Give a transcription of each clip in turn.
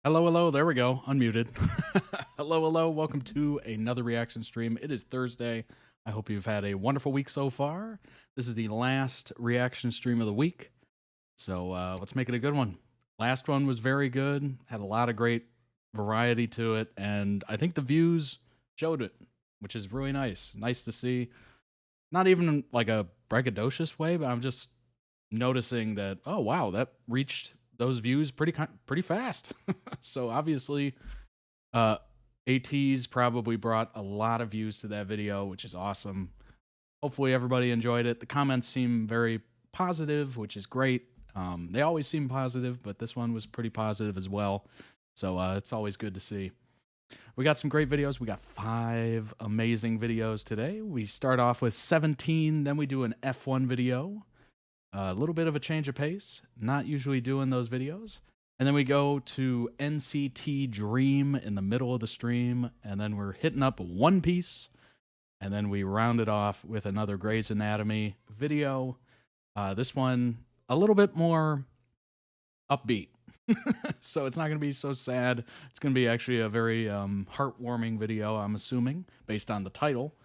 Hello, hello. There we go. Unmuted. Hello, hello. Welcome to another reaction stream. It is Thursday. I hope you've had a wonderful week so far. This is the last reaction stream of the week. So let's make it a good one. Last one was very good. Had a lot of great variety to it. And I think the views showed it, which is really nice. Nice to see. Not even like a braggadocious way, but I'm just noticing that, oh, wow, that reached those views pretty fast. So obviously ATs probably brought a lot of views to that video, which is awesome. Hopefully everybody enjoyed it. The comments seem very positive, which is great. They always seem positive, but this one was pretty positive as well. So it's always good to see. We got some great videos. We got 5 amazing videos today. We start off with 17, then we do an F1 video. A little bit of a change of pace, not usually doing those videos. And then we go to NCT Dream in the middle of the stream, and then we're hitting up One Piece, and then we round it off with another Grey's Anatomy video. This one, a little bit more upbeat. So it's not going to be so sad. It's going to be actually a very heartwarming video, I'm assuming, based on the title.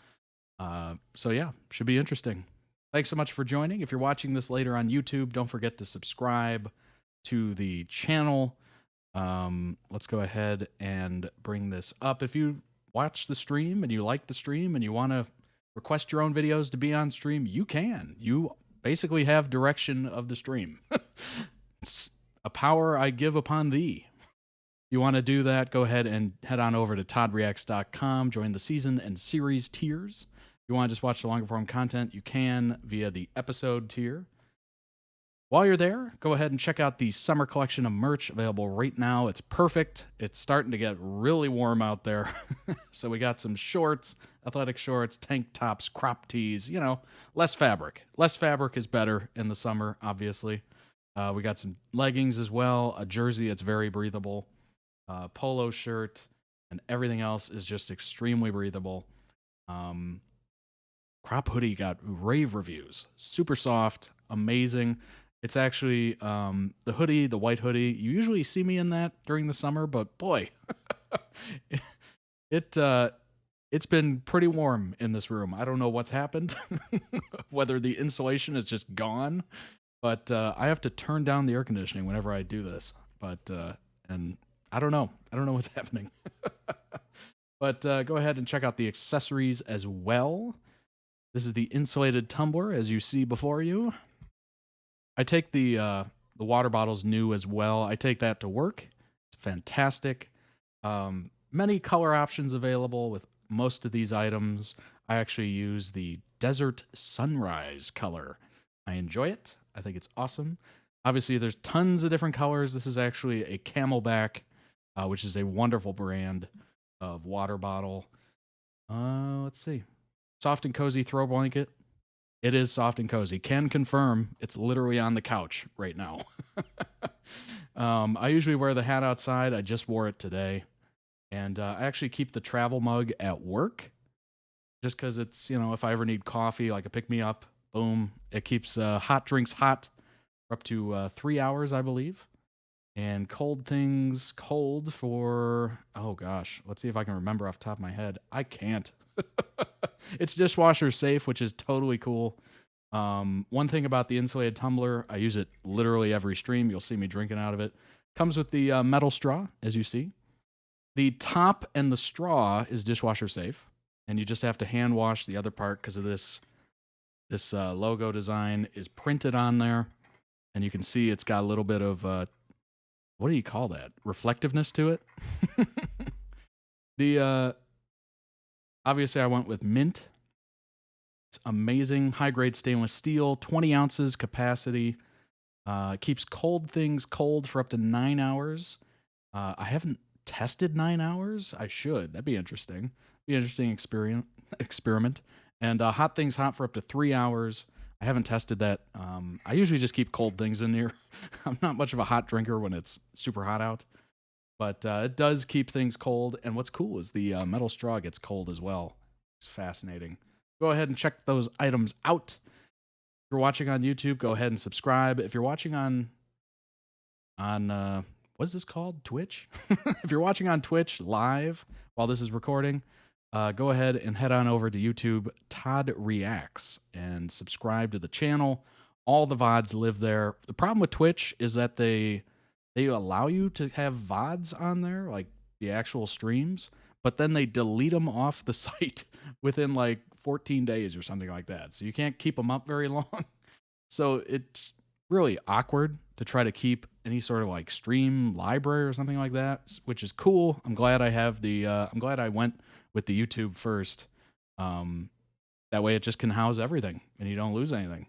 So yeah, should be interesting. Thanks so much for joining. If you're watching this later on YouTube, don't forget to subscribe to the channel. Let's go ahead and bring this up. If you watch the stream and you like the stream and you want to request your own videos to be on stream, you can. You basically have direction of the stream. It's a power I give upon thee. If you want to do that, go ahead and head on over to toddreacts.com, join the season and series tiers. If you want to just watch the longer form content, you can via the episode tier. While you're there, go ahead and check out the summer collection of merch available right now. It's perfect. It's starting to get really warm out there. So we got some shorts, athletic shorts, tank tops, crop tees, you know, less fabric. Less fabric is better in the summer, obviously. We got some leggings as well, a jersey that's very breathable, polo shirt, and everything else is just extremely breathable. Crop hoodie got rave reviews. Super soft, amazing. It's actually the hoodie, the white hoodie. You usually see me in that during the summer, but boy, it's been pretty warm in this room. I don't know what's happened, whether the insulation is just gone, but I have to turn down the air conditioning whenever I do this. But and I don't know what's happening. But go ahead and check out the accessories as well. This is the insulated tumbler, as you see before you. I take the water bottles new as well. I take that to work. It's fantastic. Many color options available with most of these items. I actually use the Desert Sunrise color. I enjoy it. I think it's awesome. Obviously, there's tons of different colors. This is actually a Camelback, which is a wonderful brand of water bottle. Let's see. Soft and cozy throw blanket. It is soft and cozy. Can confirm it's literally on the couch right now. I usually wear the hat outside. I just wore it today. And I actually keep the travel mug at work just because it's, you know, if I ever need coffee, like a pick-me-up, boom. It keeps hot drinks hot for up to 3 hours, I believe. And cold things cold for, oh gosh, let's see if I can remember off the top of my head. I can't. It's dishwasher safe, which is totally cool. One thing about the insulated tumbler, I use it literally every stream. You'll see me drinking out of it. Comes with the metal straw, as you see. The top and the straw is dishwasher safe, and you just have to hand wash the other part because of this logo design is printed on there, and you can see it's got a little bit of what do you call that? Reflectiveness to it. The obviously I went with mint. It's amazing, high-grade stainless steel, 20 ounces capacity. Keeps cold things cold for up to 9 hours. I haven't tested 9 hours. I should. That'd be interesting. Be an interesting experiment. And hot things hot for up to 3 hours. I haven't tested that. I usually just keep cold things in here. I'm not much of a hot drinker when it's super hot out. But it does keep things cold. And what's cool is the metal straw gets cold as well. It's fascinating. Go ahead and check those items out. If you're watching on YouTube, go ahead and subscribe. If you're watching on what's this called? Twitch? If you're watching on Twitch live while this is recording, go ahead and head on over to YouTube, Todd Reacts, and subscribe to the channel. All the VODs live there. The problem with Twitch is that they allow you to have VODs on there, like the actual streams, but then they delete them off the site within like 14 days or something like that. So you can't keep them up very long. So it's really awkward to try to keep any sort of like stream library or something like that, which is cool. I'm glad I have I'm glad I went with the YouTube first. That way it just can house everything and you don't lose anything.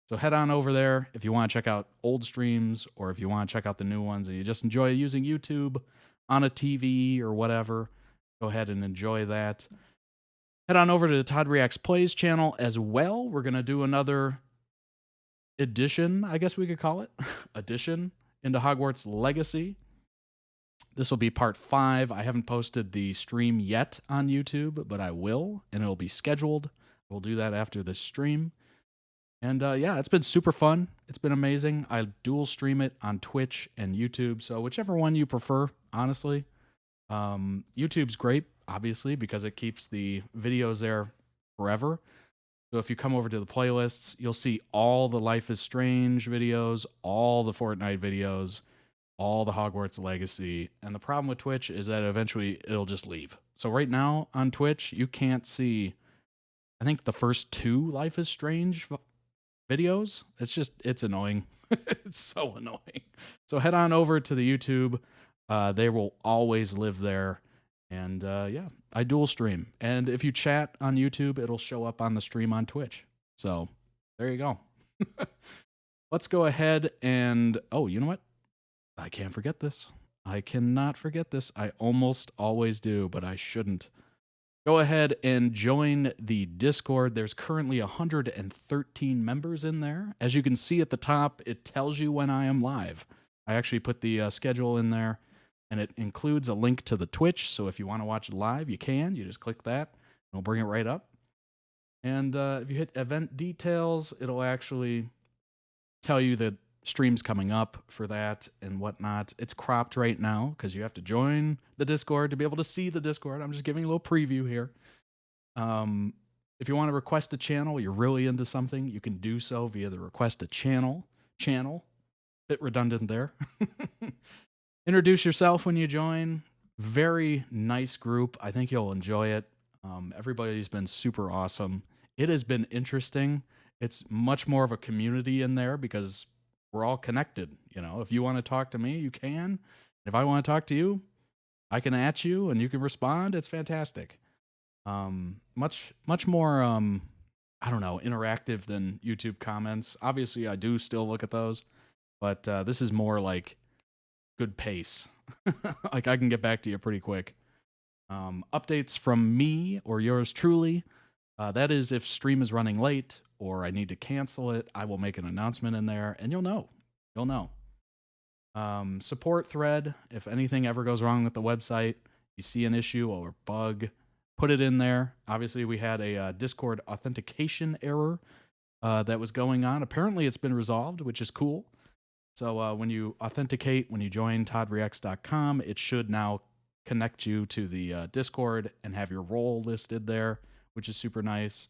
So head on over there if you want to check out old streams, or if you want to check out the new ones and you just enjoy using YouTube on a TV or whatever, go ahead and enjoy that. Head on over to the Todd Reacts Plays channel as well. We're going to do another edition, I guess we could call it, edition into Hogwarts Legacy. This will be part 5. I haven't posted the stream yet on YouTube, but I will, and it'll be scheduled. We'll do that after this stream. And yeah, it's been super fun. It's been amazing. I dual stream it on Twitch and YouTube, so whichever one you prefer, honestly. YouTube's great, obviously, because it keeps the videos there forever. So if you come over to the playlists, you'll see all the Life is Strange videos, all the Fortnite videos, all the Hogwarts Legacy. And the problem with Twitch is that eventually it'll just leave. So right now on Twitch, you can't see, I think, the first 2 Life is Strange videos. It's annoying. It's so annoying. So head on over to the YouTube. They will always live there. And yeah, I dual stream. And if you chat on YouTube, it'll show up on the stream on Twitch. So there you go. Let's go ahead and, oh, you know what? I can't forget this. I cannot forget this. I almost always do, but I shouldn't. Go ahead and join the Discord. There's currently 113 members in there. As you can see at the top, it tells you when I am live. I actually put the schedule in there, and it includes a link to the Twitch. So if you want to watch it live, you can. You just click that, and it'll bring it right up. And if you hit event details, it'll actually tell you the streams coming up for that and whatnot. It's cropped right now because you have to join the Discord to be able to see the Discord. I'm just giving a little preview here. If you want to request a channel, you're really into something, you can do so via the request a channel. Bit redundant there. Introduce yourself when you join. Very nice group. I think you'll enjoy it. Everybody's been super awesome. It has been interesting. It's much more of a community in there because we're all connected. You know, if you want to talk to me, you can. If I want to talk to you, I can at you and you can respond. It's fantastic. Much more, I don't know, interactive than YouTube comments. Obviously, I do still look at those, but this is more like good pace. Like I can get back to you pretty quick. Updates from me or yours truly. That is if stream is running late or I need to cancel it, I will make an announcement in there and you'll know. You'll know. Support thread. If anything ever goes wrong with the website, you see an issue or bug, put it in there. Obviously, we had a Discord authentication error that was going on. Apparently, it's been resolved, which is cool. So when you authenticate, when you join toddreacts.com, it should now connect you to the Discord and have your role listed there, which is super nice.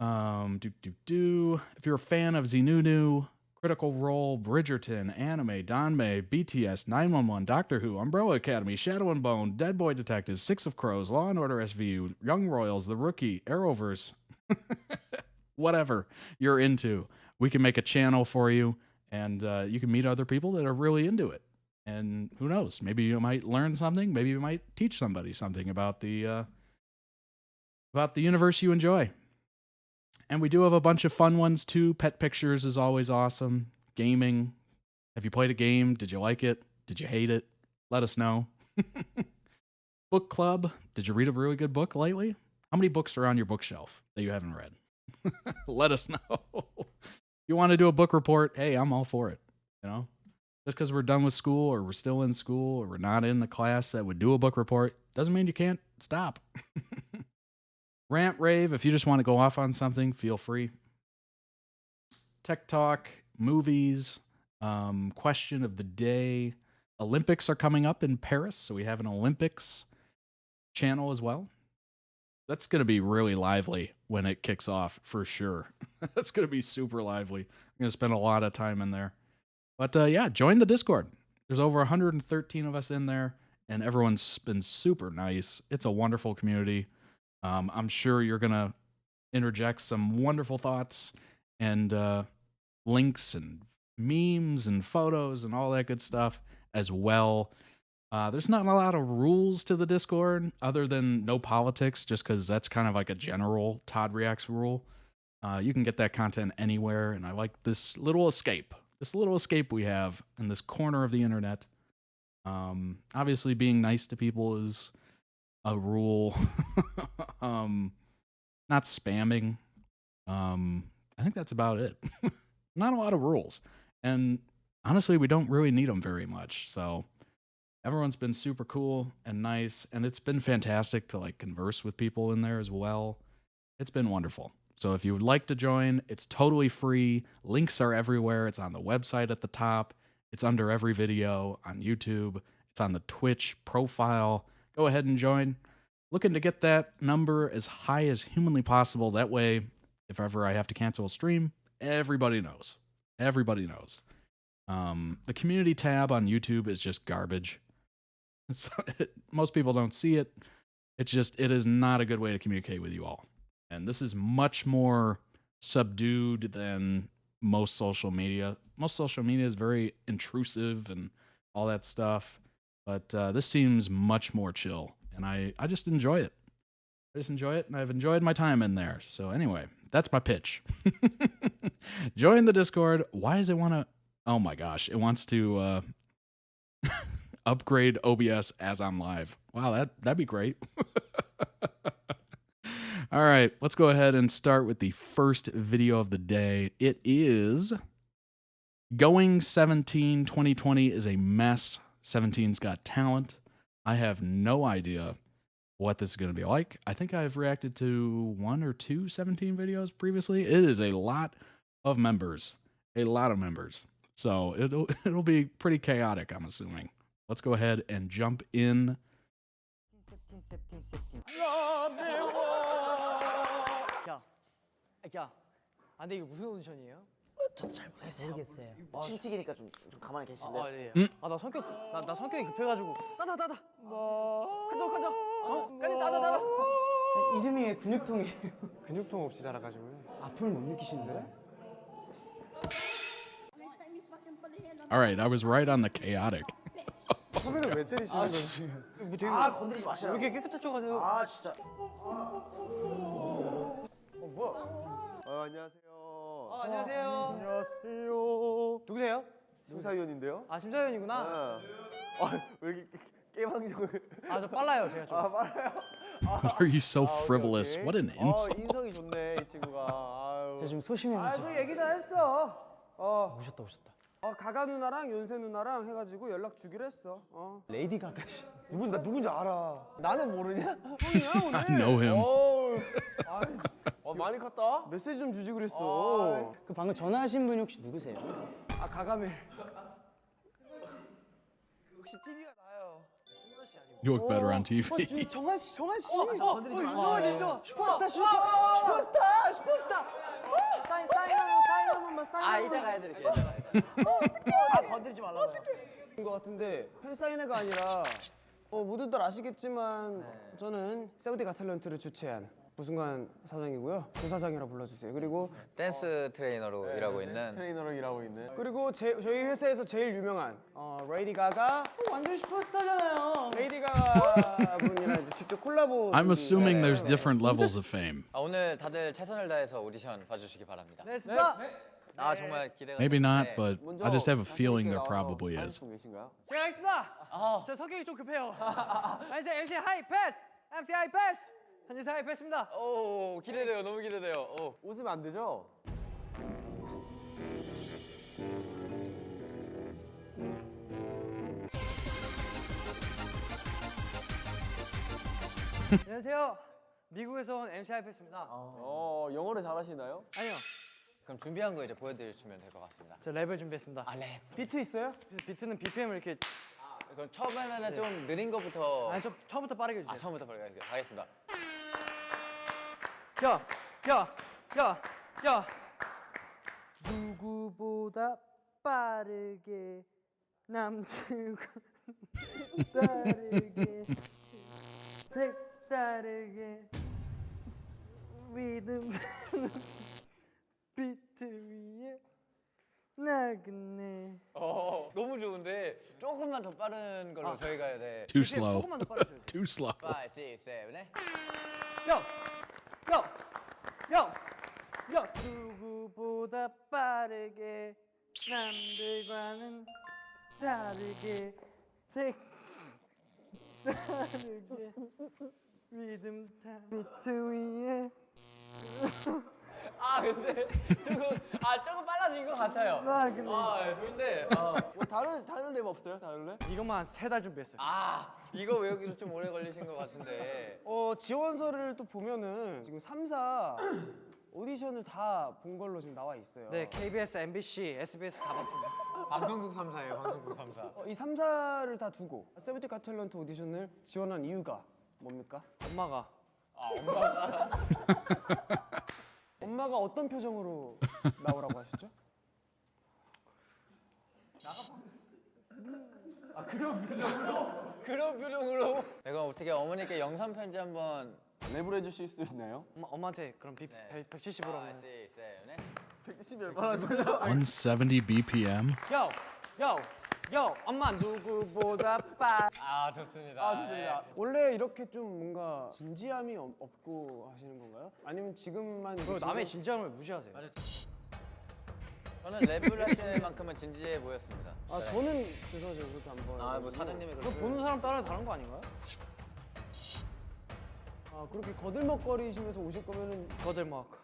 If you're a fan of Xenunu, Critical Role, Bridgerton, Anime, Danmei, BTS, 911, Doctor Who, Umbrella Academy, Shadow and Bone, Dead Boy Detective, Six of Crows, Law and Order SVU, Young Royals, The Rookie, Arrowverse, whatever you're into, we can make a channel for you, and you can meet other people that are really into it. And who knows? Maybe you might learn something. Maybe you might teach somebody something about the universe you enjoy. And we do have a bunch of fun ones too. Pet pictures is always awesome. Gaming. Have you played a game? Did you like it? Did you hate it? Let us know. Book club. Did you read a really good book lately? How many books are on your bookshelf that you haven't read? Let us know. If you want to do a book report, hey, I'm all for it. You know, just because we're done with school or we're still in school or we're not in the class that would do a book report doesn't mean you can't stop. Rant rave, if you just want to go off on something, feel free. Tech talk, movies, question of the day. Olympics are coming up in Paris, so we have an Olympics channel as well. That's going to be really lively when it kicks off, for sure. That's going to be super lively. I'm going to spend a lot of time in there. But yeah, join the Discord. There's over 113 of us in there, and everyone's been super nice. It's a wonderful community. I'm sure you're going to interject some wonderful thoughts and links and memes and photos and all that good stuff as well. There's not a lot of rules to the Discord other than no politics, just because that's kind of like a general Todd Reacts rule. You can get that content anywhere, and I like this little escape. This little escape we have in this corner of the internet. Obviously, being nice to people is a rule. Not spamming. I think that's about it. Not a lot of rules. And honestly, we don't really need them very much, so... Everyone's been super cool and nice, and it's been fantastic to like converse with people in there as well. It's been wonderful. So if you would like to join, it's totally free. Links are everywhere. It's on the website at the top. It's under every video on YouTube. It's on the Twitch profile. Go ahead and join. Looking to get that number as high as humanly possible. That way, if ever I have to cancel a stream, everybody knows. Everybody knows. The community tab on YouTube is just garbage. So most people don't see it. It is not a good way to communicate with you all. And this is much more subdued than most social media. Most social media is very intrusive and all that stuff. But this seems much more chill. And I just enjoy it. I just enjoy it, and I've enjoyed my time in there. So anyway, that's my pitch. Join the Discord. Why does it want to... Oh my gosh, it wants to... upgrade OBS as I'm live. Wow, that'd be great. All right, let's go ahead and start with the first video of the day. It is Going 17 2020 is a mess. 17's Got Talent. I have no idea what this is going to be like. I think I've reacted to 1 or 2 17 videos previously. It is a lot of members. A lot of members. So it'll be pretty chaotic, I'm assuming. Let's go ahead and jump in. 야, 근데 이게 무슨 오디션이에요? 저도 잘 모르겠어요. 침튀기니까 좀 가만히 계실래요? 아, 네. 아, 나 성격이 급해가지고. 나다. 뭐? 가자. 빨리 나다. 이름이 왜 근육통이에요? 근육통 없이 자라가지고요. 아픔을 못 느끼시는데? All right, I was right on the chaotic. 선배는 왜 때리시는 거지? 건드리지 마시라고. 왜 이렇게 깨끗하셔가지고? 아 진짜. 뭐야? 안녕하세요. 안녕하세요. 안녕하세요. 누구세요? 심사위원인데요. 아, 심사위원이구나. 왜 이렇게 게임방송을? 아, 저 빨라요, 제가 좀. 빨라요. Why are you so frivolous? 오케이. What an insult. 인성이 좋네 이 친구가. 아유. 저 지금 소심해가지고. 그 얘기 다 했어. 오셨다. 가가 누나랑 윤세 누나랑 해가지고 연락 주기로 했어. 레이디 가가 씨. 나 누군지 알아. 나는 모르냐? 형이야 오늘. I know him. 많이 컸다. 메시지 좀 주지 그랬어. 그 방금 전화하신 분이 혹시 누구세요? 가가멜. 혹시 TV가 나요. You look better on TV. 정한 씨. 건드리지 마. 슈퍼스타. 사인 한 번만 사인. 이따가 해드릴게요. 건드리지 말라고요. 것 같은데 팬 사인회가 아니라 모두들 아시겠지만 저는 세븐틴 갓 탤런트를 주최한 보승관 사장이고요. 조사장이라 불러주세요. 그리고 댄스 트레이너로 일하고 있는 트레이너로 일하고 있는. 그리고 저희 회사에서 제일 유명한 레이디 가가. 완전 슈퍼스타잖아요. 레이디 가가 분이랑 이제 직접 콜라보. I'm assuming there's different levels of fame. 오늘 다들 최선을 다해서 오디션 봐주시기 바랍니다. 네. 정말 기대가 Maybe not, 되는데 but I just have a feeling there probably is. 계신가요? 제가 하겠습니다. 저 성격이 좀 급해요. MC 하이 패스. MC 하이 패스. 현재 하이 패스입니다. 오, 기대돼요. 너무 기대돼요. 웃으면 안 되죠? 안녕하세요. 미국에서 온 MC 하이 패스입니다. 영어를 잘하시나요? 아니요. 그럼 준비한 거 이제 보여드리시면 될 것 같습니다. 저 랩을 준비했습니다. 랩. 비트 있어요? 비트는 BPM을 이렇게 그럼 처음에는 좀 느린 것부터. 아니 좀 처음부터 빠르게 해주세요. 아 처음부터 빨리 가겠습니다. 야. 누구보다 빠르게 남들과 다르게 색다르게 리듬 비트 위에 나그네. 너무 좋은데 조금만 더 빠른 걸로 저희가 해야 돼. Too slow. 조금만 더 빠르게. Too slow. 5, 6, 7, 8. 야, 누구보다 빠르게 남들과는 다르게 색다르게 리듬 비트 위에. 아 근데 조금 빨라진 것 같아요. 아 좋은데. 뭐 다른 랩 없어요? 다른 랩? 이것만 3달 준비했어요. 이거 외우기로 좀 오래 걸리신 것 같은데. 지원서를 또 보면은 지금 3, 4 오디션을 다 본 걸로 지금 나와 있어요. 네, KBS, MBC, SBS 다 봤습니다. 방송국 3사예요. 방송국 3사. 이 3, 4를 다 두고 세븐틴 가탤런트 오디션을 지원한 이유가 뭡니까? 엄마가 엄마가 어떤 표정으로 나오라고 하셨죠? 그런 표정으로. 내가 어떻게 어머니께 영상 편지 한번. 랩을 해주실 수 있나요? 엄마한테 그럼 170으로 5, 하면 6, 7, 8. 110이 얼마나 좋냐? 170 BPM. 요, 엄마 누구보다 빠. 좋습니다. 원래 이렇게 좀 뭔가 진지함이 없고 하시는 건가요? 아니면 지금만 남의 진지함을 무시하세요. 저는 랩을 할 때만큼은 진지해 보였습니다. 저는 죄송하죠 그렇게 한번 뭐 사장님이 그거 보는 사람 따라 다른 거 아닌가요? 그렇게 거들먹거리시면서 오실 거면은 거들먹.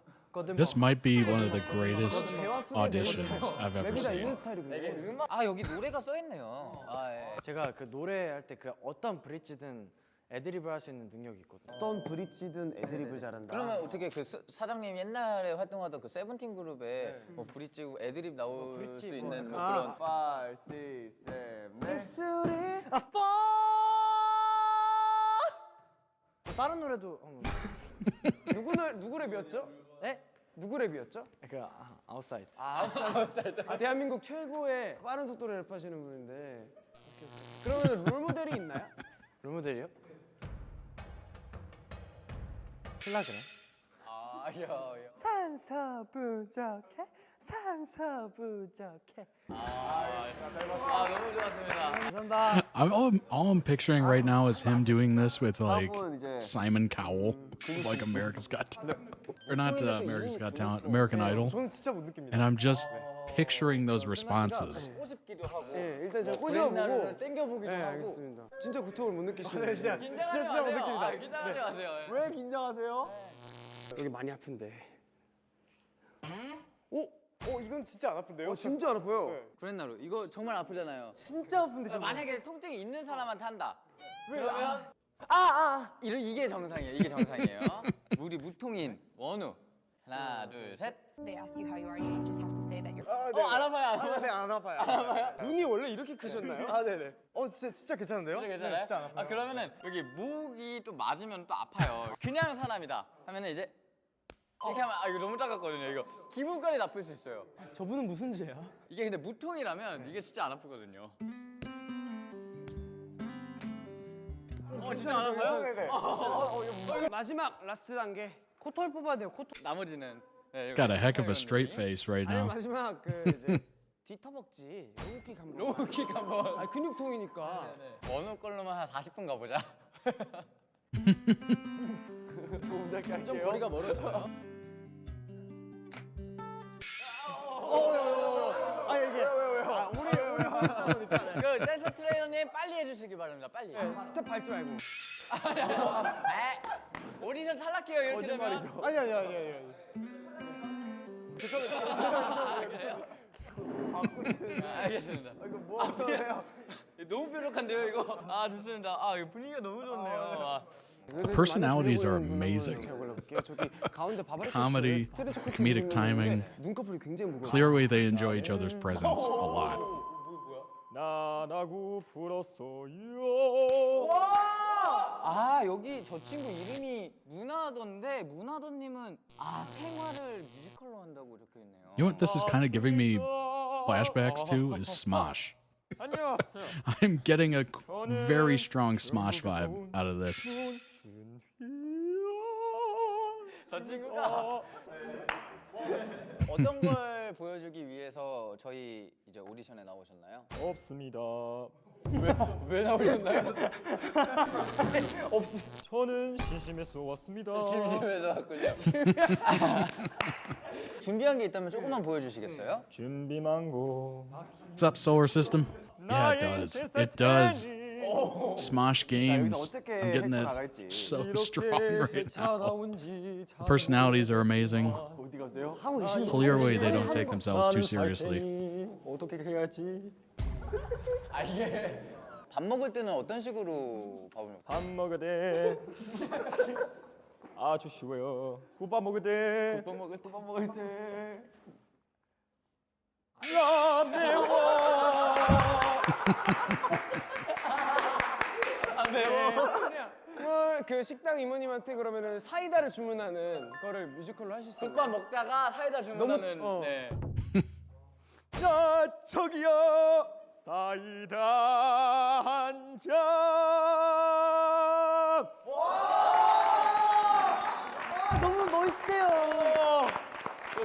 This might be one of the greatest auditions I've ever 랩이 다 있는 seen. 스타일이군요. 여기 노래가 써 있네요. 예. 제가 그 노래할 때 그 어떤 브릿지든 애드립을 할 수 있는 능력이 있거든요. 어떤 브릿지든 애드립을 잘한다. 그러면 어떻게 그 사장님 옛날에 활동하던 그 세븐틴 그룹에 뭐 브릿지 애드립 나올 브릿지 수 뭐 있는 뭐 약간- 그런 5, 6, 7, 8 입술이 다른 노래도 누구 랩이었죠? 네? 누구 랩이었죠? 그 아웃사이드. 대한민국 최고의 빠른 속도로 랩하시는 분인데 그러면 롤모델이 있나요? 롤모델이요? 필라그래. 상서부적해. 너무 좋았습니다. 감사합니다. All I'm picturing right now is him doing this with like Simon Cowell, like America's Got Talent, or not America's Got Talent, American Idol, 저는 진짜 못 느낍니다. and I'm just picturing those responses. 꼬집기도 하고. 네, 일단 제가 브랜나르는 꼬집어보고 땡겨보기도 네, 하고. 알겠습니다. 진짜 고통을 못 느끼시는 진짜 긴장하지 진짜 못 마세요. 느낍니다. 긴장하지 마세요. 왜 긴장하세요? 여기 많이 아픈데. 이건 진짜 안 아픈데요? 진짜 안 아파요. 브랜나루 이거 정말 아프잖아요. 진짜 아픈데 정말. 만약에 통증이 있는 사람한테 한다. 그러면 이게 정상이에요. 이게 정상이에요. 우리 무통인 원우. 하나, 둘, 셋. They ask you how you are, you just have to say that you're 안 아파요. 네, 안 아파요. 눈이 원래 이렇게 크셨나요? 네네. 진짜 괜찮은데요? 진짜 괜찮아요? 진짜 안 아파요. 그러면은 여기 목이 또 맞으면 또 아파요. 그냥 사람이다 하면은 이제 이렇게 하면 이거 너무 작았거든요. 이거 기분까지 나쁠 수 있어요. 저분은 무슨 죄야? 이게 근데 무통이라면 이게 진짜 안 아프거든요. 진짜 안 아파요? 네네. 마지막 라스트 단계. 코털 뽑아야 돼요. 코털. 나머지는 네, Got a heck of a straight face right 아니 now. 마지막 그 이제 뒤터벅지 로우킥 한번. 로우킥 한번. 근육통이니까. 원우 걸로만 한 40분 가보자. 좀 거리가 멀어져요. 그 댄서 트레이너님 빨리 해주시기 바랍니다. 빨리. 스텝 밟지 말고. 오디션 탈락해요 이렇게 되면. 아니. 알겠습니다. 이거 뭐 하세요? 너무 뾰족한데요 이거. 좋습니다. 이거 분위기가 너무 좋네요. Personalities are amazing. 저기 가운데 바바리 Comedy, 스트레치 코트 comedic 입으시는 timing. 분인데 눈꺼풀이 굉장히 무거워요. Clearly, they enjoy each other's presence a lot. 나라고 불었어요. 아 여기 저 친구 이름이 문하던데 문하던님은 생활을 뮤지컬로 한다고 적혀 있네요. You know what this is kind of giving me flashbacks to is Smosh. 안녕하세요. I'm getting a very strong Smosh vibe out of this. 저 친구가 어떤 걸 보여주기 위해서 저희 이제 오디션에 나오셨나요? 없습니다. 왜 나오셨나요? 저는 심심해서 왔습니다. 심심해서 왔군요. 준비한 게 있다면 조금만 보여주시겠어요? 준비망고. What's up, Solar System? Yeah, it does. It does. Smosh games. I'm getting that so strong right now. The personalities are amazing. Clearly, they don't take themselves too seriously. 어떻게 해야지? 이게 밥 먹을 때는 어떤 식으로 밥을 먹어요? 밥 먹을 때 아주 쉬워요. 국밥 먹을 때. 밥 먹을 때. 야 매워. 그 식당 이모님한테 그러면은 사이다를 주문하는 거를 뮤지컬로 하실 수 있어요? 국밥 먹다가 사이다 주문하는. 너무- 네. 야 저기요 사이다 한 잔. 너무 멋있어요.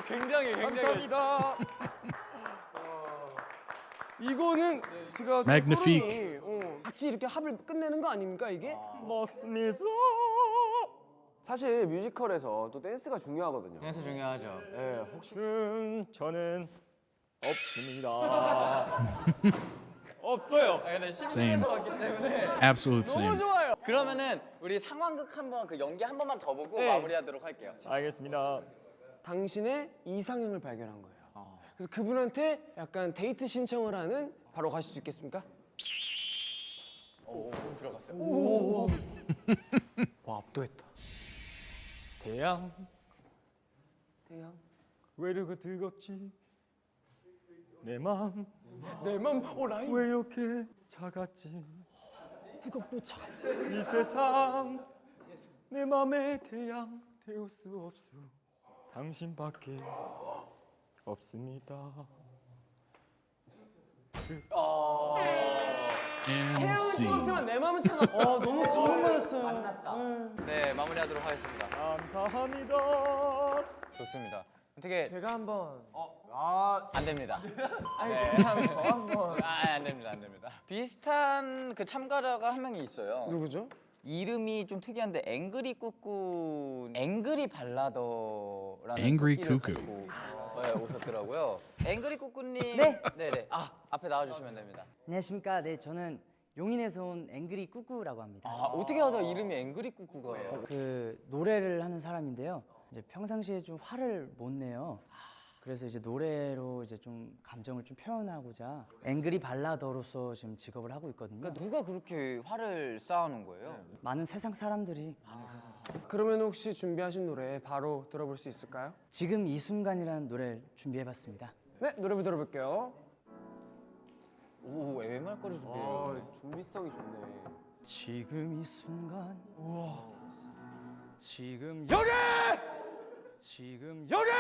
굉장히 감사합니다. 이거는 제가 Magnifique. 같이 이렇게 합을 끝내는 거 아닙니까 이게? 맞습니다. 사실 뮤지컬에서 또 댄스가 중요하거든요. 댄스 중요하죠. 네, 혹시 저는 없습니다. 없어요. 근데 Same. 심심해서 왔기 때문에. Absolute same. 좋아요. 그러면은 우리 상황극 한번 그 연기 한 번만 더 보고 네. 마무리하도록 할게요. 알겠습니다. 당신의 이상형을 발견한 거예요. 그래서 그분한테 약간 데이트 신청을 하는 바로 가실 수 있겠습니까? 오, 들어갔어요. 와 압도했다. 태양 태양. 왜 이렇게 뜨겁지? 내 맘 내 맘, 라인. 왜 이렇게 차갑지? 뜨겁고 차. 이 세상 내 맘의 태양 태울 수 없어. 당신밖에 없습니다. And scene. 하지만 내 마음은 차가. 너무 감동받았어요. 만났다. 네, 마무리하도록 하겠습니다. 감사합니다. 좋습니다. 어떻게 제가 한번 안 됩니다. 그냥 저 한번 안 됩니다. 안 됩니다. 비슷한 그 참가자가 한 명이 있어요. 누구죠? 이름이 좀 특이한데 앵그리 꾸꾸 앵그리 발라더라는 Angry 토끼를 Cuckoo. 가지고, 오셨더라고요. 앵그리 꾸꾸님. 네. 네네. 앞에 나와주시면 됩니다. 안녕하십니까. 네, 저는 용인에서 온 앵그리 꾸꾸라고 합니다. 어떻게 하다 이름이 앵그리 꾸꾸가 그 노래를 하는 사람인데요. 이제 평상시에 좀 화를 못 내요. 그래서 이제 노래로 이제 좀 감정을 좀 표현하고자 앵그리 발라더로서 지금 직업을 하고 있거든요. 그러니까 누가 그렇게 화를 쌓아놓은 거예요? 많은 세상 사람들이 그러면 혹시 준비하신 노래 바로 들어볼 수 있을까요? 지금 이 순간이라는 노래를 준비해봤습니다. 네, 노래 들어볼게요. 오, MR까지 준비해요. 준비성이 좋네. 지금 이 순간 지금 여기 지금 여기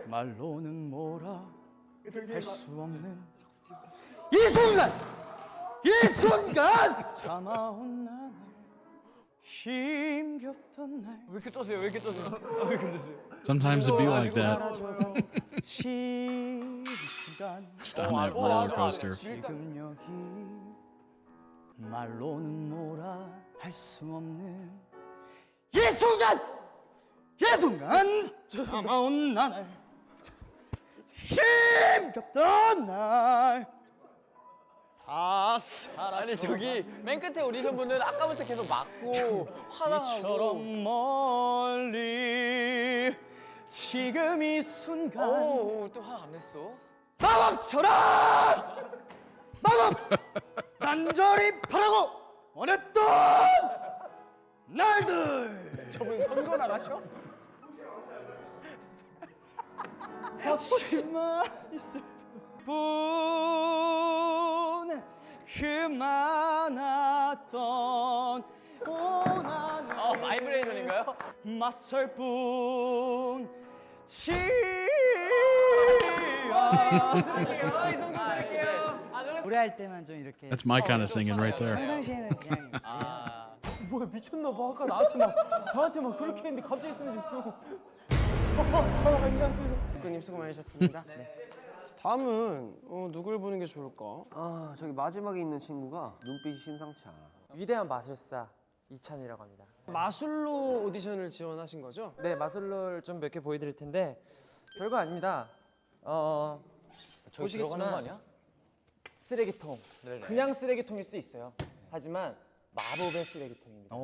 말로는 뭐라 할 수 없는 이 순간 참아온 나날 힘겹던 날 왜 이렇게 떠세요? Sometimes it be like that. 지금 시간 Just on that roller coaster. 지금 여기 말로는 뭐라 할 수 없는 이 순간 참아온 나날 힘겹던 날 다 사라져 아니 저기 맨 끝에 오디션 분은 아까부터 계속 막고 화나고 이처럼 멀리 지금 이 순간 또 화 안 냈어? 마법처럼 간절히 바라고 원했던 날들 저분 선거 나가셔? 혹시만 있을 뿐 그 많았던 고난을 바이브레이션인가요? 맞설 뿐 노래할 때만 좀 이렇게 That's my kind of singing right there. 평상시에는 그냥 뭐야 미쳤나 봐. 아까 나한테 막 그렇게 했는데 갑자기 숨이 됐어. 안녕하세요. 국장님 수고 많으셨습니다. 다음은 누굴 보는 게 좋을까? 아 저기 마지막에 있는 친구가 눈빛이 심상치 않아. 위대한 마술사 이찬이라고 합니다. 마술로 오디션을 지원하신 거죠? 네, 마술로를 좀 몇 개 보여드릴 텐데 별거 아닙니다. 보시겠지만 쓰레기통, 그냥 쓰레기통일 수 있어요. 하지만 마법의 쓰레기통입니다.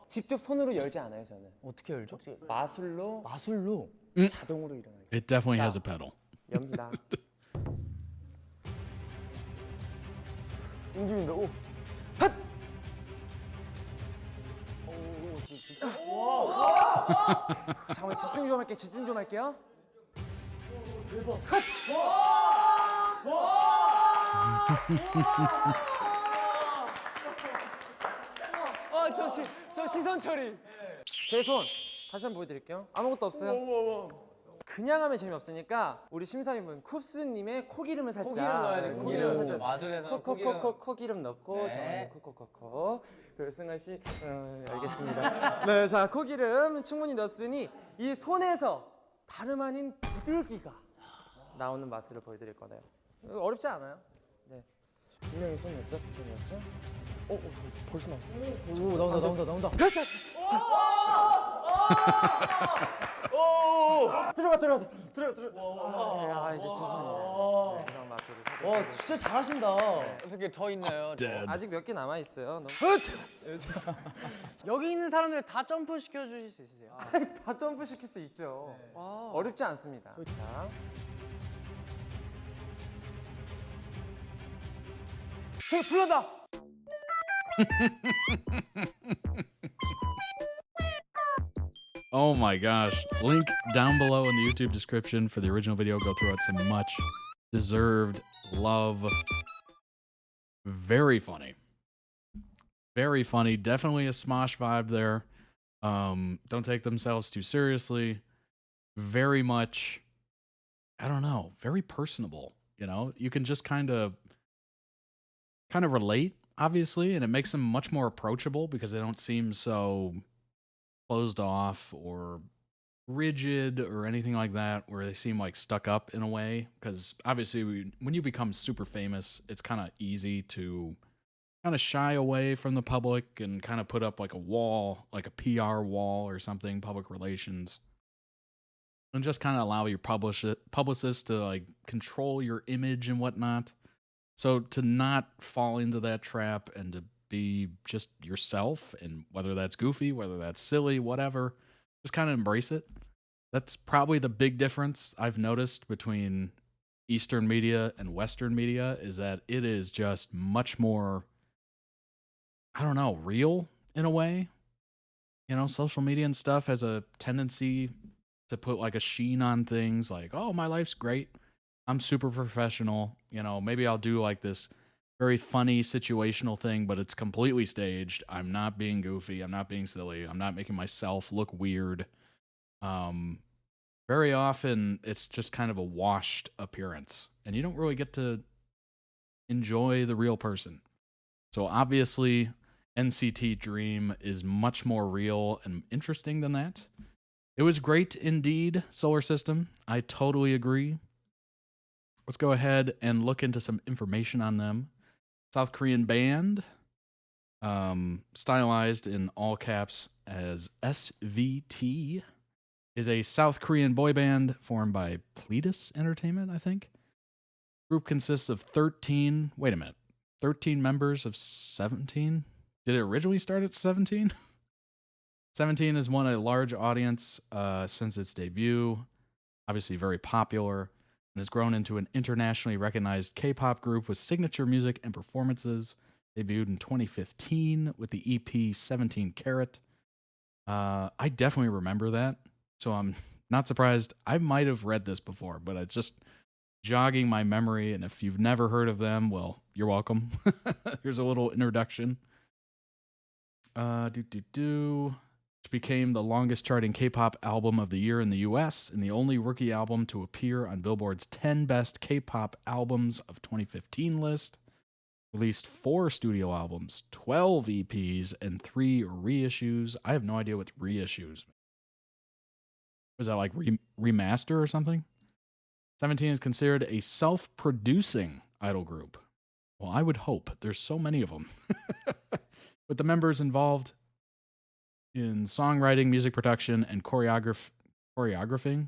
직접 손으로 열지 않아요, 저는. 어떻게 열죠? 마술로 자동으로 일어나요. It definitely has a pedal. 엽니다. 움직인다고? 잠깐만 집중 좀 할게요. 저 시선 처리. 제 손 다시 한번 보여드릴게요. 아무것도 없어요. 그냥 하면 재미없으니까 우리 심사위원 쿱스님의 코기름을 살짝. 코기름 넣어야지, 코기름. 살짝. 마술에서는 코기름. 코기름 넣고 네. 저는 코코코코. 그리고 승아 씨, 알겠습니다. 네, 자 코기름 충분히 넣었으니 이 손에서 다름 아닌 비둘기가 나오는 마술을 보여드릴 거예요. 어렵지 않아요. 네. 분명히 손이었죠? 벌써 나왔어. 오 나온다 들어가. 이제 죄송해요. 이런 마술을. 진짜 잘하신다. 어떻게 더 있나요? 아직 몇 개 남아 있어요. 여기 있는 사람들 다 점프 시켜주실 수 있으세요? 다 점프 시킬 수 있죠. 어렵지 않습니다. 자. 저기 불난다. Oh my gosh. Link down below in the YouTube description for the original video. Go throw it some much deserved love. Very funny. Very funny. Definitely a Smosh vibe there. Don't take themselves too seriously. Very much, I don't know, very personable. You know, you can just kind of relate, obviously, and it makes them much more approachable because they don't seem so closed off or rigid or anything like that, where they seem like stuck up in a way. Because obviously when you become super famous, it's kind of easy to kind of shy away from the public and kind of put up like a wall, like a PR wall or something, public relations, and just kind of allow your publicists to like control your image and whatnot. So to not fall into that trap and to be just yourself, and whether that's goofy, whether that's silly, whatever, just kind of embrace it. That's probably the big difference I've noticed between Eastern media and Western media, is that it is just much more, I don't know, real in a way. You know, social media and stuff has a tendency to put like a sheen on things, like, oh, my life's great, I'm super professional, you know, maybe I'll do like this very funny situational thing, but it's completely staged. I'm not being goofy. I'm not being silly. I'm not making myself look weird. Very often it's just kind of a washed appearance, and you don't really get to enjoy the real person. So obviously NCT Dream is much more real and interesting than that. It was great indeed, Solar System. I totally agree. Let's go ahead and look into some information on them. South Korean band, stylized in all caps as SVT, is a South Korean boy band formed by Pledis Entertainment, I think. Group consists of 13 members of 17? Did it originally start at 17? 17 has won a large audience since its debut, obviously very popular, and has grown into an internationally recognized K-pop group with signature music and performances. Debuted in 2015 with the EP 17 Carat. I definitely remember that, so I'm not surprised. I might have read this before, but it's just jogging my memory, and if you've never heard of them, well, you're welcome. Here's a little introduction. Which became the longest charting K-pop album of the year in the US and the only rookie album to appear on Billboard's 10 Best K-Pop Albums of 2015 list. Released 4 studio albums, 12 EPs, and 3 reissues. I have no idea what reissues. Was that like remaster or something? 17 is considered a self-producing idol group. Well, I would hope. There's so many of them. With the members involved in songwriting, music production, and choreography,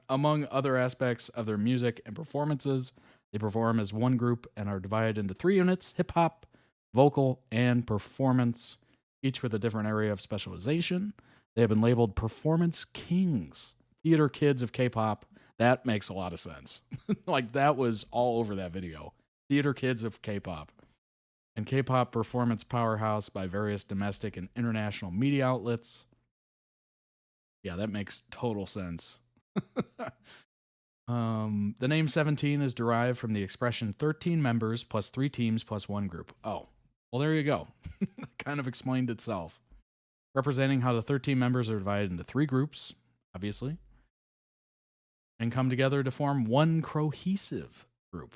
among other aspects of their music and performances. They perform as one group and are divided into 3 units: hip-hop, vocal, and performance, each with a different area of specialization. They have been labeled performance kings, theater kids of K-pop. That makes a lot of sense. Like, that was all over that video. Theater kids of K-pop. And K-pop performance powerhouse by various domestic and international media outlets. Yeah, that makes total sense. The name 17 is derived from the expression 13 members plus 3 teams plus 1 group. Oh, well, there you go. Kind of explained itself. Representing how the 13 members are divided into 3 groups, obviously, and come together to form one cohesive group.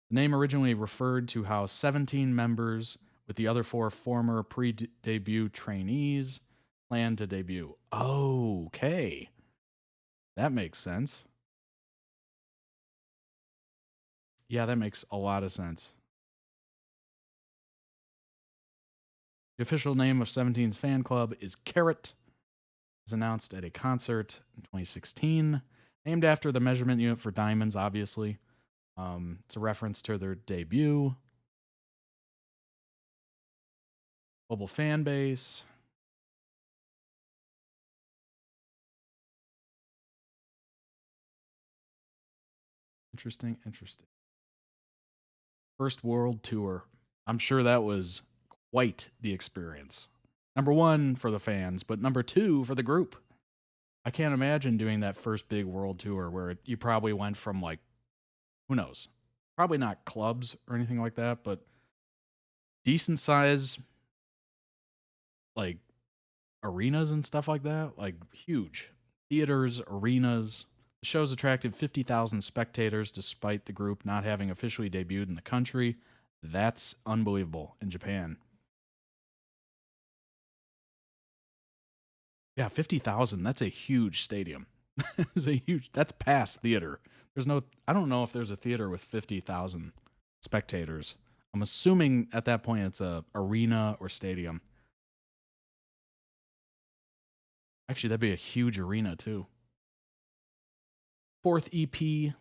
The name originally referred to how 17 members, with the other 4 former pre-debut trainees, planned to debut. Okay. That makes sense. Yeah, that makes a lot of sense. The official name of 17's fan club is Carrot. It was announced at a concert in 2016, named after the measurement unit for diamonds, obviously. It's a reference to their debut. Global fan base. Interesting. First world tour. I'm sure that was quite the experience. Number 1 for the fans, but number 2 for the group. I can't imagine doing that first big world tour where you probably went from, like, who knows? Probably not clubs or anything like that, but decent size, like, arenas and stuff like that. Like, huge. Theaters, arenas. The show's attracted 50,000 spectators despite the group not having officially debuted in the country. That's unbelievable in Japan. Yeah, 50,000. That's a huge stadium. That's past theater. I don't know if there's a theater with 50,000 spectators. I'm assuming at that point it's a arena or stadium. Actually, that'd be a huge arena too. 4th EP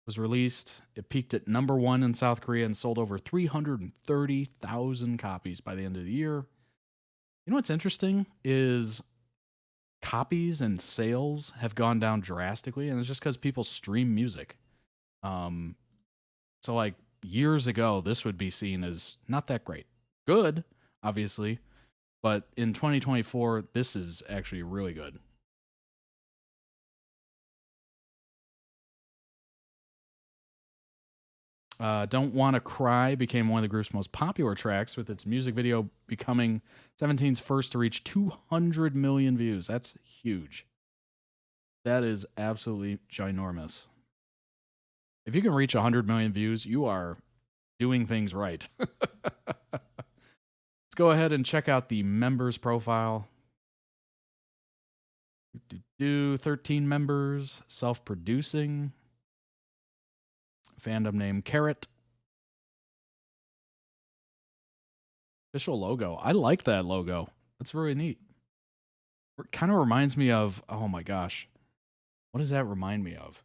was released. It peaked at number 1 in South Korea and sold over 330,000 copies by the end of the year. You know what's interesting is copies and sales have gone down drastically, and it's just because people stream music. So like years ago, this would be seen as not that great. Good, obviously, but in 2024, this is actually really good. Don't Wanna Cry became one of the group's most popular tracks, with its music video becoming 17's first to reach 200 million views. That's huge. That is absolutely ginormous. If you can reach 100 million views, you are doing things right. Let's go ahead and check out the members profile. 13 members, self-producing. Fandom name Carrot. Official logo. I like that logo. That's really neat. It kind of reminds me of, oh my gosh. What does that remind me of?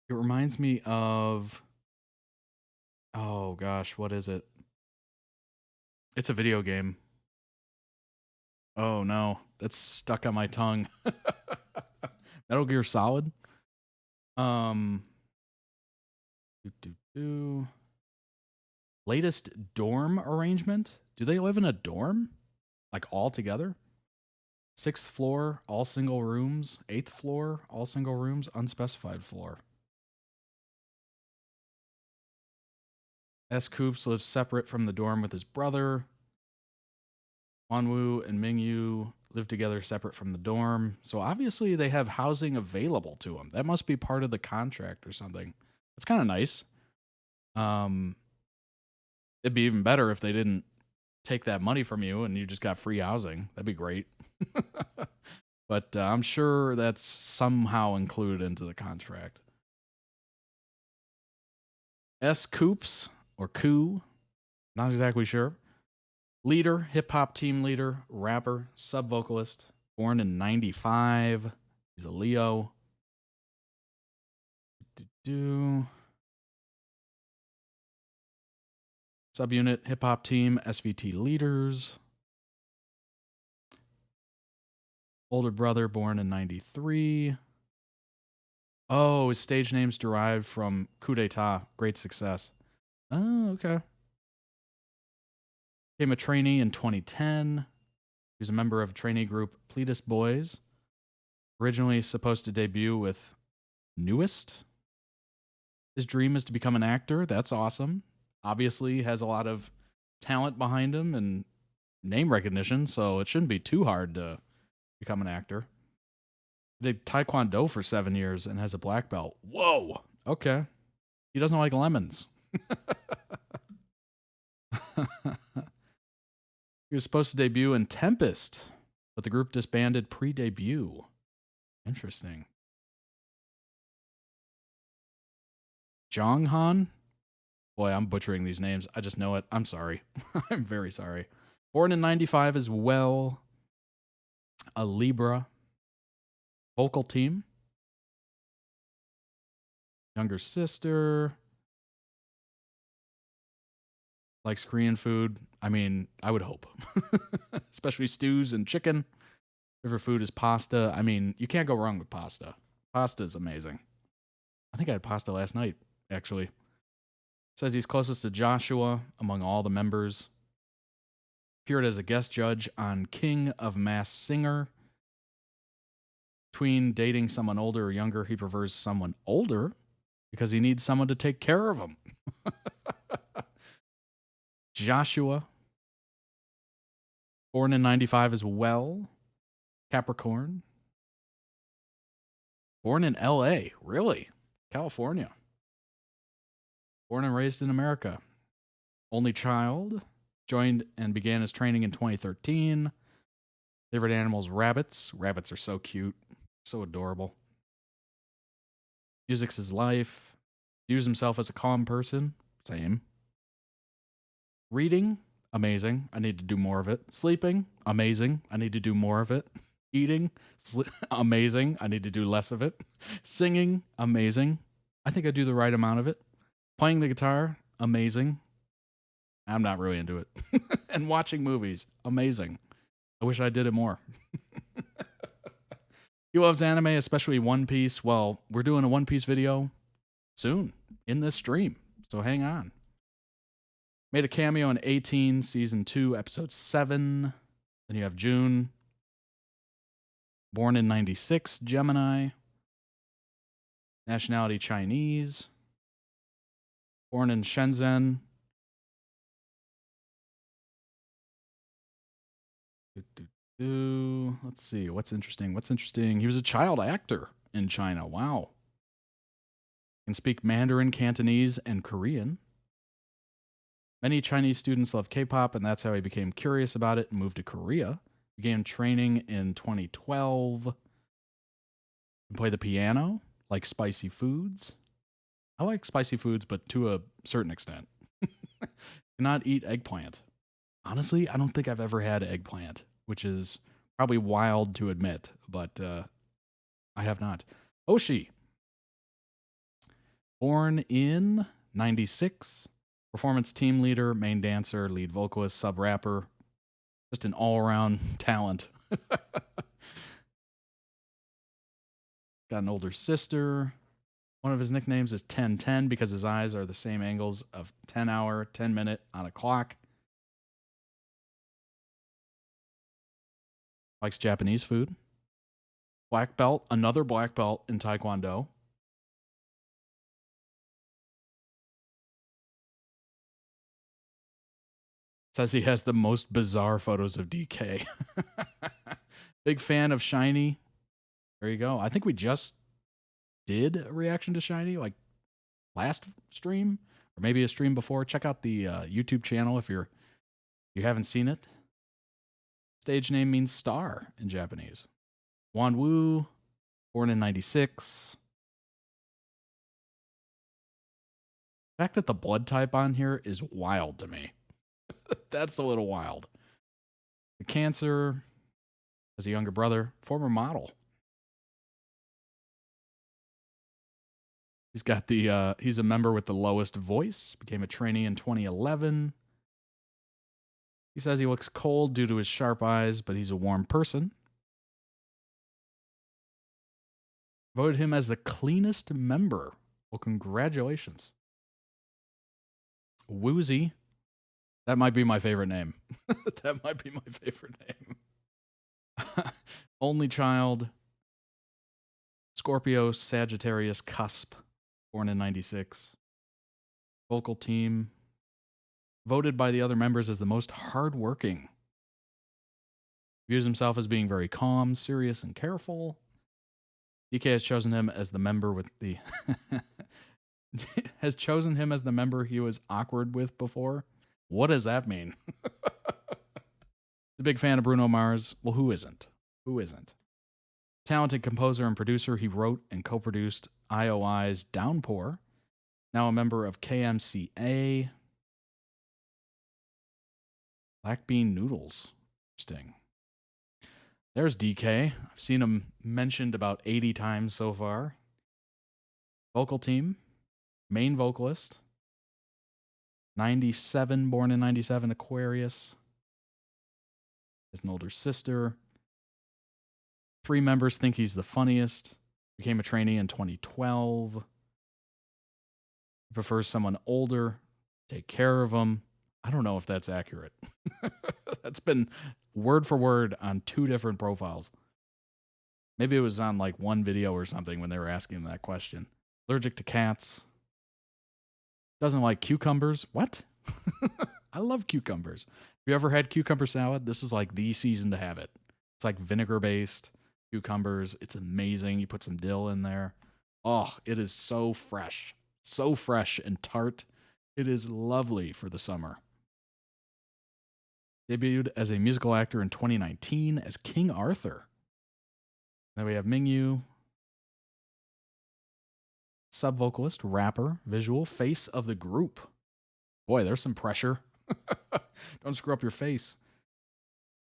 It reminds me of, oh gosh, what is it? It's a video game. Oh no, that's stuck on my tongue. Metal Gear Solid. Latest dorm arrangement? Do they live in a dorm? Like all together? 6th floor, all single rooms. 8th floor, all single rooms. Unspecified floor. S. Coops lives separate from the dorm with his brother. Wanwoo and Mingyu live together separate from the dorm. So obviously they have housing available to them. That must be part of the contract or something. That's kind of nice. It'd be even better if they didn't take that money from you and you just got free housing. That'd be great. But I'm sure that's somehow included into the contract. S. Coops, or Koo, not exactly sure. Leader, hip-hop team leader, rapper, sub-vocalist, born in 95. He's a Leo. Subunit, hip-hop team, SVT leaders. Older brother, born in 93. Oh, his stage name's derived from Coup d'etat, great success. Oh, okay. Became a trainee in 2010. He was a member of trainee group Pleatus Boys. Originally supposed to debut with Newest. His dream is to become an actor. That's awesome. Obviously has a lot of talent behind him and name recognition, so it shouldn't be too hard to become an actor. He did Taekwondo for 7 years and has a black belt. Whoa! Okay. He doesn't like lemons. He was supposed to debut in Tempest, but the group disbanded pre-debut. Interesting. Jonghan? Boy, I'm butchering these names. I just know it. I'm sorry. I'm very sorry. Born in 95 as well. A Libra. Vocal team. Younger sister. Likes Korean food. I mean, I would hope. Especially stews and chicken. Favorite food is pasta. I mean, you can't go wrong with pasta. Pasta is amazing. I think I had pasta last night, actually. Says he's closest to Joshua among all the members. Appeared as a guest judge on King of Masked Singer. Between dating someone older or younger, he prefers someone older because he needs someone to take care of him. Joshua. Born in 95 as well. Capricorn. Born in LA. Really? California. Born and raised in America. Only child. Joined and began his training in 2013. Favorite animals, rabbits. Rabbits are so cute. So adorable. Music's his life. Views himself as a calm person. Same. Reading, amazing. I need to do more of it. Sleeping, amazing. I need to do more of it. Eating, amazing. I need to do less of it. Singing, amazing. I think I do the right amount of it. Playing the guitar, amazing. I'm not really into it. And watching movies, amazing. I wish I did it more. He loves anime, especially One Piece. Well, we're doing a One Piece video soon in this stream, so hang on. Made a cameo in 18, Season 2, Episode 7. Then you have June. Born in 96, Gemini. Nationality Chinese. Born in Shenzhen. Let's see, what's interesting? He was a child actor in China. Wow. Can speak Mandarin, Cantonese, and Korean. Many Chinese students love K-pop, and that's how he became curious about it and moved to Korea. Began training in 2012. Can play the piano, like spicy foods. I like spicy foods, but to a certain extent. Cannot eat eggplant. Honestly, I don't think I've ever had eggplant, which is probably wild to admit, but I have not. Oshi. Born in 96. Performance team leader, main dancer, lead vocalist, sub-rapper. Just an all-around talent. Got an older sister. One of his nicknames is 1010 because his eyes are the same angles of 10 hour, 10 minute on a clock. Likes Japanese food. Black belt, another black belt in Taekwondo. Says he has the most bizarre photos of DK. Big fan of Shyy. There you go. I think we just did a reaction to Shyy, like last stream, or maybe a stream before. Check out the YouTube channel if you haven't seen it. Stage name means star in Japanese. Wonwoo, born in 96. The fact that the blood type on here is wild to me. That's a little wild. The Cancer, as a younger brother, former model. He's got the he's a member with the lowest voice, became a trainee in 2011. He says he looks cold due to his sharp eyes, but he's a warm person. Voted him as the cleanest member. Well, congratulations. Woozy. That might be my favorite name. That might be my favorite name. Only child. Scorpio, Sagittarius, cusp. Born in 96. Vocal team. Voted by the other members as the most hardworking. Views himself as being very calm, serious, and careful. DK has chosen him as the member with the... has chosen him as the member he was awkward with before. What does that mean? He's a big fan of Bruno Mars. Well, who isn't? Who isn't? Talented composer and producer, he wrote and co-produced IOI's Downpour. Now a member of KMCA. Black Bean Noodles. Interesting. There's DK. I've seen him mentioned about 80 times so far. Vocal team. Main vocalist. 97, born in 97, Aquarius. Has an older sister. 3 members think he's the funniest. Became a trainee in 2012. He prefers someone older. Take care of him. I don't know if that's accurate. That's been word for word on 2 different profiles. Maybe it was on like one video or something when they were asking him that question. Allergic to cats. Doesn't like cucumbers. What? I love cucumbers. Have you ever had cucumber salad? This is like the season to have it. It's like vinegar-based cucumbers. It's amazing. You put some dill in there. Oh, it is so fresh. So fresh and tart. It is lovely for the summer. Debuted as a musical actor in 2019 as King Arthur. Then we have Mingyu. Sub-vocalist, rapper, visual, face of the group. Boy, there's some pressure. Don't screw up your face.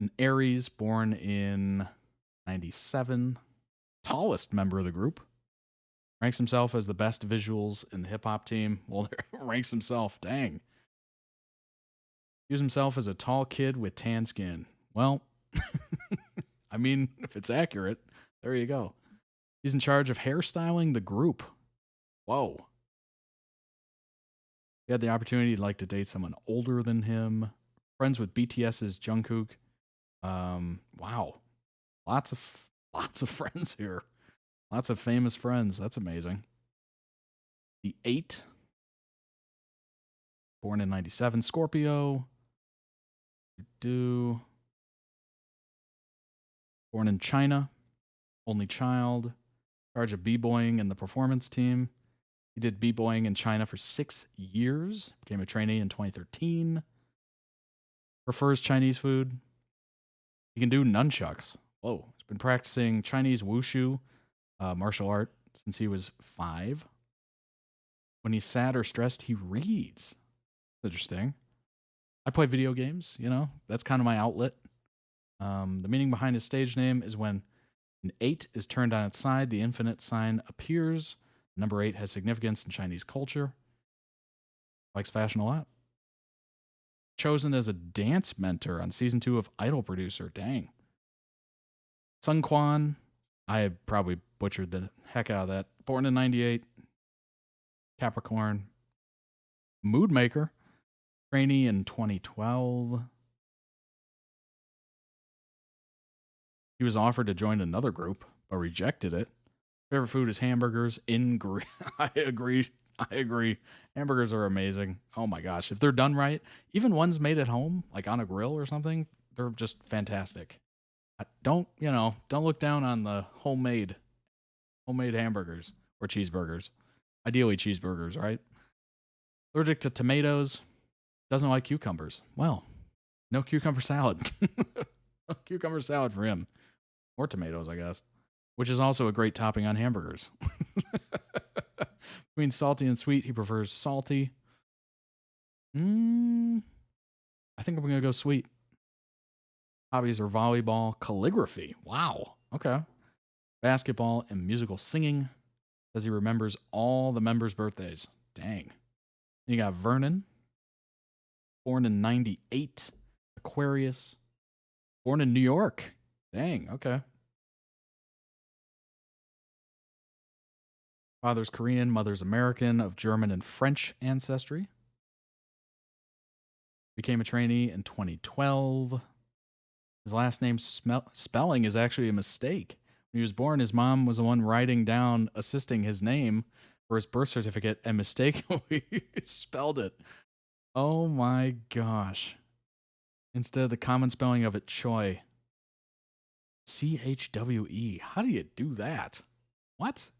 An Aries, born in 97. Tallest member of the group. Ranks himself as the best visuals in the hip-hop team. Well, ranks himself. Dang. Views himself as a tall kid with tan skin. Well, I mean, if it's accurate, there you go. He's in charge of hairstyling the group. Whoa. He had the opportunity to date someone older than him. Friends with BTS's Jungkook. Wow. Lots of friends here. Lots of famous friends. That's amazing. The 8. Born in 97. Scorpio. Born in China. Only child. In charge of b-boying and the performance team. He did b-boying in China for 6 years. Became a trainee in 2013. Prefers Chinese food. He can do nunchucks. Whoa. He's been practicing Chinese wushu, martial art, since he was 5. When he's sad or stressed, he reads. Interesting. I play video games, That's kind of my outlet. The meaning behind his stage name is when an 8 is turned on its side, the infinite sign appears. Number 8 has significance in Chinese culture. Likes fashion a lot. Chosen as a dance mentor on season 2 of Idol Producer. Dang. Sung Kwan. I probably butchered the heck out of that. Born in 98. Capricorn. Mood maker. Trainee in 2012. He was offered to join another group, but rejected it. Favorite food is hamburgers. I agree. Hamburgers are amazing. Oh my gosh. If they're done right, even ones made at home, like on a grill or something, they're just fantastic. Don't look down on the homemade hamburgers or cheeseburgers. Ideally cheeseburgers, right? Allergic to tomatoes. Doesn't like cucumbers. Well, no cucumber salad. No cucumber salad for him. Or tomatoes, I guess. Which is also a great topping on hamburgers. Between salty and sweet, he prefers salty. I think I'm going to go sweet. Hobbies are volleyball, calligraphy. Wow. Okay. Basketball and musical singing. Says he remembers all the members' birthdays. Dang. You got Vernon. Born in 98. Aquarius. Born in New York. Dang. Okay. Father's Korean, mother's American, of German and French ancestry. Became a trainee in 2012. His last name spelling is actually a mistake. When he was born, his mom was the one writing down, assisting his name for his birth certificate, and mistakenly spelled it. Oh my gosh. Instead of the common spelling of it, Choi. CHWE. How do you do that? What?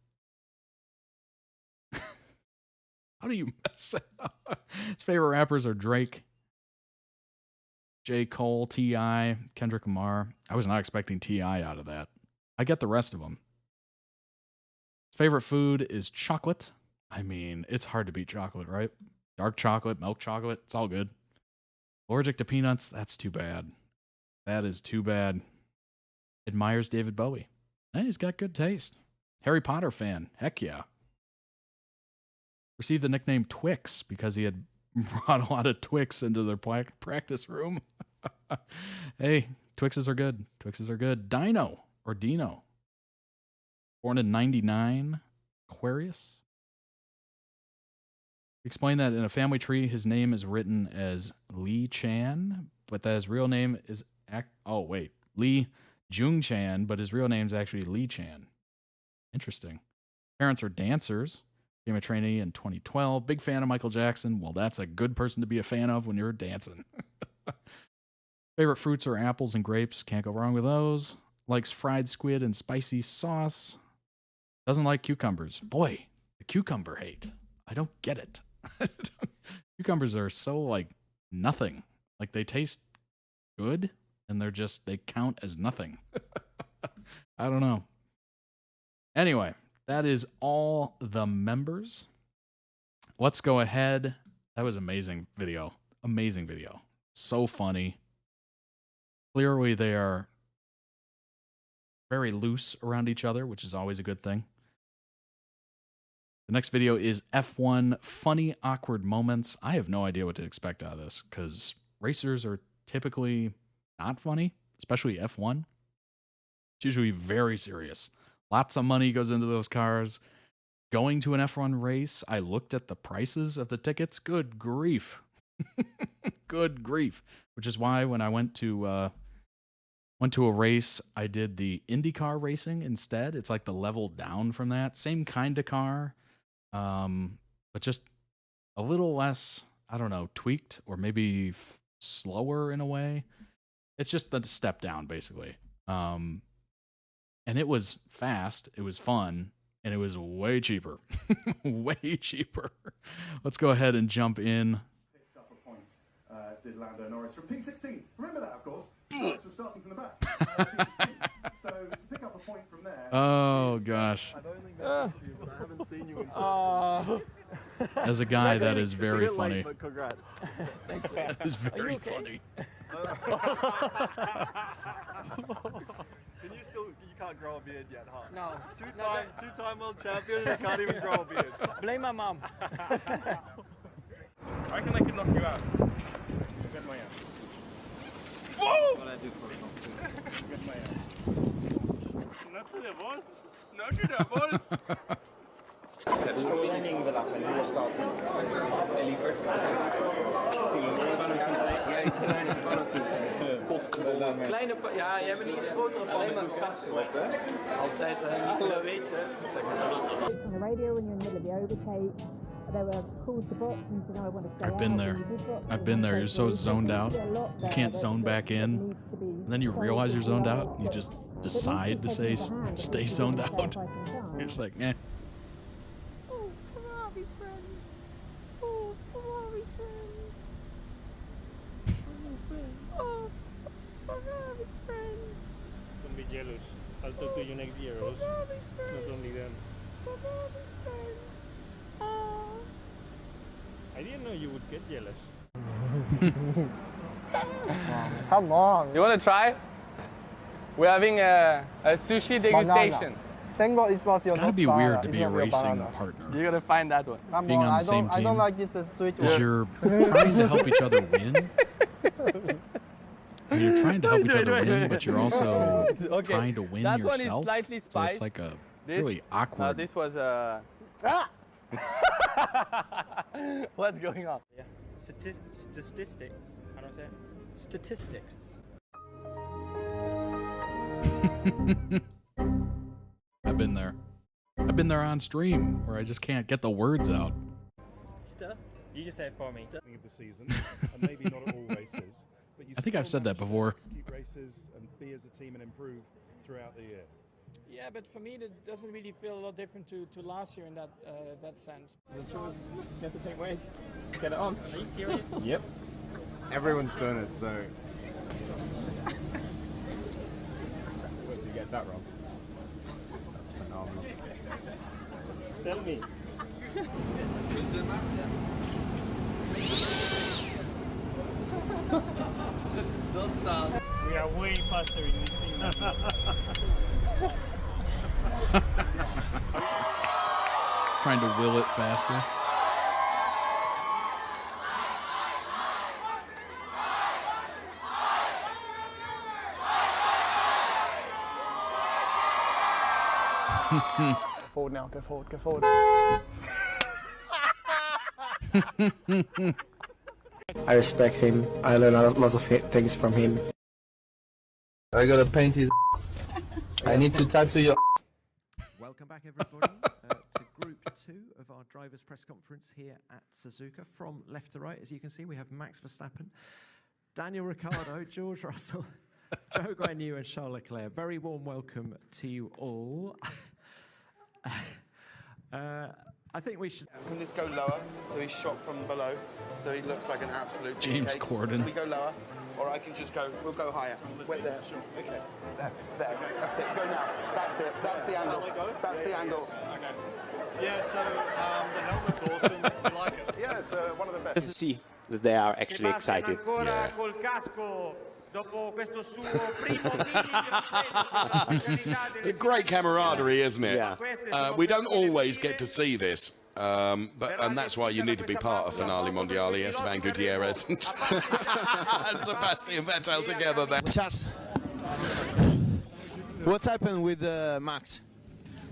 How do you mess that up? His favorite rappers are Drake, J. Cole, T.I., Kendrick Lamar. I was not expecting T.I. out of that. I get the rest of them. His favorite food is chocolate. I mean, it's hard to beat chocolate, right? Dark chocolate, milk chocolate, it's all good. Allergic to peanuts, that's too bad. That is too bad. Admires David Bowie. Hey, he's got good taste. Harry Potter fan, heck yeah. Received the nickname Twix because he had brought a lot of Twix into their practice room. Hey, Twixes are good. Twixes are good. Dino or Dino. Born in 99. Aquarius. Explain that in a family tree, his name is written as Lee Chan, but that his real name is... Lee Jung Chan, but his real name is actually Lee Chan. Interesting. Parents are dancers. Became a trainee in 2012. Big fan of Michael Jackson. Well, that's a good person to be a fan of when you're dancing. Favorite fruits are apples and grapes. Can't go wrong with those. Likes fried squid and spicy sauce. Doesn't like cucumbers. Boy, the cucumber hate. I don't get it. Cucumbers are so like nothing. Like they taste good and they count as nothing. I don't know. Anyway. That is all the members. Let's go ahead. That was amazing video. Amazing video. So funny. Clearly they are very loose around each other, which is always a good thing. The next video is F1 Funny Awkward Moments. I have no idea what to expect out of this because racers are typically not funny, especially F1. It's usually very serious. Lots of money goes into those cars. Going to an F1 race, I looked at the prices of the tickets. Good grief. Good grief. Which is why when I went to a race, I did the IndyCar racing instead. It's like the level down from that. Same kind of car, but just a little less, I don't know, tweaked or maybe slower in a way. It's just the step down, basically. And it was fast, it was fun, and it was way cheaper. Way cheaper. Let's go ahead and jump in. Picked up a point, did Lando Norris from P16. Remember that, of course. Norris was starting from the back. P16. So to pick up a point from there... Oh, gosh. I don't think that's you, but I haven't seen you in person. As a guy, that is very funny. Late, but congrats. Thanks, man. That is very funny. You can't grow a beard yet, huh? No. Two-time world champion and you can't even grow a beard. Blame my mom. I reckon I can knock you out. Get my ass. Whoa! What I do for Get my ass. Not to the boss. Not to the boss. Kleine ja, jij hebt niet eens foto van me toegegeven. Altijd, Nicola weet je. On the radio when you're in the middle of the overtake, there were calls to box and you said, no, I want to stay I've been out. there. And you did box, I've been there. You're so zoned out. You can't zone back in. And then you realize you're zoned out. And you just decide to say stay zoned out. You're just like, eh. Oh, Ferrari friends. Oh, Ferrari friends. Oh, Ferrari friends. Don't be jealous. I'll talk to you next year, Rose. Not only them. Ferrari friends. Oh. I didn't know you would get jealous. Come on. You want to try? We're having a sushi degustation. Thank God it was your It's gotta be weird to be a racing partner. You're gonna find that one. Come Being on the same I don't team. like this sweet Because you're trying to help each other win. And you're trying to help each other win, but you're also trying to win that yourself. One is slightly So spiced. it's like a really awkward. This was What's going on? Yeah. Statistics. How do I say it? Statistics. I've been there. I've been there on stream where I just can't get the words out. Stuff. You just say it for me. Of the season, and maybe not at all races, but you I think I've said that before. execute races and be as a team and improve throughout the year. Yeah, but for me, that doesn't really feel a lot different to last year in that sense. The choice. Guess the same way. Get it on. Are you serious? Yep. Everyone's done it, so. What if you get that wrong? That's phenomenal. Tell me. Don't stop. We are way faster in this thing now. Trying to will it faster. Go forward now, go forward, go forward. I respect him. I learn a lot of things from him. I gotta paint his I need to tattoo your Welcome back, everybody, to Group 2 of our drivers' press conference here at Suzuka. From left to right, as you can see, we have Max Verstappen, Daniel Ricciardo, George Russell, Zhou Guanyu and Charles Leclerc. Very warm welcome to you all. I think we should... Can this go lower, so he's shot from below, so he looks like an absolute James cake. Corden. Can we go lower, or I can just go, we'll go higher. Wait there. Sure. Okay. There, that's it, go now. That's it, that's the angle. That's the angle. Okay. Yeah, so the helmet's awesome. Do you like it? Yeah, it's one of the best. To see that they are actually excited. Yeah. Great camaraderie, isn't it? Yeah. We don't always get to see this, and that's why you need to be part of Finale Mondiale. Esteban Gutierrez and Sebastian Vettel together there. Charles, what's happened with Max?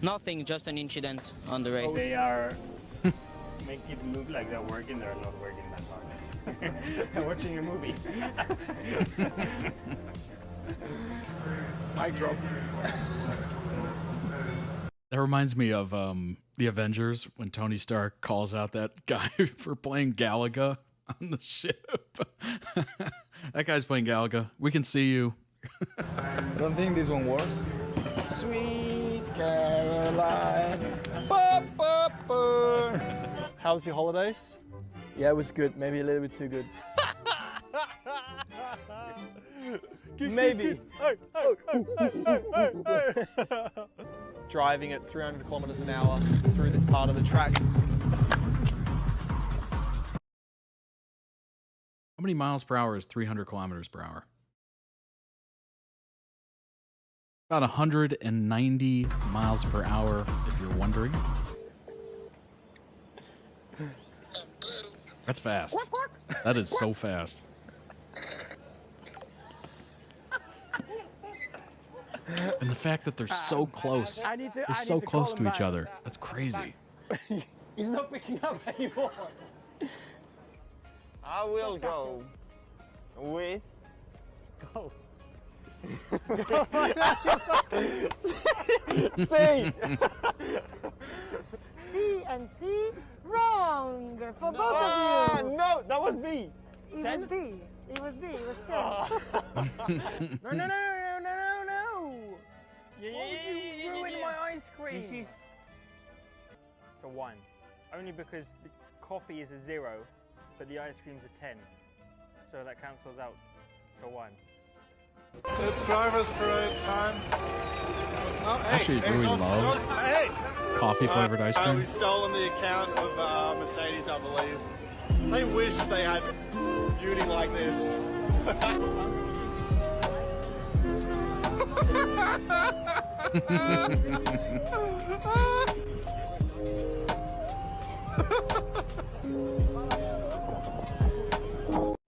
Nothing, just an incident on the race. They are make it look like they're working. They're not working that hard. They're watching a movie. Mic drop. That reminds me of the Avengers when Tony Stark calls out that guy for playing Galaga on the ship. That guy's playing Galaga. We can see you. Don't think this one works. Sweet Caroline. Ba, ba, ba. How was your holidays? Yeah, it was good. Maybe a little bit too good. Maybe. Driving at 300 kilometers an hour through this part of the track. How many miles per hour is 300 kilometers per hour? About 190 miles per hour, if you're wondering. That's fast. That is so fast. And the fact that they're so close. They're so close to each other. That's crazy. He's not picking up anymore. I will go with... Go. C. C and C, wrong for both of you. No, that was B. It 10? was B. It was B. It was 10. No. You ruined my ice cream. This is... It's a 1. Only because the coffee is a 0, but the ice cream's a 10. So that cancels out to 1. It's driver's parade time. Oh, hey, Actually, really love hey. coffee flavored ice cream. We've stolen the account of Mercedes, I believe. They wish they had beauty like this.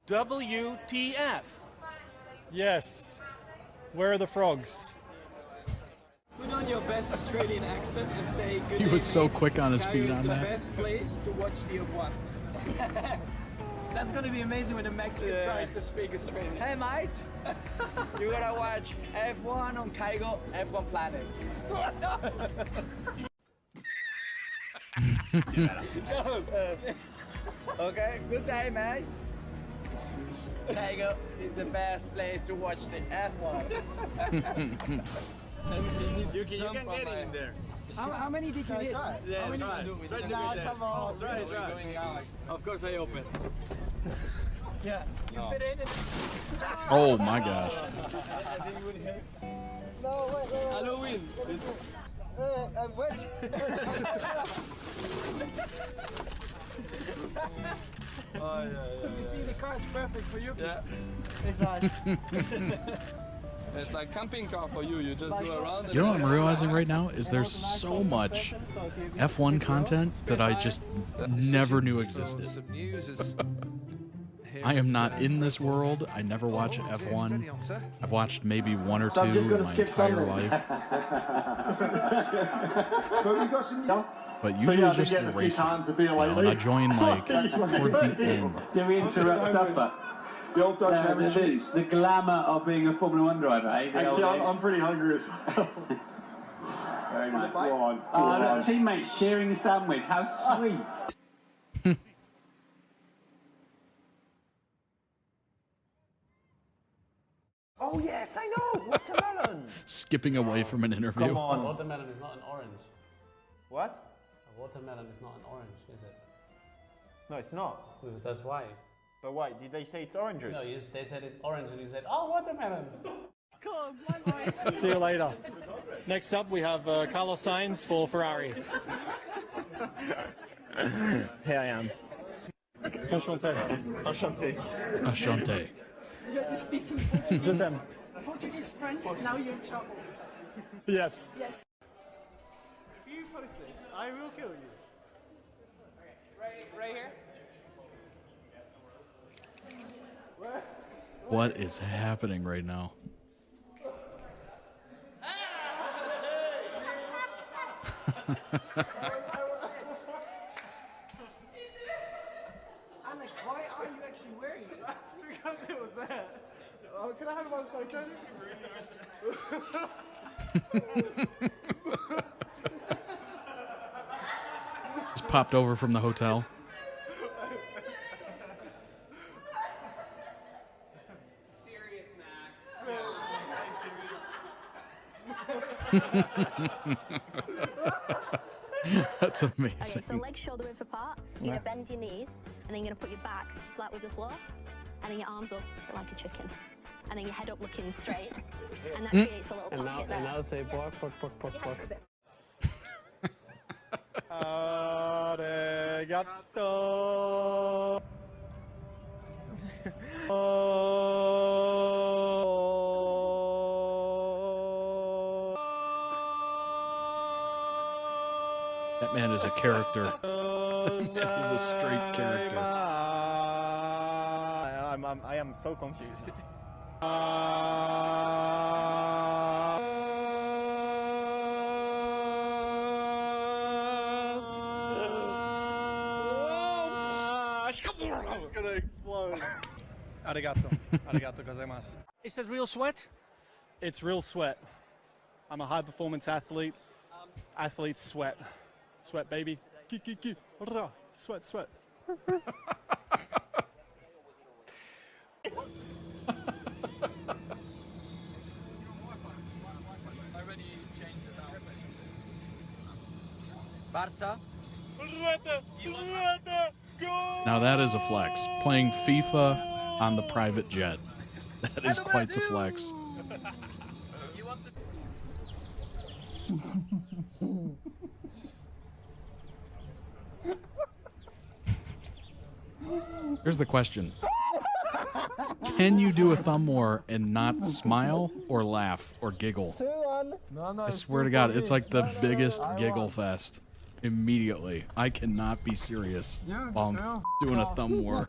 WTF? Yes. Where are the frogs? Put on your best Australian accent and say good He was so evening. quick on his Cairo feet is on the that. best place to watch the F1. That's gonna be amazing when the Mexican tries to speak Australian. Hey mate, you gotta watch F1 on Kaigo F1 Planet. Okay, good day mate. Kaigo is the best place to watch the F1. You can get in there. How many did you hit? Yeah, how many try. did you Try to hit? get there. Come on. Try. Of course I open. Yeah, you fit in it. Oh my gosh. No, wait. Halloween. I'm wet. You see, the car's perfect for you. Yeah. It's nice. It's like camping car for you. You just go around. You know what I'm realizing right now is there's so much F1 content that I just never knew existed. I am not in this world. I never watch F1. I've watched maybe 1 or 2 in my entire life. But usually just the racing. You know, and I join like toward the end. Do we interrupt supper? The old Dutch ham and cheese. The glamour of being a Formula 1 driver, eh? Actually, I'm pretty hungry as well. Very nice. Go on. Look, teammates sharing a sandwich. How sweet. Oh yes, I know. Watermelon. Skipping away from an interview. Come on. Watermelon is not an orange. What? A watermelon is not an orange, is it? No, it's not. That's why. But why? Did they say it's orange juice? No, they said it's orange and you said, oh, watermelon. Cool, see you later. Next up, we have Carlos Sainz for Ferrari. Here I am. Enchanté. Ashante. You're speaking Portuguese, French, now you're in trouble. Yes. Yes. If you post this, I will kill you. Right here. What is happening right now? Alex, why are you actually wearing this? Because it was there. Oh, can I have one photo? Just popped over from the hotel. Serious, That's amazing. Okay, so legs shoulder width apart. You're going to bend your knees, and then you're going to put your back flat with the floor, and then your arms up like a chicken, and then your head up looking straight, and that creates a little pocket there. And now say pork. Arigato. That man is a character. He's a straight character. I am so confused. It's gonna explode. Arigato. Arigato gozaimasu. Is that real sweat? It's real sweat. I'm a high performance athlete. Athletes sweat. Sweat, baby. Sweat, sweat. Barca. Now that is a flex. Playing FIFA on the private jet. That is quite the flex. Here's the question. Can you do a thumb war and not smile or laugh or giggle? I swear to God, it's like the biggest giggle fest. Immediately. I cannot be serious while I'm doing a thumb war.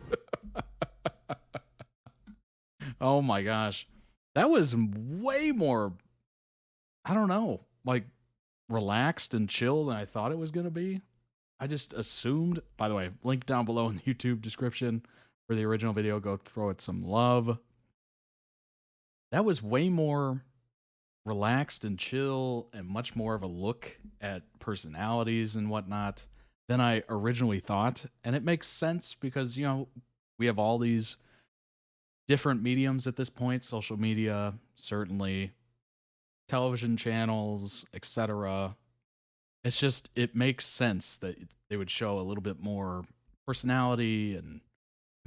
Oh my gosh. That was way more, I don't know, like relaxed and chill than I thought it was going to be. I just assumed, by the way, link down below in the YouTube description for the original video. Go throw it some love. That was way more relaxed and chill and much more of a look at personalities and whatnot than I originally thought. And it makes sense because, you know, we have all these different mediums at this point, social media, certainly, television channels, etc. It's just, it makes sense that they would show a little bit more personality and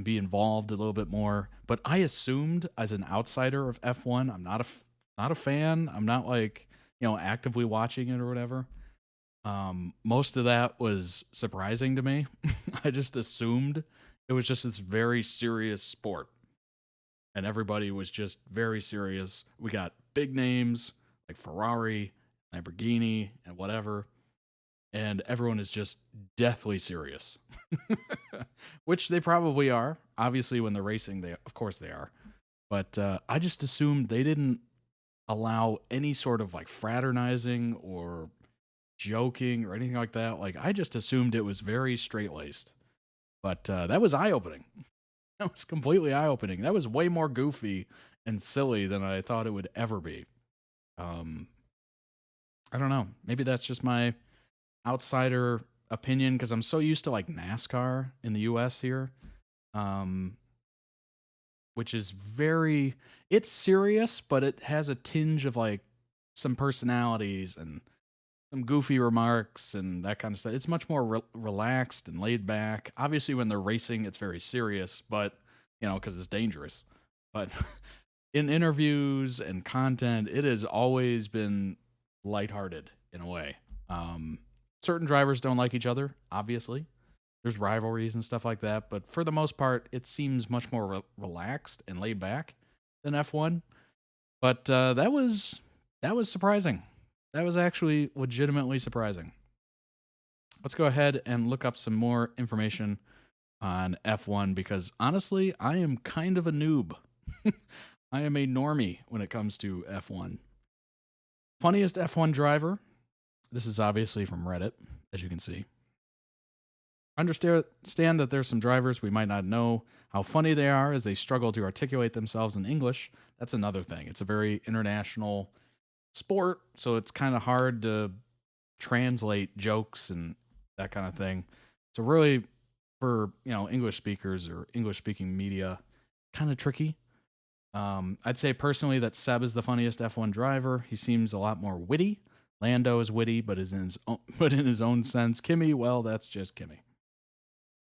be involved a little bit more. But I assumed, as an outsider of F1, I'm not a fan. I'm not like, you know, actively watching it or whatever. Most of that was surprising to me. I just assumed it was just this very serious sport. And everybody was just very serious. We got big names like Ferrari, Lamborghini, and whatever. And everyone is just deathly serious. Which they probably are. Obviously, when they're racing, of course they are. But I just assumed they didn't allow any sort of like fraternizing or joking or anything like that. Like, I just assumed it was very straight-laced. But that was eye-opening. That was completely eye-opening. That was way more goofy and silly than I thought it would ever be. I don't know. Maybe that's just my outsider opinion because I'm so used to like NASCAR in the US here. Which is it's serious, but it has a tinge of like some personalities and some goofy remarks and that kind of stuff. It's much more relaxed and laid back. Obviously, when they're racing, it's very serious, but, you know, because it's dangerous. But in interviews and content, it has always been lighthearted in a way. Certain drivers don't like each other, obviously. There's rivalries and stuff like that, but for the most part, it seems much more relaxed and laid back than F1. But that was surprising. That was actually legitimately surprising. Let's go ahead and look up some more information on F1 because honestly, I am kind of a noob. I am a normie when it comes to F1. Funniest F1 driver. This is obviously from Reddit, as you can see. Understand that there's some drivers we might not know how funny they are as they struggle to articulate themselves in English. That's another thing. It's a very international sport, so it's kind of hard to translate jokes and that kind of thing. So really, for, you know, English speakers or English-speaking media, kind of tricky. I'd say personally that Seb is the funniest F1 driver. He seems a lot more witty. Lando is witty, but in his own sense. Kimmy, well, that's just Kimmy.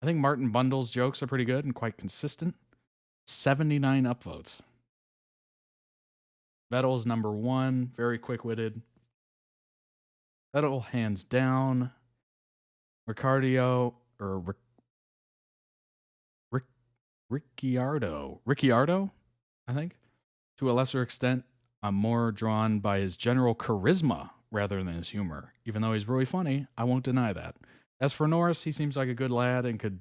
I think Martin Bundle's jokes are pretty good and quite consistent. 79 upvotes. Vettel's number 1, very quick-witted. Vettel hands down. Ricciardo, I think. To a lesser extent, I'm more drawn by his general charisma rather than his humor. Even though he's really funny, I won't deny that. As for Norris, he seems like a good lad and can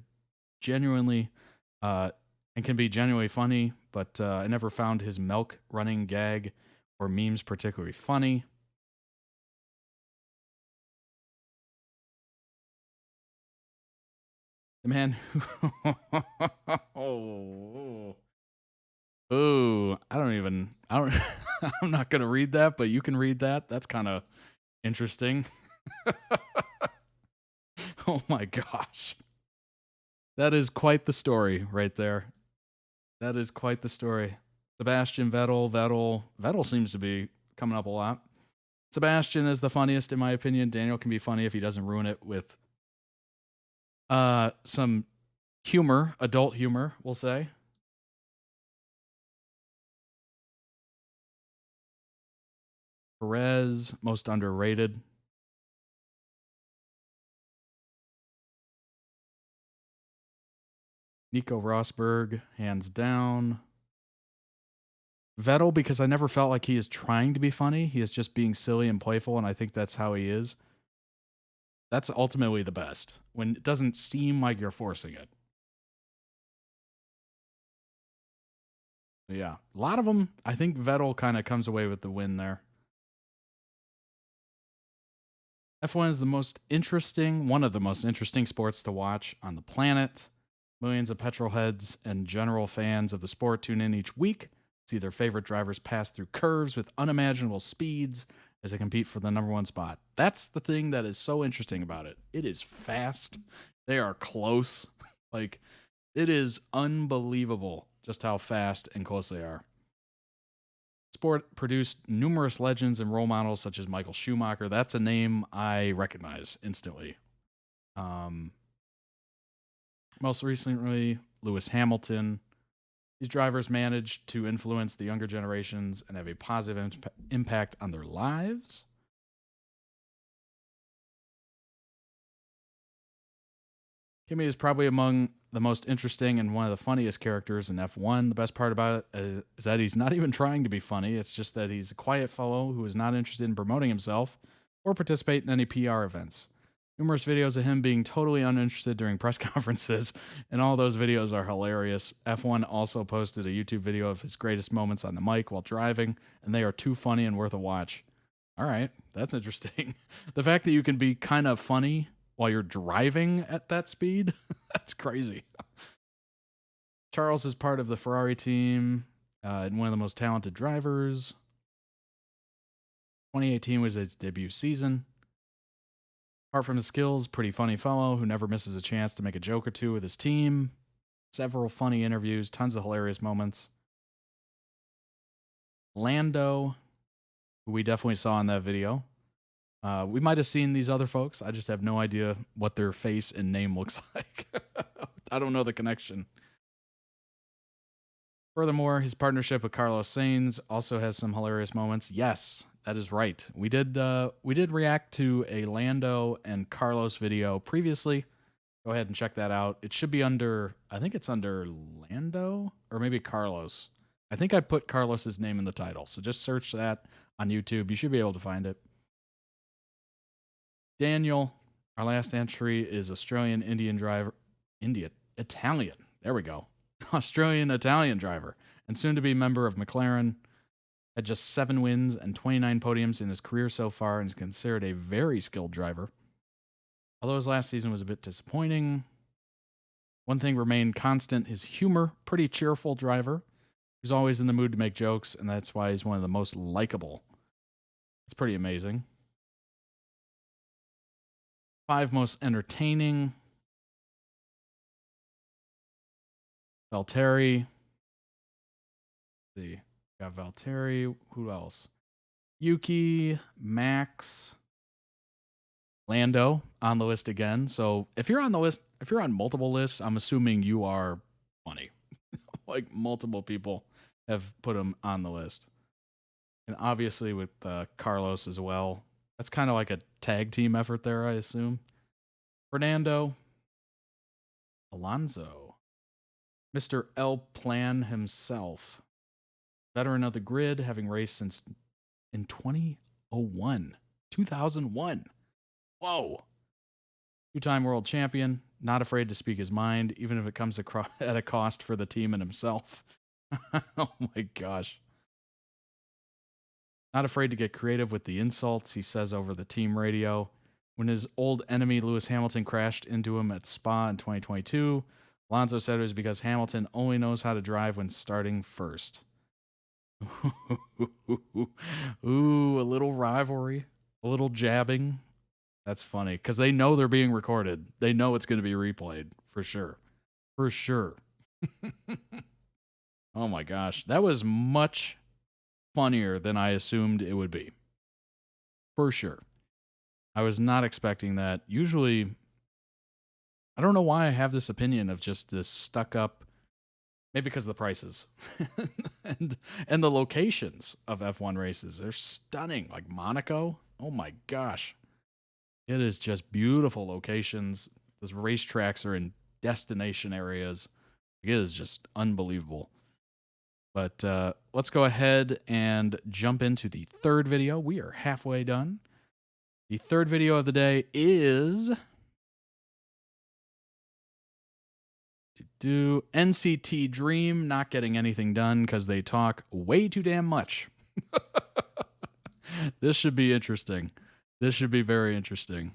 be genuinely funny, but I never found his milk running gag or memes particularly funny. The man who Ooh, I'm not going to read that, but you can read that. That's kind of interesting. Oh my gosh. That is quite the story right there. That is quite the story. Sebastian Vettel seems to be coming up a lot. Sebastian is the funniest in my opinion. Daniel can be funny if he doesn't ruin it with some humor, adult humor, we'll say. Perez, most underrated. Nico Rosberg, hands down. Vettel, because I never felt like he is trying to be funny. He is just being silly and playful, and I think that's how he is. That's ultimately the best, when it doesn't seem like you're forcing it. Yeah, a lot of them, I think Vettel kind of comes away with the win there. F1 is one of the most interesting sports to watch on the planet. Millions of petrol heads and general fans of the sport tune in each week, see their favorite drivers pass through curves with unimaginable speeds as they compete for the number one spot. That's the thing that is so interesting about it. It is fast. They are close. Like, it is unbelievable just how fast and close they are. Sport produced numerous legends and role models such as Michael Schumacher. That's a name I recognize instantly. Most recently, Lewis Hamilton. These drivers managed to influence the younger generations and have a positive impact on their lives. Kimi is probably among the most interesting and one of the funniest characters in F1. The best part about it is that he's not even trying to be funny. It's just that he's a quiet fellow who is not interested in promoting himself or participate in any PR events. Numerous videos of him being totally uninterested during press conferences, and all those videos are hilarious. F1 also posted a YouTube video of his greatest moments on the mic while driving, and they are too funny and worth a watch. All right, that's interesting. The fact that you can be kind of funny while you're driving at that speed, that's crazy. Charles is part of the Ferrari team and one of the most talented drivers. 2018 was his debut season. Apart from his skills, pretty funny fellow who never misses a chance to make a joke or two with his team. Several funny interviews, tons of hilarious moments. Lando, who we definitely saw in that video. We might have seen these other folks. I just have no idea what their face and name looks like. I don't know the connection. Furthermore, his partnership with Carlos Sainz also has some hilarious moments. Yes, that is right. We did react to a Lando and Carlos video previously. Go ahead and check that out. It should be under, I think it's under Lando or maybe Carlos. I think I put Carlos's name in the title. So just search that on YouTube. You should be able to find it. Daniel, our last entry is Italian. There we go. Australian-Italian driver and soon to be member of McLaren. Had just 7 wins and 29 podiums in his career so far and is considered a very skilled driver. Although his last season was a bit disappointing, one thing remained constant, his humor. Pretty cheerful driver. He's always in the mood to make jokes, and that's why he's one of the most likable. It's pretty amazing. 5 most entertaining. Valtteri. Let's see. Got Valtteri. Who else? Yuki, Max, Lando on the list again. So if you're on the list, if you're on multiple lists, I'm assuming you are funny. Like multiple people have put him on the list. And obviously with Carlos as well. That's kind of like a tag team effort there, I assume. Fernando. Alonso. Mr. El Plan himself. Veteran of the grid, having raced since in 2001. 2001. Whoa. 2-time world champion. Not afraid to speak his mind, even if it comes at a cost for the team and himself. Oh my gosh. Not afraid to get creative with the insults he says over the team radio. When his old enemy Lewis Hamilton crashed into him at Spa in 2022, Alonso said it was because Hamilton only knows how to drive when starting first. Ooh, a little rivalry, a little jabbing. That's funny because they know they're being recorded. They know it's going to be replayed for sure. For sure. Oh my gosh. That was much funnier than I assumed it would be. For sure. I was not expecting that. Usually, I don't know why I have this opinion of just this stuck up, maybe because of the prices and the locations of F1 races. They're stunning. Like Monaco. Oh my gosh. It is just beautiful locations. Those racetracks are in destination areas. It is just unbelievable. But let's go ahead and jump into the third video. We are halfway done. The third video of the day is NCT Dream not getting anything done because they talk way too damn much. This should be interesting. This should be very interesting.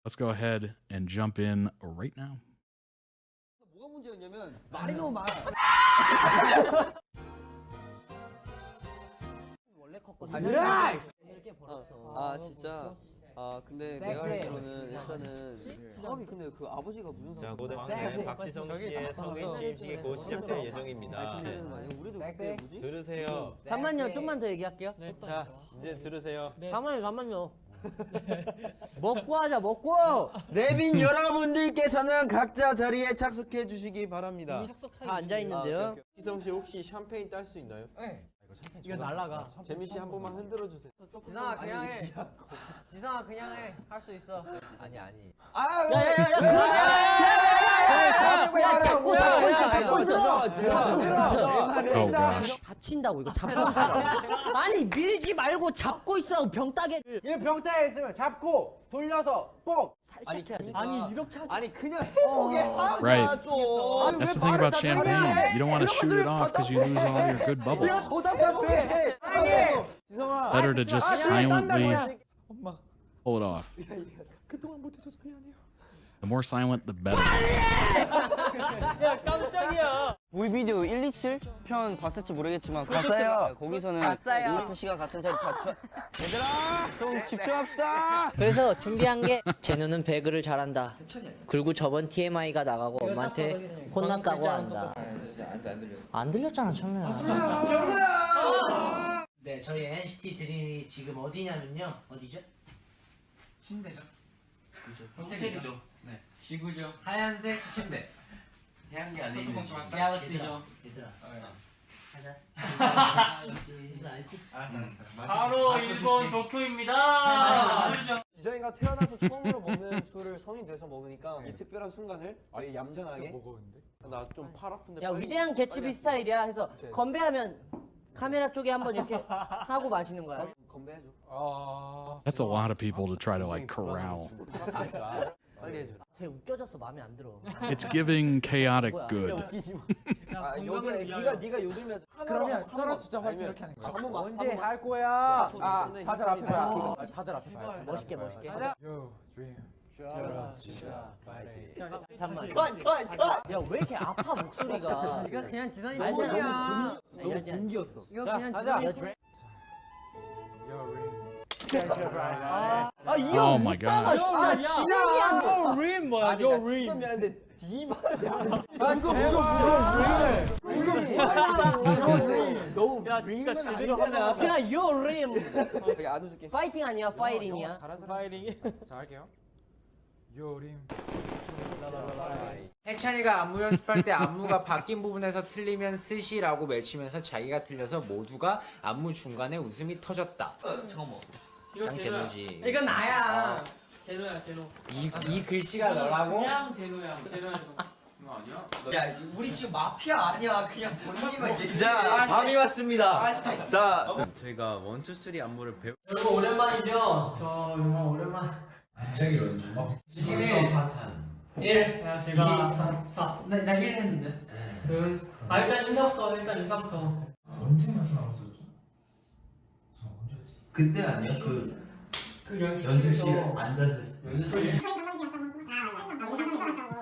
Let's go ahead and jump in right now. 뭐가 문제였냐면 말이 너무 많아. 원래 컸거든. 이렇게 벌었어. 아 진짜. 아 근데 내가 알기로는 일단은 사업이 근데 그 아버지가 무슨 자, 곧 왕래 박지성 씨의 성인 취임식이 곧 시작될 예정입니다. 우리도 그때 뭐지? 들으세요. 잠만요, 좀만 더 얘기할게요. 자, 이제 들으세요. 잠만요. 먹고 하자, 먹고. 내빈 여러분들께서는 각자 자리에 착석해 주시기 바랍니다. 다 앉아 있는데요. 박지성 씨 혹시 샴페인 딸 수 있나요? 네. 이거 날라가. 재미 씨 한 번만 흔들어 주세요. 지성아 그냥 해. 지성아 그냥 해. 할 수 있어. 아니. 야, 잡고 있어. 다친다고 이거 잡고 있어. 아니 밀지 말고 잡고 있으라고 병따개를. 얘 병따개 있으면 잡고 돌려서 뽕. 아니 이렇게 하지. 아니 그냥 해보게 하자 Right. 좀. That's the thing about champagne. You don't want to shoot it off because you lose all your good bubbles. Better to just silently pull it off. 그동안 못해줘서 미안해요. The more silent, the better. 야 깜짝이야. 보이비디오 127 편 봤을지 모르겠지만 갔어요. 거기서는 우리부터 시간 같은 자리 맞춰. 얘들아 좀 집중합시다. 그래서 준비한 게 제노는 배그를 잘한다. 그리고 저번 TMI가 나가고 엄마한테 혼났다고 한다. 안 들렸잖아 처음에. 네, 저희 NCT 드림이 지금 어디냐면요. 어디죠? 침대죠. 호텔이죠. 네. 지구죠. 하얀색 침대. 태양계 안에 있는 갤럭시죠. 얘들아. 가자. 이거 알지? 알았어. 바로 일본 도쿄입니다. 지성이가 태어나서 처음으로 먹는 술을 성인 돼서 먹으니까 이 특별한 순간을 되게 얌전하게. 나 좀 팔 아픈데. 야 위대한 개츠비 스타일이야. 해서 건배하면 카메라 쪽에 한번 이렇게 하고 마시는 거야. 건배해줘. That's a lot of people to try to like corral. 빨리 해줘. 쟤 웃겨져서 마음에 안 들어. It's giving chaotic good. 네가 요들면. 그러면 쩔어 진짜 화이팅 이렇게 하는 거야. 한번 언제 할 거야? 다들 앞에 봐. 다들 앞에 봐. 멋있게. Yo, Dream. 잠깐만. 컷. 야 왜 이렇게 아파 목소리가? 이거 그냥 지성이 알잖아. 너무 공기였어. 이거 그냥 지성이. Oh my god. 진영이야. 림 뭐야? 요 림. 미안한데 디바를 너무 림은 아니잖아. 그냥 요 림. 되게 안 웃을게. 파이팅 아니야? 파이팅이야? 파이팅. 자 할게요. 요림. 해찬이가 안무 연습할 때 안무가 바뀐 부분에서 틀리면 스시라고 외치면서 자기가 틀려서 모두가 안무 중간에 웃음이 터졌다. 잠깐만. 이거 제노지. 이건 나야. 제노야. 이 글씨가 너라고? 그냥 제노야. 야, 우리 지금 마피아 아니야. 그냥 본인만 얘기해. 자, 밤이 왔습니다. 자, 저희가 1, 2, 3 안무를 배우. 여러분 오랜만이죠? 저 정말 오랜만. 갑자기 연주. 시간이 1. 야 제가 4. 나 1 했는데. 일단 인사부터. 언제 나서 그때 아니야? 그 연습실 앉아서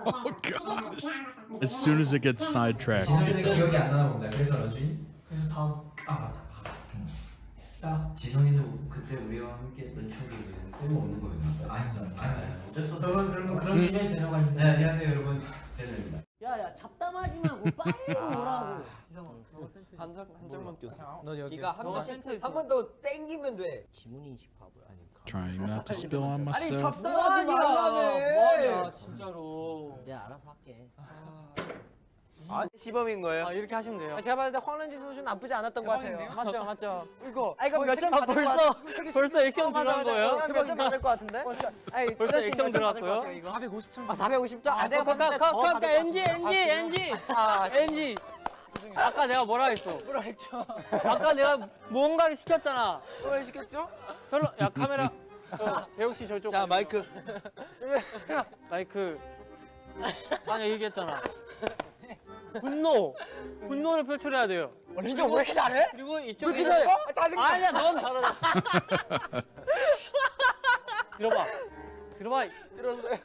Oh god. As soon as it gets sidetracked, it's 기억이 안 나나 본다. 그래서 런쥔이? 그래서 다음. 아 맞다. 자, 지성이도 그때 우리와 함께 눈총기면 쓸모없는 거였나? 아니. 어쩔 수 없어. 그러면 그런 시간에 제노가 있어요. 네, 안녕하세요 여러분. 제노입니다. 야야 잡담하지 말고 빨리 오라고. 한 장만 꼈어. 너 여기. 네가 한 번 더 땡기면 돼. 지문이 인식 바보야. trying not to spill on 아니 myself. 잡담하지 말라며. 뭐하냐 진짜로. 내가 알아서 할게. 아 시범인 거예요? 이렇게 하시면 돼요. 제가 봤을 때 황런지 선수 나쁘지 않았던 것 같아요. 맞죠? 이거. 이거 몇점 벌써 액션 들어간 거예요? 몇점 받을 것 같은데? 벌써 액션 들어갔고요? 450점. 450점? 내가 NG. 아까 내가 뭐라 했어? 아까 내가 뭔가를 시켰잖아. 뭘 시켰죠? 별로. 야 카메라. 배우 씨 저쪽. 자 마이크. 마이크. 아니 얘기했잖아. 분노를 표출해야 돼요. 이게 왜 이렇게 잘해? 그리고 이쪽에 짜증나. 아니야 넌 잘하다. 들어봐. 들었어요.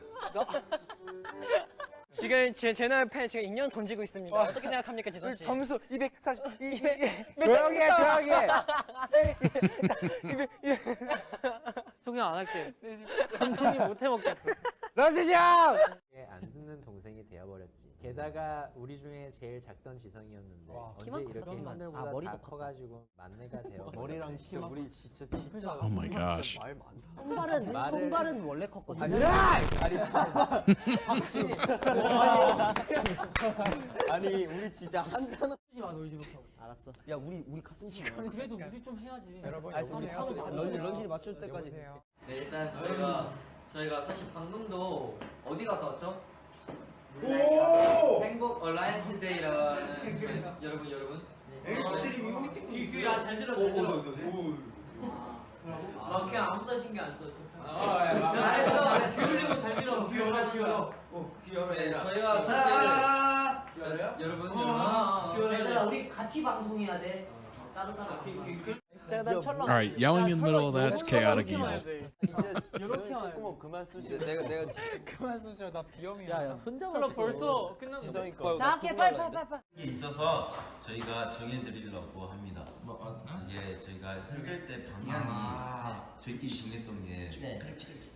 지금 제너럴 팬 지금 2년 던지고 있습니다. 어떻게 생각합니까, 지선 씨? 점수 240. 조용히 해. 소개 안 할게. 감독님 못 해먹겠어. 런쥔이 형! 안 듣는 동생이 되어버렸지. 게다가 우리 중에 제일 작던 지성이었는데 언제 이렇게 머리도 커가지고 만내가 되어. 머리랑 진짜 우리 진짜. Oh my gosh. 손발은 원래 컸거든. 아니 우리 진짜 한 단어. 알았어. 야 우리 같은 시간. 그래도 우리 좀 해야지. 여러분, 런쥔이 맞출 때까지. 네, 일단 저희가 사실 방금도 어디 갔다 왔죠? 행복 얼라이언스 데이라는 여러분. 잘 들어. 나 그냥 아무도 신경 안 써. 잘했어. 귀 올리고 잘 들어. 귀 열어. 네, 저희가 사실 여러분. 얘들아 우리 같이 방송해야 돼. 따로. All right, yelling in the middle of that's chaotic evil. 이렇게 하면 그만 쓰시. 내가 그만 쓰셔. 나 비염이야. 야야 손잡았어. 벌써 끝났어. 지성이 거. 자 할게 빨리. 이게 있어서 저희가 정해드리려고 합니다. 이게 저희가 흔들 때 방향이 저희끼리 정했던 게 그렇지.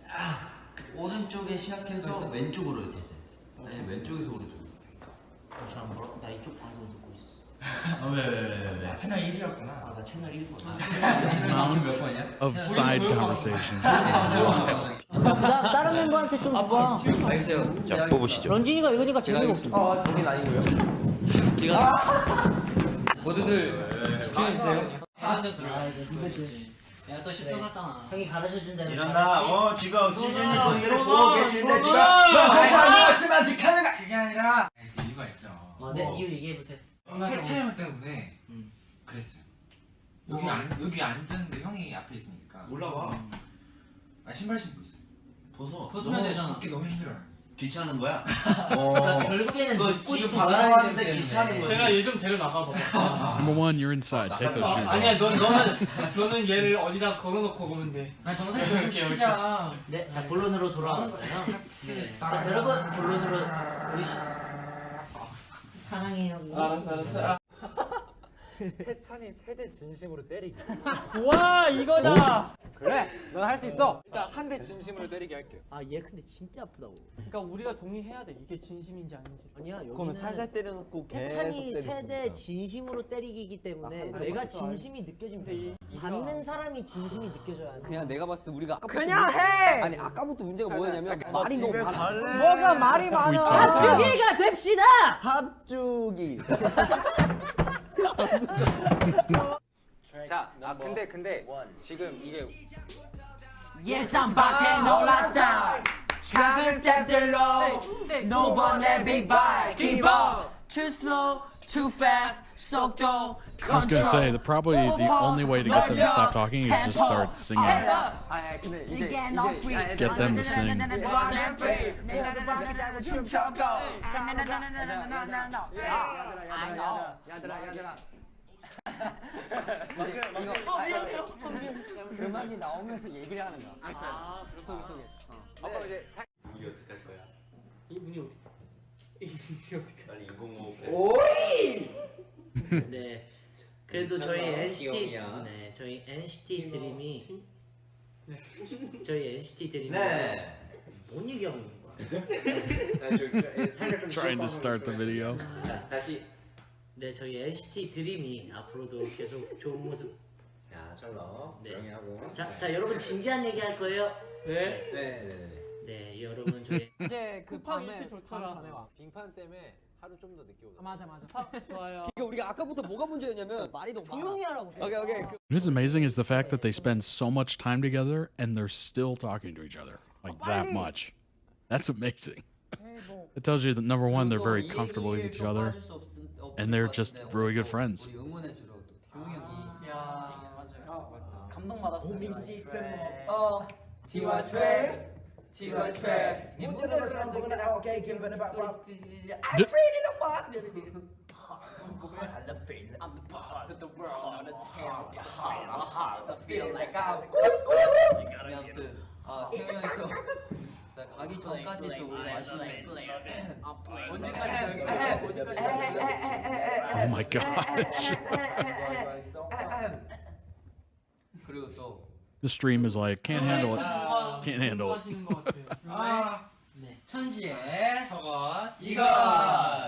오른쪽에 시작해서 왼쪽으로 이렇게 했어요. 왼쪽에서 오른쪽. 나 이쪽 방송 듣고 있었어. 왜? 채널 1이었구나. 나 채널 1번. Amount of side conversations. 그다음 다른 멤버한테 좀 줘봐. 알겠어요. 자 뽑으시죠. 런쥔이가 읽으니까 재미없어. 여긴 아니고요. 모두들 집중해 주세요. 내가 또 10초 샀잖아. 형이 가르쳐준 대로. 일어나. 지금 시즌이 분들을 보고 계신데 지금 말씀하시면 아직 카메라. 그게 아니라 이유가 있죠. 네 이유 얘기해 보세요. 해체형 때문에 그랬어요. 여기 앉았는데 형이 앞에 있으니까 올라와. 나 신발 신고 있어요. 벗으면 되잖아. 벗기 너무 힘들어요. 귀찮은 거야? 결국에는 지금 받아왔는데 귀찮은 거야. 제가 얘 좀 데려 나가 봐. Number one, you're inside. Take those shoes 아니야, off. 너는 얘를 어디다 걸어놓고 오면 돼. 아 정상 교육 시키자. 네, 자 본론으로 돌아왔어요. 자 여러분 본론으로 우리 사랑해요. 알았어. 해찬이 세대 진심으로 때리기. 와 이거다. 그래, 넌 할 수 있어. 일단 한 대 진심으로 때리게 할게. 얘 근데 진짜 아프다고. 그러니까 우리가 동의해야 돼. 이게 진심인지 아닌지. 아니야 여기는 그러면 살살 때려놓고 계속 해찬이 때릴 수 세대 있어. 진심으로 때리기이기 때문에 한 내가 번도 진심이 느껴지면 돼. 받는 사람이 진심이 느껴져야 돼. 그냥 내가 봤을 때 우리가 아까부터 그냥 해! 아니 아까부터 문제가 뭐였냐면 말이 너무 많아. 뭐가 말이 많아? 합주기가 됩시다. 합주기. 자, 근데 지금 이게 예상 밖에 놀랐어. 작은 스텝들로 No one big vibe. Keep up. Too slow, too fast. 속도 I was gonna say that probably the only way to get them to stop talking is just start singing. 근데 이제 Get them to sing. 야들아. 음악이 나오면서 얘기를 하는 거야. 속에. 아빠 이제 문이 어떻게 할 거야? 이 문이 어디? 빨리 인공호흡. 오이. 네. 그래도 저희 NCT 네 저희 NCT 드림이 저희 NCT 드림이 뭔 얘기하고 있는 거야? Trying to start the video. 다시 네 저희 NCT 드림이 앞으로도 계속 좋은 모습. 자, 철러 조용히 하고. 자 여러분 진지한 얘기 할 거예요. 네 여러분 저희 이제 그 밤에 전에 와. 빙판 때문에 하루 좀 더 늦게 오자. 맞아. 좋아요. 그러니까 우리가 아까부터 뭐가 문제였냐면 말이 너무 조용히 하라고. 오케이. What's amazing is the fact that they spend so much time together and they're still talking to each other like that much. That's amazing. It tells you that number one, they're very comfortable with each other, and they're just really good friends. 응원해주러 또 태용이 형이. 야 맞아요. 감동받았어. 호밍 시스템. 티와 트랙. 무대로 산적이다. 오케이 기분이 봐. I'm pretty no more. I'm the boss of the world on the town. I feel like I'm 아무튼 태용이서 가기 전까지 또 우리 마시는 Oh my gosh. 그리고 또 The stream is like, can't handle it. Can't handle it. 네. 천지의 저것 이거.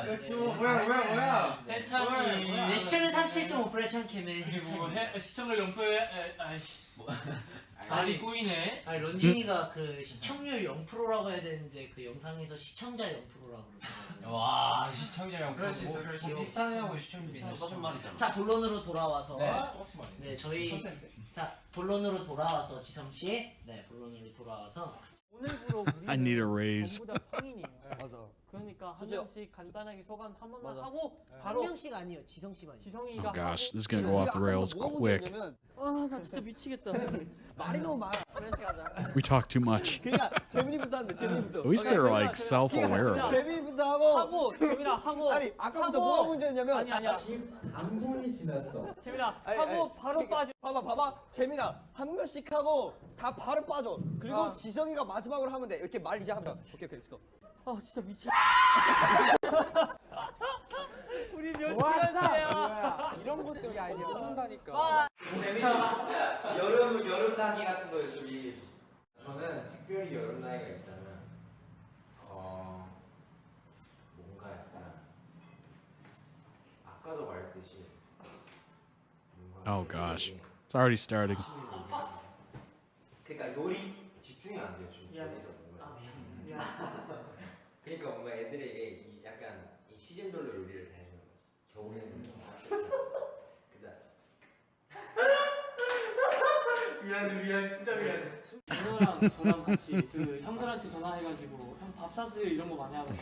그렇지 뭐야. 해찬이. 네 시청률 37.5%의 찬캠에 그리고 시청률 0%에 아이씨. 아니 꼬이네. 아니 런쥔이가 그 시청률 0%라고 해야 되는데 그 영상에서 시청자 0%라고 그러더라고요. 와 시청자 0%. 그럴 수 있어. 비슷하냐고 시청률 비슷한. 자 본론으로 돌아와서 네 저희 자 본론으로 돌아와서 지성 씨, 네 본론으로 돌아와서 오늘부로 I need a raise. 전부 다 성인이에요. 맞아. 그러니까 한 그죠? 명씩 간단하게 소감 한 번만 맞아. 하고 한 바로 명씩 아니에요 지성 씨만. 지성이가 Oh gosh, this is gonna go off the rails quick. 나 진짜 미치겠다. 말이 너무 많아. We talk too much. 그러니까 재민이부터 한대. 재민이부터. At least they're like self-aware of it. 재민이부터 하고 재민아 하고 아니 아까부터 뭐가 문제였냐면 아니야 방송이 지났어. 재민아 아니, 하고 바로 빠져. 봐봐 재민아 한 명씩 하고 다 바로 빠져. 그리고 지성이가 마지막으로 하면 돼. 이렇게 말 이제 하면 오케이 렛츠고. 아 진짜 미치. 우리 몇 시간째야? 이런 것도 우리 아이디어 얻는다니까. 재민아 여름 나기 같은 거 요즘이. 저는 특별히 여름 나기가 있다면 뭔가 약간 아까도 말했듯이 Oh gosh, it's already starting. 그러니까 요리 집중이 안 돼요 지금 저기서 보면. 그러니까 뭔가 애들에게 이 약간 이 시즌별로 요리를 다 해주는 거지. 겨울에는 미안해 진짜 미안해. 준호랑 저랑 같이 그 형들한테 전화해가지고 형 밥 사주세요 이런 거 많이 하고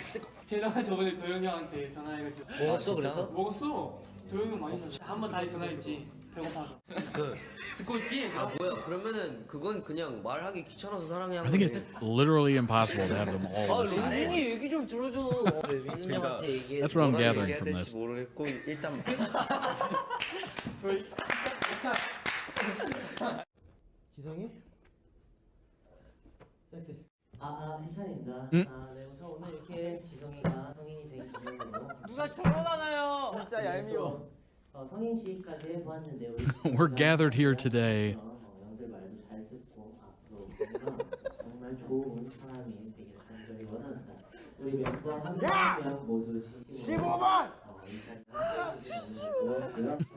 제가 저번에 도영이 형한테 전화해가지고 먹었어 그래서? 먹었어. 도영이 형 많이 줬어. 한 번 다시 전화했지 배고파서. 듣고 있지? 아 뭐야 그러면은 그건 그냥 말하기 귀찮아서 사랑해 I think it's literally impossible to have them all at the same 런쥔이 once. 얘기 좀 들어줘. 민훈 형한테 얘기해. That's what I'm gathering from this. 모르겠고 일단 저희 지성이? 섹시. 해찬입니다. 응? 네 우선 오늘 이렇게 지성이가 성인이 된 기념으로 누가 결혼하나요? 진짜 얄미워. 성인 시기까지 해보았는데 우리 We're gathered here today 형들 말도 잘 듣고 앞으로 정말 좋은 사람이 되기를 간절히 원한다. 우리 멤버 한 명 모두 진심으로 15만!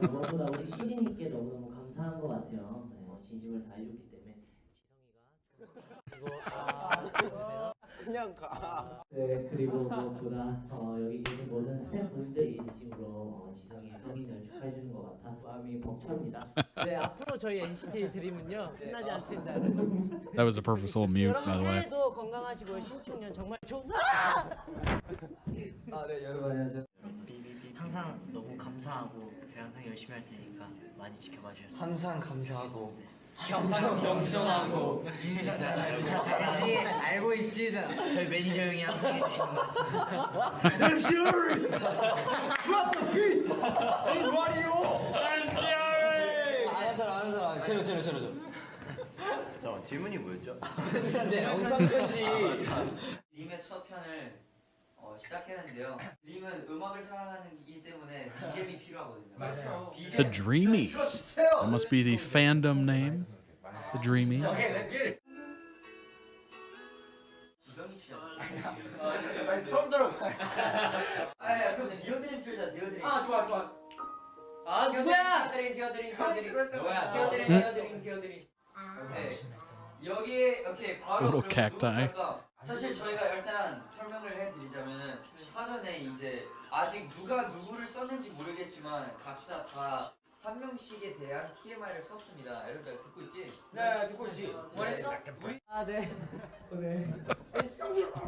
무엇보다 우리 시진님께 너무너무 감사한 것 같아요. 진심을 다해줬기 때문에 지성이가 그냥 가. 네 그리고 무엇보다 여기 계신 모든 스태프분들이 진심으로 지성이의 성인을 축하해주는 것 같아 마음이 벅찹니다. 네 앞으로 저희 NCT 드림은요 끝나지 않습니다. That was a purposeful mute, by the way. 새해도 건강하시고요 신축년 정말 좋은. 네 여러분 안녕하세요. 항상 너무 감사하고 제가 항상 열심히 할 테니까 많이 지켜봐 주셔서 항상 감사하고 경성하고 인사 잘하지 알고 있지. 저희 매니저 형이 항상 해주시는 말씀. I'm sorry. Drop the beat. What are you? I'm sorry. 아는 사람. 채로. 잠깐 질문이 뭐였죠? 근데 영상 편지. 님의 첫 편을 시작했는데요. 드림은 음악을 사랑하기 때문에 BGM이 필요하거든요. 맞아요. The Dreamies. That must be the fandom name. The Dreamies. 처음 들어봐. 그럼 디어드림 틀자. 디어드림. 좋아. 디어드림. 오케이. 여기에 오케이 바로 Little cacti. 사실 저희가 일단 설명을 해드리자면은 사전에 이제 아직 누가 누구를 썼는지 모르겠지만 각자 다 한 명씩에 대한 TMI를 썼습니다. 여러분 듣고 있지? 네, 듣고 있지. 뭐했어? 네.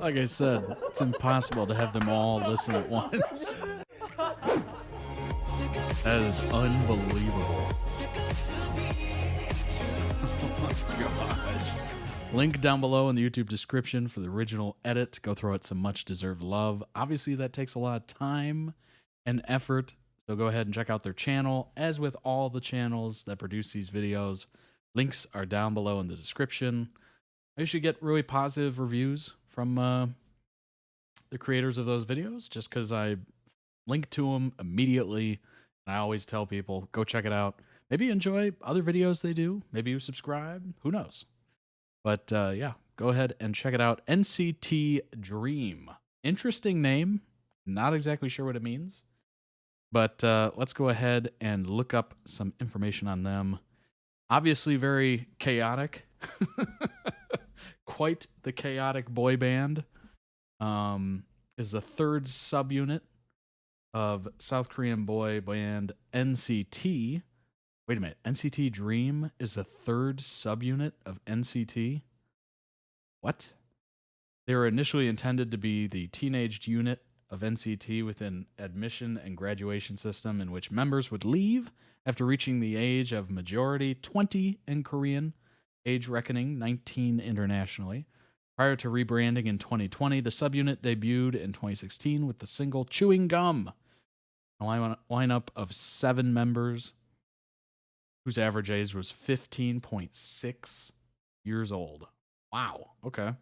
Like I said, it's impossible to have them all listen at once. That is unbelievable. Oh my gosh. Link down below in the YouTube description for the original edit. Go throw it some much deserved love. Obviously, that takes a lot of time and effort. So go ahead and check out their channel. As with all the channels that produce these videos, links are down below in the description. I usually get really positive reviews from the creators of those videos just because I link to them immediately. And I always tell people, go check it out. Maybe you enjoy other videos they do. Maybe you subscribe. Who knows? But yeah, go ahead and check it out. NCT Dream. Interesting name. Not exactly sure what it means. But let's go ahead and look up some information on them. Obviously very chaotic. Quite the chaotic boy band. Is the third subunit of South Korean boy band NCT. Wait a minute. NCT Dream is the third subunit of NCT? What? They were initially intended to be the teenaged unit of NCT with an admission and graduation system in which members would leave after reaching the age of majority, 20 in Korean, age reckoning, 19 internationally. Prior to rebranding in 2020, the subunit debuted in 2016 with the single Chewing Gum, a lineup of 7 members whose average age was 15.6 years old. Wow, okay.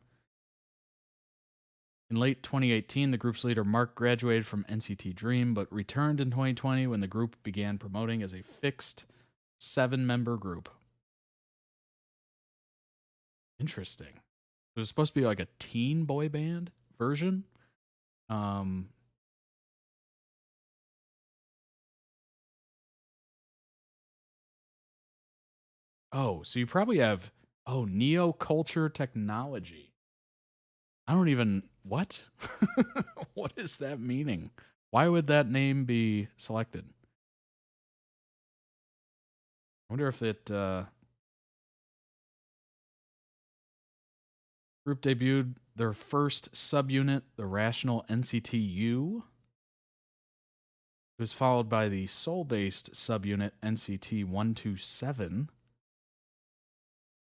In late 2018, the group's leader, Mark, graduated from NCT Dream, but returned in 2020 when the group began promoting as a fixed 7-member group. Interesting. It was supposed to be like a teen boy band version. Oh, so you probably have, neoculture technology. I don't even, what? What is that meaning? Why would that name be selected? I wonder if it, group debuted their first subunit, the Rational NCT-U. It was followed by the Seoul-based subunit NCT-127.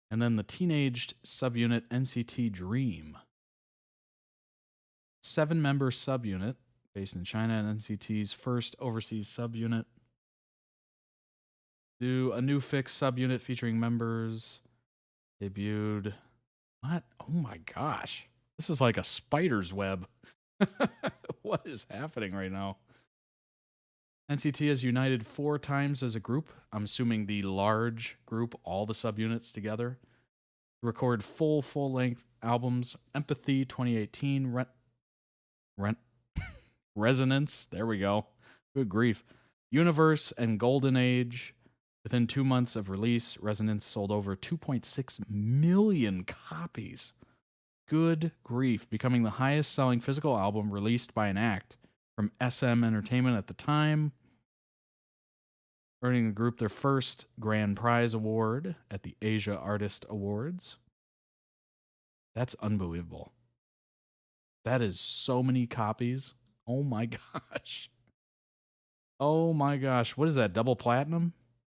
And then the teenaged subunit NCT Dream. 7-member subunit based in China, and NCT's first overseas subunit. Do a new fixed subunit featuring members. Debuted. What? Oh my gosh. This is like a spider's web. What is happening right now? NCT has united 4 times as a group. I'm assuming the large group, all the subunits together. Record full-length albums. Empathy 2018. Resonance. There we go. Good grief. Universe and Golden Age. Within 2 months of release, Resonance sold over 2.6 million copies. Good grief. Becoming the highest selling physical album released by an act from SM Entertainment at the time. Earning the group their first grand prize award at the Asia Artist Awards. That's unbelievable. That is so many copies. Oh my gosh. Oh my gosh. What is that? Double platinum?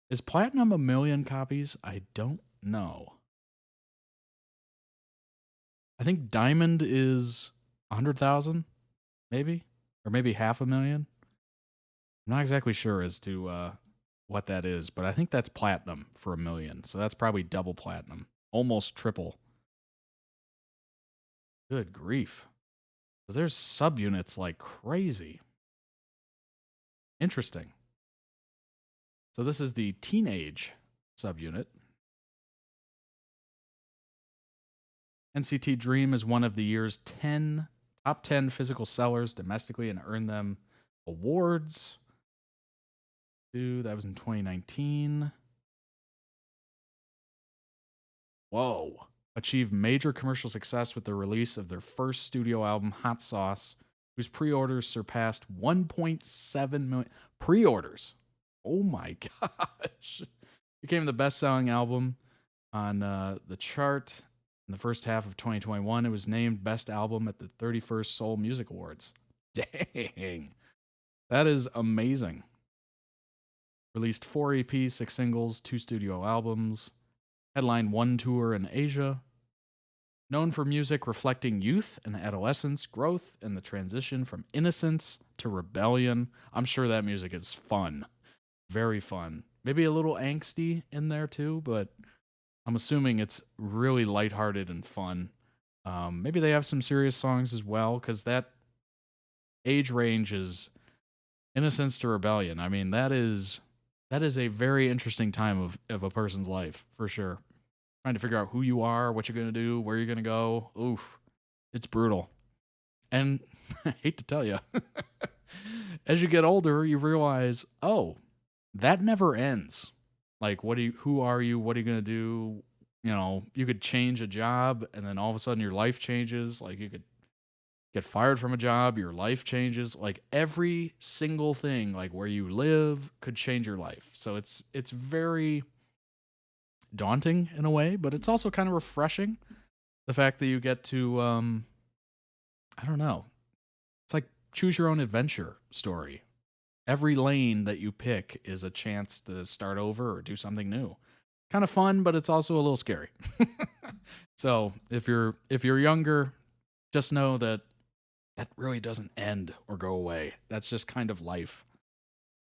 Is platinum 1 million copies? I don't know. I think diamond is 100,000, maybe? Or maybe 500,000. I'm not exactly sure as to what that is, but I think that's platinum for 1 million. So that's probably double platinum. Almost triple. Good grief. There's subunits like crazy. Interesting. So this is the teenage subunit. NCT Dream is one of the year's top 10 physical sellers domestically and earned them awards. That was in 2019. Whoa. Achieved major commercial success with the release of their first studio album, Hot Sauce, whose pre-orders surpassed 1.7 million. Pre-orders. Oh my gosh. Became the best-selling album on the chart in the first half of 2021. It was named Best Album at the 31st Seoul Music Awards. Dang. That is amazing. Released 4 EPs, 6 singles, 2 studio albums. Headlined 1 tour in Asia. Known for music reflecting youth and adolescence, growth, and the transition from innocence to rebellion. I'm sure that music is fun. Very fun. Maybe a little angsty in there too, but I'm assuming it's really lighthearted and fun. Maybe they have some serious songs as well, because that age range is innocence to rebellion. I mean, that is a very interesting time of a person's life, for sure. Trying to figure out who you are, what you're going to do, where you're going to go. Oof. It's brutal. And I hate to tell you, as you get older, you realize, oh, that never ends. Like, who are you? What are you going to do? You know, you could change a job and then all of a sudden your life changes. Like, you could get fired from a job, your life changes. Like, every single thing, like where you live, could change your life. So it's very daunting in a way, but it's also kind of refreshing. The fact that you get to, I don't know. It's like choose your own adventure story. Every lane that you pick is a chance to start over or do something new. Kind of fun, but it's also a little scary. So if you're younger, just know that really doesn't end or go away. That's just kind of life.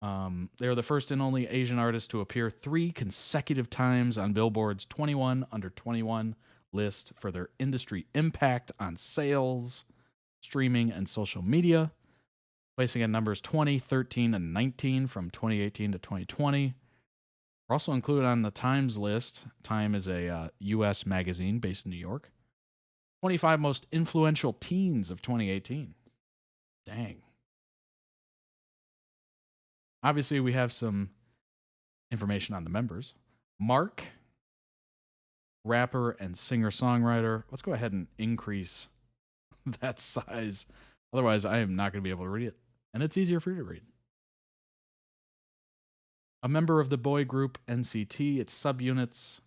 They are the first and only Asian artist to appear 3 consecutive times on Billboard's 21 Under 21 list for their industry impact on sales, streaming, and social media, placing at numbers 20, 13, and 19 from 2018 to 2020. We're also included on the Times list. Time is a U.S. magazine based in New York. 25 most influential teens of 2018. Dang. Obviously, we have some information on the members. Mark, rapper and singer-songwriter. Let's go ahead and increase that size. Otherwise, I am not going to be able to read it. And it's easier for you to read. A member of the boy group NCT, its subunits,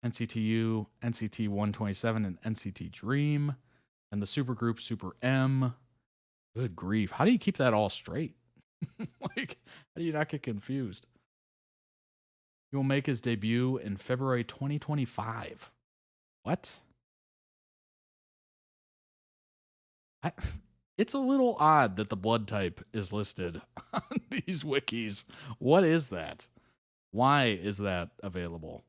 NCTU, NCT 127, and NCT Dream, and the supergroup Super M. Good grief. How do you keep that all straight? Like, how do you not get confused? He will make his debut in February 2025. What? It's a little odd that the blood type is listed on these wikis. What is that? Why is that available?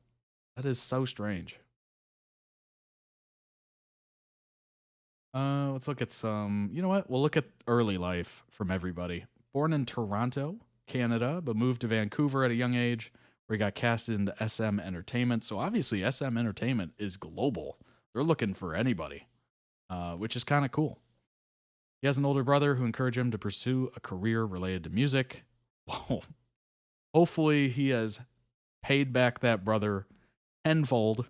That is so strange. Let's look at some... You know what? We'll look at early life from everybody. Born in Toronto, Canada, but moved to Vancouver at a young age, where he got casted into SM Entertainment. So obviously SM Entertainment is global. They're looking for anybody, which is kind of cool. He has an older brother who encouraged him to pursue a career related to music. Whoa. Hopefully he has paid back that brother tenfold.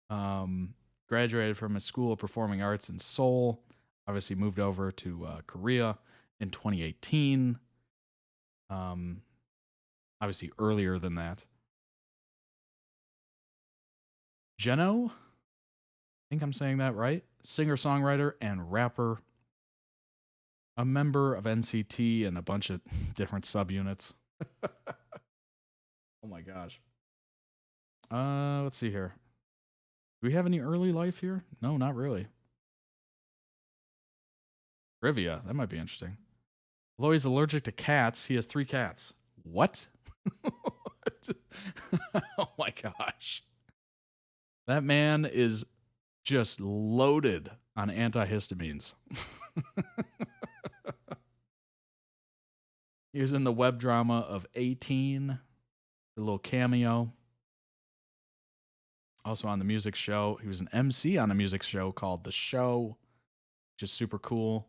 Graduated from a school of performing arts in Seoul. Obviously moved over to Korea in 2018. Obviously earlier than that. Jeno, I think I'm saying that right. Singer-songwriter and rapper. A member of NCT and a bunch of different subunits. Oh my gosh. Let's see here. Do we have any early life here? No, not really. Trivia. That might be interesting. Although he's allergic to cats, he has 3 cats. What? Oh my gosh. That man is just loaded on antihistamines. He was in the web drama of 18, a little cameo. Also on the music show. He was an MC on a music show called The Show, which is super cool.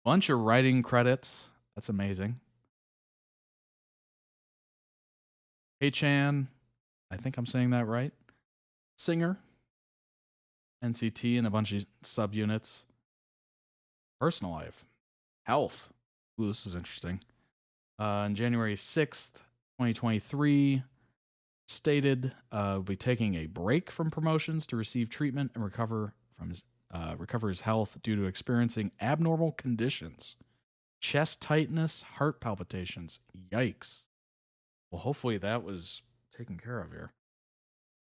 Bunch of writing credits. That's amazing. Hey Chan, I think I'm saying that right. Singer. NCT and a bunch of subunits. Personal life. Health. Ooh, this is interesting. On January 6th, 2023, stated will be taking a break from promotions to receive treatment and recover his health due to experiencing abnormal conditions. Chest tightness, heart palpitations. Yikes. Well, hopefully that was taken care of here.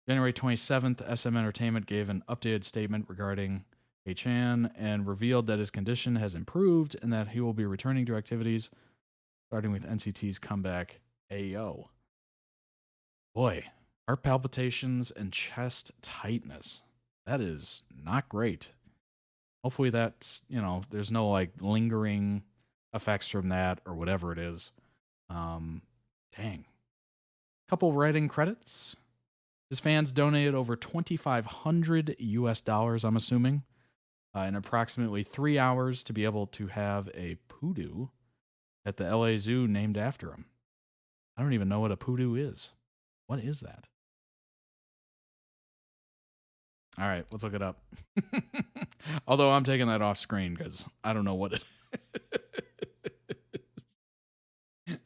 January 27th, SM Entertainment gave an updated statement regarding Chan and revealed that his condition has improved and that he will be returning to activities starting with NCT's comeback. Ayo. Boy, heart palpitations and chest tightness. That is not great. Hopefully that's, there's no like lingering effects from that or whatever it is. Dang. Couple writing credits. His fans donated over $2,500 I'm assuming, in approximately 3 hours to be able to have a poodoo at the LA Zoo named after him. I don't even know what a poodoo is. What is that? All right, let's look it up. Although I'm taking that off screen because I don't know what it is.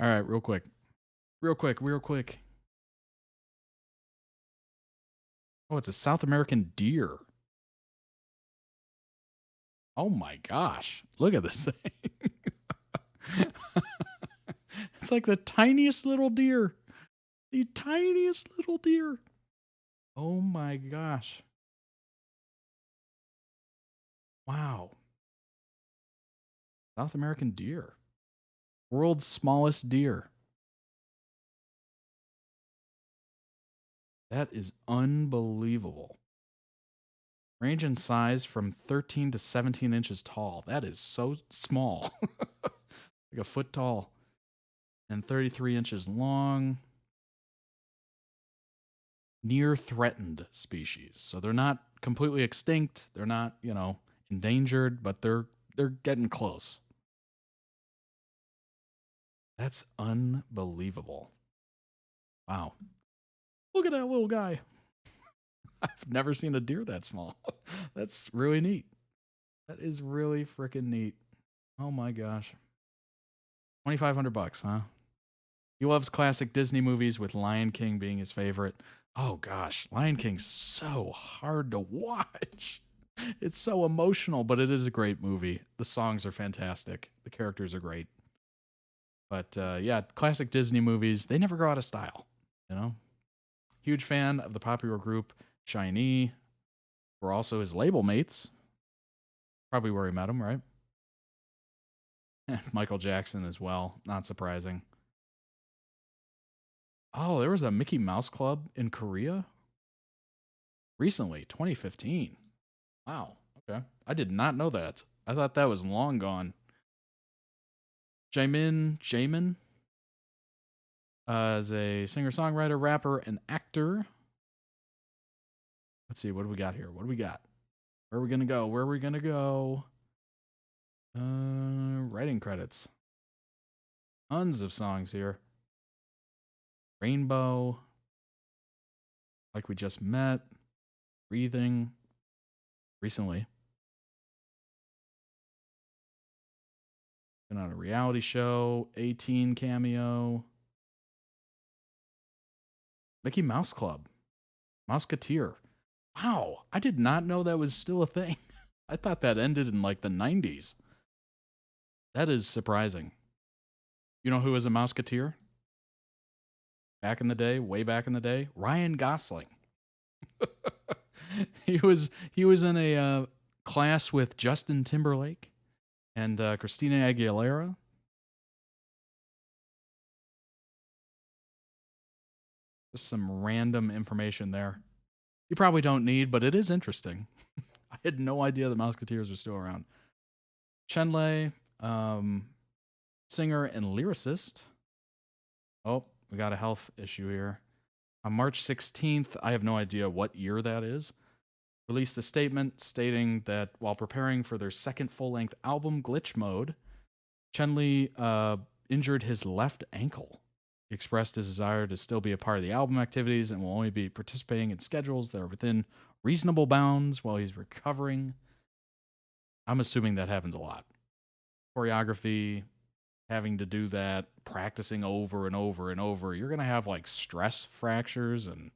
All right, real quick. Oh, it's a South American deer. Oh my gosh. Look at this thing. It's like the tiniest little deer. The tiniest little deer. Oh my gosh. Wow. South American deer. World's smallest deer. That is unbelievable. Range in size from 13 to 17 inches tall. That is so small. Like a foot tall. And 33 inches long. Near threatened species. So they're not completely extinct. They're not, endangered, but they're getting close. That's unbelievable. Wow. Look at that little guy. I've never seen a deer that small. That's really neat. That is really freaking neat. Oh my gosh. $2,500, huh? He loves classic Disney movies, with Lion King being his favorite. Oh gosh, Lion King's so hard to watch. It's so emotional, but it is a great movie. The songs are fantastic. The characters are great. But yeah, classic Disney movies, they never go out of style, Huge fan of the popular group Shyy. We're also his label mates. Probably where he met him, right? Michael Jackson as well. Not surprising. Oh, there was a Mickey Mouse Club in Korea recently, 2015. Wow. Okay. I did not know that. I thought that was long gone. Jamin is a singer-songwriter, rapper, and actor. Let's see, what do we got here? What do we got? Where are we going to go? Writing credits. Tons of songs here. Rainbow. Like We Just Met. Breathing. Recently. Been on a reality show. 18 cameo. Mickey Mouse Club. Mouseketeer. Wow, I did not know that was still a thing. I thought that ended in like the 90s. That is surprising. You know who was a Mouseketeer? Back in the day, way back in the day? Ryan Gosling. He was in a class with Justin Timberlake and Christina Aguilera. Just some random information there. You probably don't need, but it is interesting. I had no idea the Mouseketeers were still around. Chenle, singer and lyricist. Oh, we got a health issue here. On March 16th, I have no idea what year that is, released a statement stating that while preparing for their second full-length album, Glitch Mode, Chenle injured his left ankle. He expressed his desire to still be a part of the album activities and will only be participating in schedules that are within reasonable bounds while he's recovering. I'm assuming that happens a lot. Choreography, having to do that, practicing over and over and over. You're going to have like stress fractures and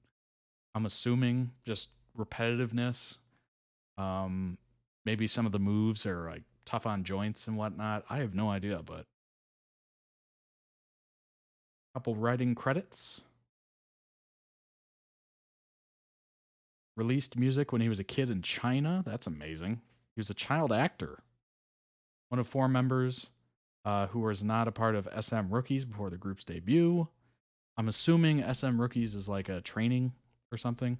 I'm assuming just repetitiveness. Maybe some of the moves are like tough on joints and whatnot. I have no idea, but couple writing credits. Released music when he was a kid in China. That's amazing. He was a child actor. One of 4 members who was not a part of SM Rookies before the group's debut. I'm assuming SM Rookies is like a training or something.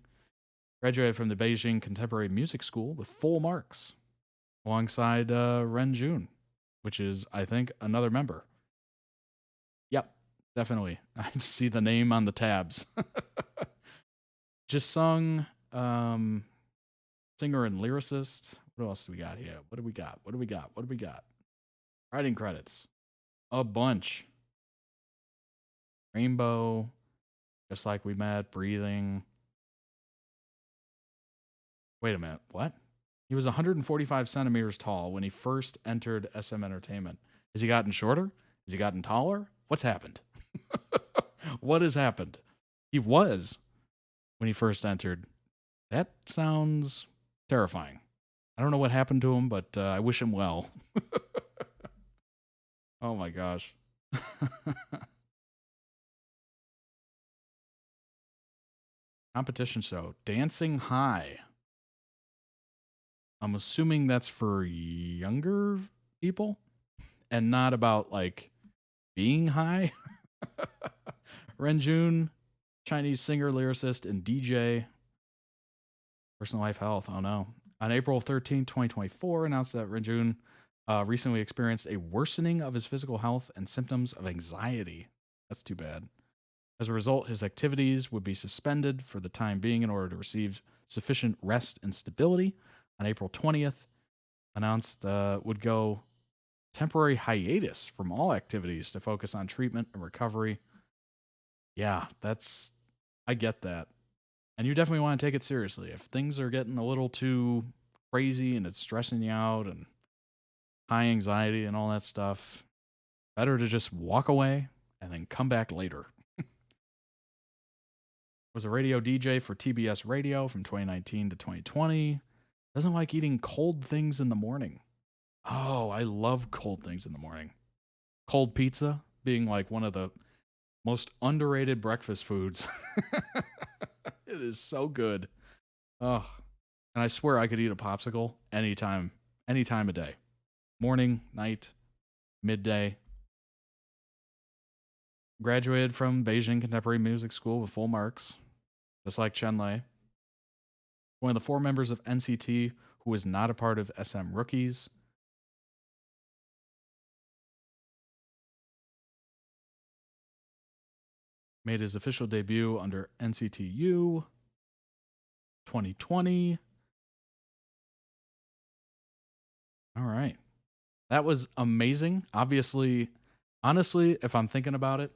Graduated from the Beijing Contemporary Music School with full marks alongside Renjun, which is, I think, another member. Yep. Definitely. I see the name on the tabs. Just sung, singer and lyricist. What else do we got here? What do we got? Writing credits. A bunch. Rainbow. Just Like We Met. Breathing. Wait a minute. What? He was 145 centimeters tall when he first entered SM Entertainment. Has he gotten shorter? Has he gotten taller? What's happened? What has happened? He was when he first entered. That sounds terrifying. I don't know what happened to him, but I wish him well. Oh my gosh. Competition show. Dancing High. I'm assuming that's for younger people and not about like being high. Renjun, Chinese singer, lyricist, and DJ. Personal life health. Oh no. On April 13, 2024, announced that Renjun recently experienced a worsening of his physical health and symptoms of anxiety. That's too bad. As a result, his activities would be suspended for the time being in order to receive sufficient rest and stability. On April 20th, announced would go temporary hiatus from all activities to focus on treatment and recovery. Yeah, I get that. And you definitely want to take it seriously. If things are getting a little too crazy and it's stressing you out and high anxiety and all that stuff, better to just walk away and then come back later. Was a radio DJ for TBS Radio from 2019 to 2020. Doesn't like eating cold things in the morning. Oh, I love cold things in the morning. Cold pizza being like one of the most underrated breakfast foods. It is so good. Oh, and I swear I could eat a popsicle any time of day. Morning, night, midday. Graduated from Beijing Contemporary Music School with full marks, just like Chenle. One of the 4 members of NCT who was not a part of SM Rookies. Made his official debut under NCTU 2020. All right. That was amazing. Obviously, honestly, if I'm thinking about it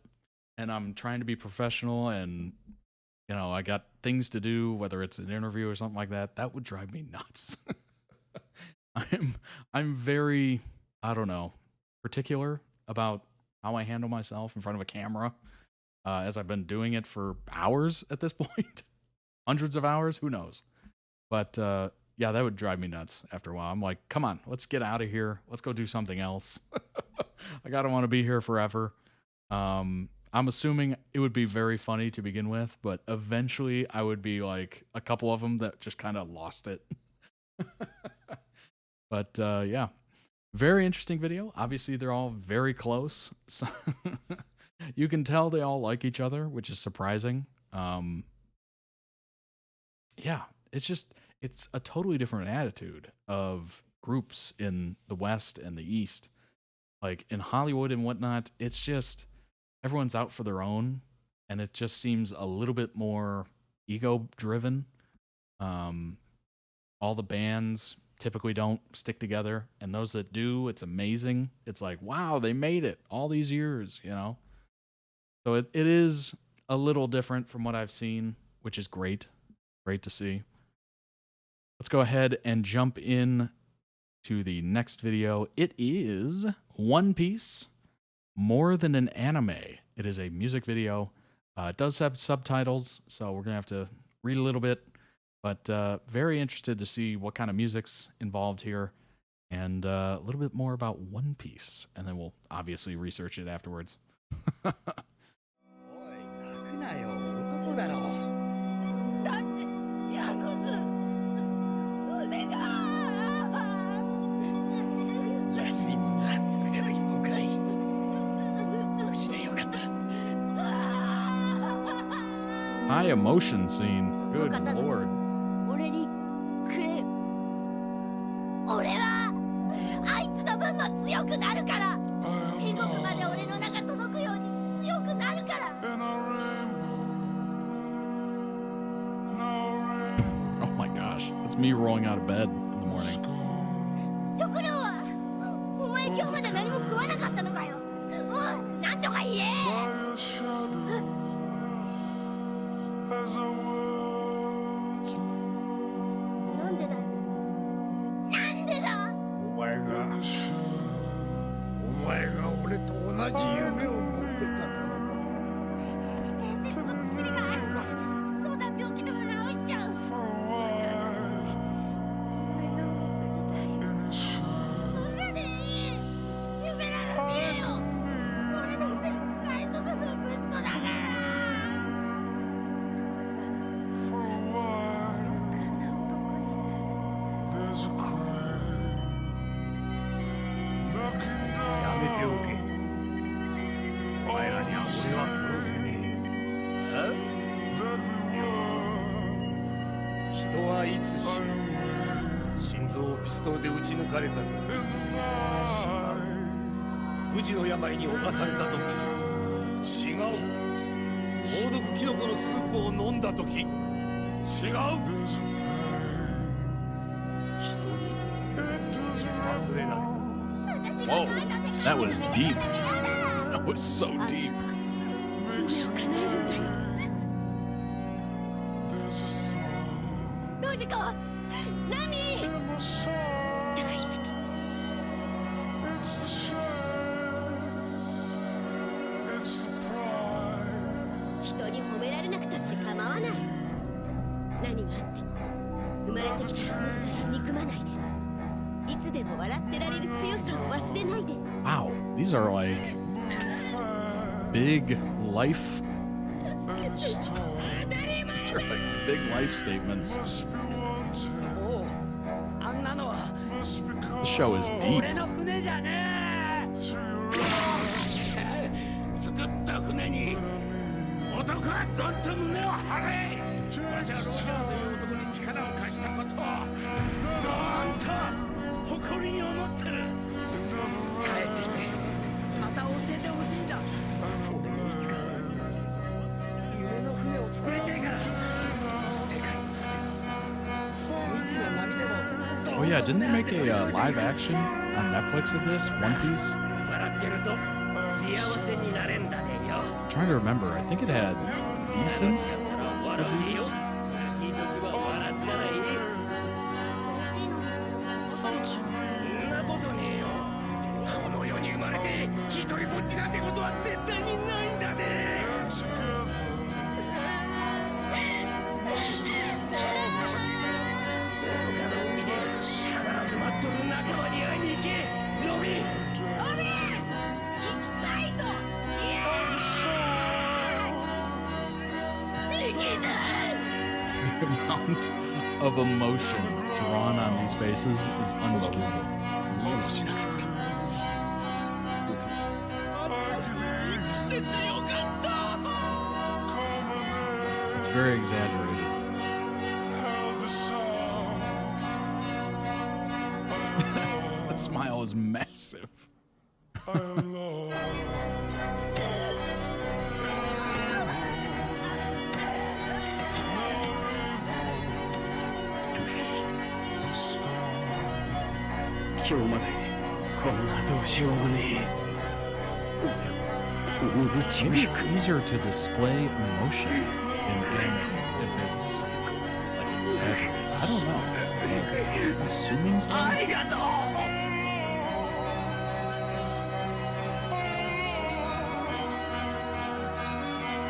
and I'm trying to be professional and, you know, I got things to do, whether it's an interview or something like that, that would drive me nuts. I'm very, I don't know, particular about how I handle myself in front of a camera. As I've been doing it for hours at this point. Hundreds of hours, who knows? But yeah, that would drive me nuts after a while. I'm like, come on, let's get out of here. Let's go do something else. I gotta want to be here forever. I'm assuming it would be very funny to begin with, but eventually I would be like a couple of them that just kind of lost it. But yeah, very interesting video. Obviously, they're all very close. So you can tell they all like each other, which is surprising. Yeah, it's just, it's a totally different attitude of groups in the West and the East. Like in Hollywood and whatnot, it's just everyone's out for their own, and it just seems a little bit more ego-driven. All the bands typically don't stick together, and those that do, it's amazing. It's like, wow, they made it all these years, you know? So it is a little different from what I've seen, which is great. Great to see. Let's go ahead and jump in to the next video. It is One Piece, More Than an Anime. It is a music video. It does have subtitles, so we're going to have to read a little bit, but very interested to see what kind of music's involved here, and a little bit more about One Piece, and then we'll obviously research it afterwards. High emotion scene. Good lord. 俺にくれよ。俺はあいつの分も強くなるから。天国まで俺の名が届くように強くなるから。Oh my gosh. That's me rolling out of bed in the morning. 食料はお前今日まで何も食わなかったのかよ。おい、なんとか言え。なんでだよ。なんでだ。お前が俺と同じ夢を持ってたから。伝説の薬があるんだ。そうだ、病気でも治しちゃう。それでいい。夢なら見れよ。俺だって海賊の息子だから。心臓をピストルで撃ち抜かれたとき、不治の病に侵されたとき、違う。猛毒キノコのスープを飲んだとき、違う。人に忘れられた。Whoa, that was deep. That was so deep. ノジコ、ナミ、大好き。人に褒められなくたって構わない。何があっても生まれてきたこの時代を憎まないで。いつでも笑ってられる強さを忘れないで。Wow, these are like big life. These are like big life statements. The show is deep. 作った船に男はどんと胸を張れ。わしはロジャーという男に力を貸したことをどーんと誇りに思ってる。帰ってきてまた教えてほしいんだ。俺もいつか夢の船を作りたいから。世界の果て未知の波でも。 Oh yeah, didn't they make a live action on Netflix of this, One Piece? I'm trying to remember. I think it had decent reviews. The amount of emotion drawn on these faces is unbelievable. It's very exaggerated. That smile is massive. Maybe it's easier to display emotion in anime if it's like exaggerated. I don't know. I'm assuming so.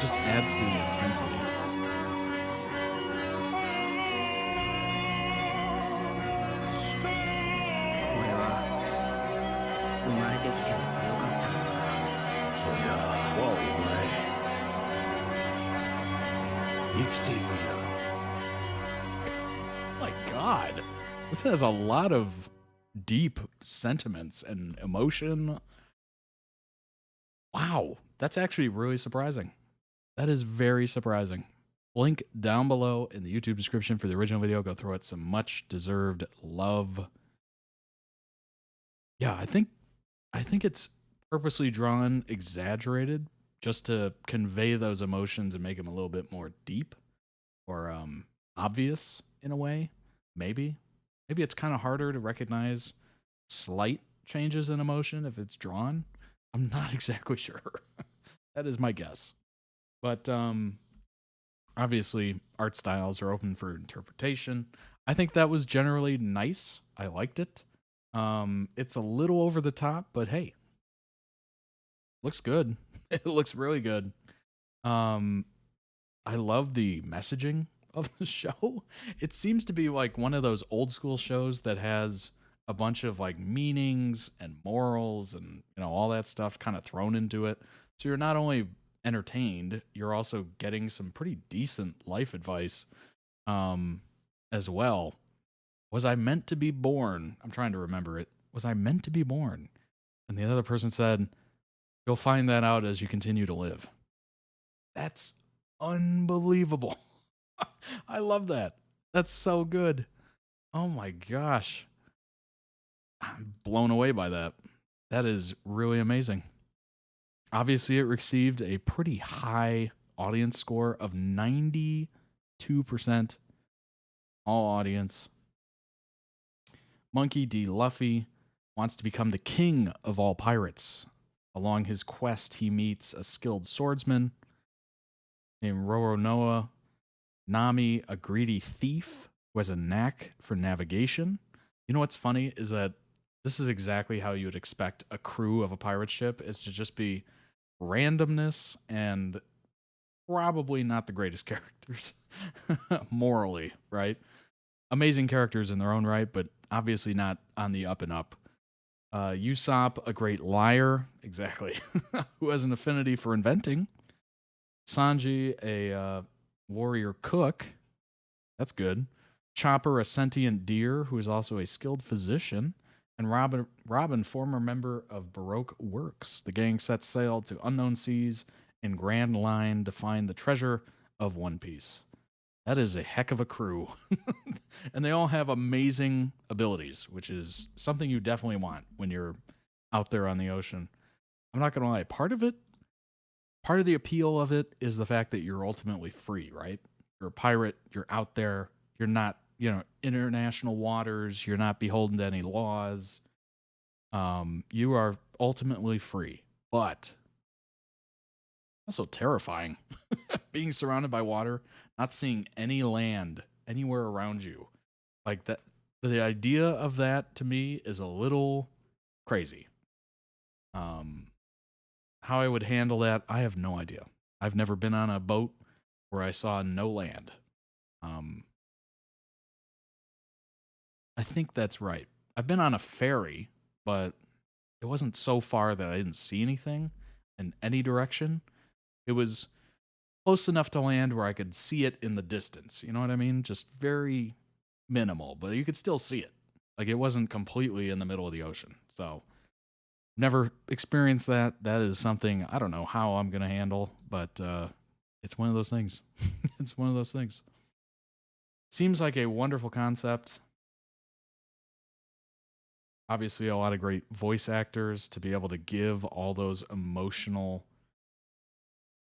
Just adds to the intensity. My God, this has a lot of deep sentiments and emotion. Wow, that's actually really surprising. That is very surprising. Link down below in the YouTube description for the original video. Go throw it some much deserved love. Yeah, I think it's purposely drawn exaggerated just to convey those emotions and make them a little bit more deep or obvious in a way. Maybe it's kind of harder to recognize slight changes in emotion if it's drawn. I'm not exactly sure. That is my guess. But obviously art styles are open for interpretation. I think that was generally nice. I liked it. It's a little over the top, but hey, looks good. It looks really good. I love the messaging of the show. It seems to be like one of those old school shows that has a bunch of like meanings and morals and, you know, all that stuff kind of thrown into it. So you're not only entertained, you're also getting some pretty decent life advice as well. Was I meant to be born? I'm trying to remember it. Was I meant to be born? And the other person said, you'll find that out as you continue to live. That's unbelievable. I love that. That's so good. Oh my gosh. I'm blown away by that. That is really amazing. Obviously, it received a pretty high audience score of 92%. All audience. Monkey D. Luffy wants to become the king of all pirates. Along his quest, he meets a skilled swordsman named Roronoa, Nami, a greedy thief who has a knack for navigation. You know what's funny is that this is exactly how you would expect a crew of a pirate ship, is to just be randomness and probably not the greatest characters morally, right? Amazing characters in their own right, but obviously not on the up and up. Usopp, a great liar, exactly, who has an affinity for inventing. Sanji, a warrior cook, that's good. Chopper, a sentient deer who is also a skilled physician. And Robin, former member of Baroque Works. The gang sets sail to unknown seas in Grand Line to find the treasure of One Piece. That is a heck of a crew. And they all have amazing abilities, which is something you definitely want when you're out there on the ocean. I'm not going to lie. Part of the appeal of it is the fact that you're ultimately free, right? You're a pirate. You're out there. You're not, international waters. You're not beholden to any laws. You are ultimately free, but also terrifying. Being surrounded by water, not seeing any land anywhere around you. Like that, the idea of that to me is a little crazy. How I would handle that, I have no idea. I've never been on a boat where I saw no land. I think that's right. I've been on a ferry, but it wasn't so far that I didn't see anything in any direction. It was close enough to land where I could see it in the distance. You know what I mean? Just very minimal, but you could still see it. Like it wasn't completely in the middle of the ocean. So never experienced that. That is something I don't know how I'm going to handle, but it's one of those things. It's one of those things. Seems like a wonderful concept. Obviously, a lot of great voice actors to be able to give all those emotional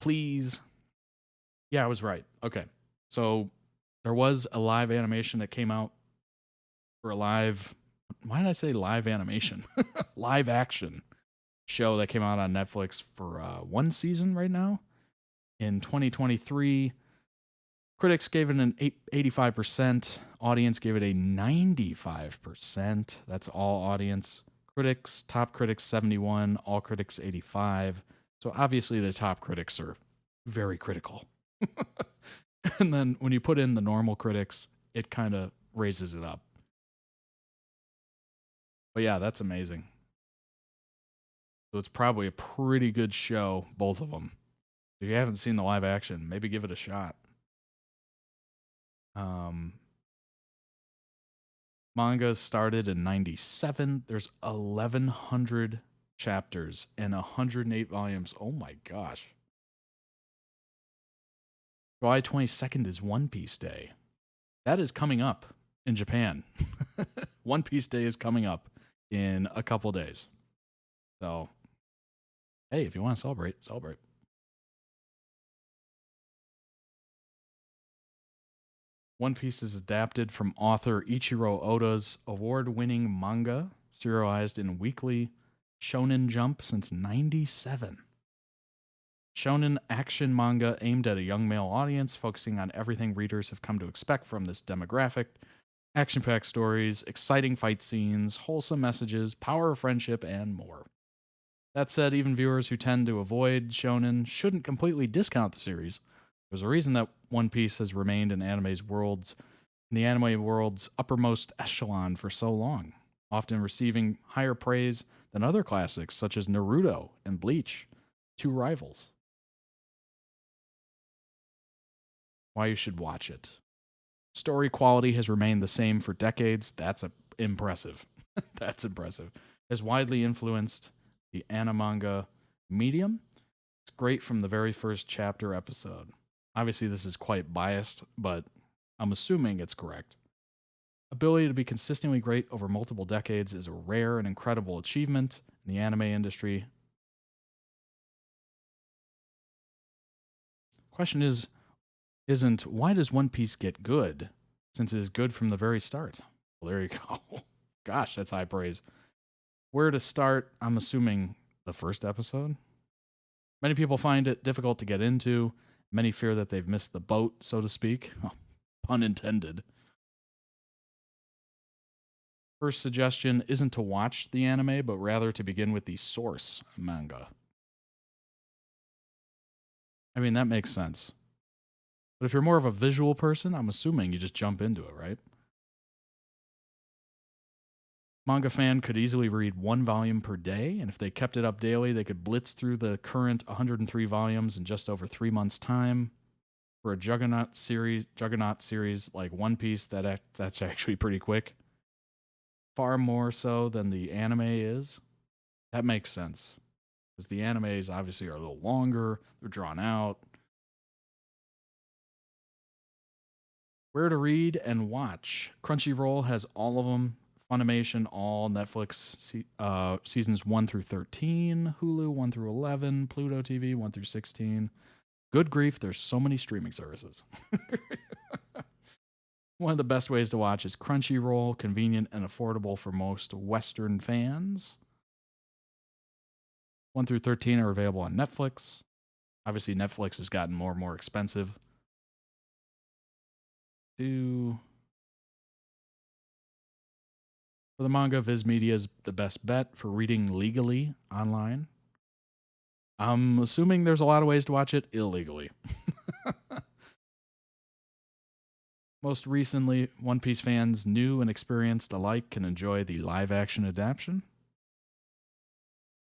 pleas. Yeah, I was right. Okay. So there was a live animation that came out for a live, why did I say live animation? Live action show that came out on Netflix for one season right now. In 2023, critics gave it an 85%. Audience gave it a 95%. That's all audience. Critics, top critics 71, all critics 85. So obviously the top critics are very critical. And then when you put in the normal critics, it kind of raises it up. But yeah, that's amazing. So it's probably a pretty good show, both of them. If you haven't seen the live action, maybe give it a shot. Manga started in 97. There's 1,100 chapters and 108 volumes. Oh my gosh. July 22nd is One Piece Day. That is coming up in Japan. One Piece Day is coming up in a couple days. So, hey, if you want to celebrate, celebrate. One Piece is adapted from author Ichiro Oda's award-winning manga, serialized in weekly Shonen Jump since '97. Shonen action manga aimed at a young male audience, focusing on everything readers have come to expect from this demographic. Action-packed stories, exciting fight scenes, wholesome messages, power of friendship, and more. That said, even viewers who tend to avoid shonen shouldn't completely discount the series. There's a reason that One Piece has remained in the anime world's uppermost echelon for so long, often receiving higher praise than other classics such as Naruto and Bleach, two rivals. Why you should watch it. Story quality has remained the same for decades. That's impressive. That's impressive. Has widely influenced the anime-manga medium. It's great from the very first chapter episode. Obviously, this is quite biased, but I'm assuming it's correct. Ability to be consistently great over multiple decades is a rare and incredible achievement in the anime industry. Question isn't why does One Piece get good, since it is good from the very start? Well, there you go. Gosh, that's high praise. Where to start? I'm assuming the first episode. Many people find it difficult to get into. Many fear that they've missed the boat, so to speak. Oh, pun intended. First suggestion isn't to watch the anime, but rather to begin with the source manga. I mean, that makes sense. But if you're more of a visual person, I'm assuming you just jump into it, right? Manga fan could easily read one volume per day, and if they kept it up daily, they could blitz through the current 103 volumes in just over 3 months' time. For a juggernaut series like One Piece, that's actually pretty quick. Far more so than the anime is. That makes sense. Because the animes obviously are a little longer, they're drawn out. Where to read and watch. Crunchyroll has all of them. Funimation, all Netflix seasons 1 through 13, Hulu 1 through 11, Pluto TV 1 through 16. Good grief, there's so many streaming services. One of the best ways to watch is Crunchyroll, convenient and affordable for most Western fans. 1 through 13 are available on Netflix. Obviously, Netflix has gotten more and more expensive. For the manga, Viz Media is the best bet for reading legally online. I'm assuming there's a lot of ways to watch it illegally. Most recently, One Piece fans, new and experienced alike, can enjoy the live-action adaptation.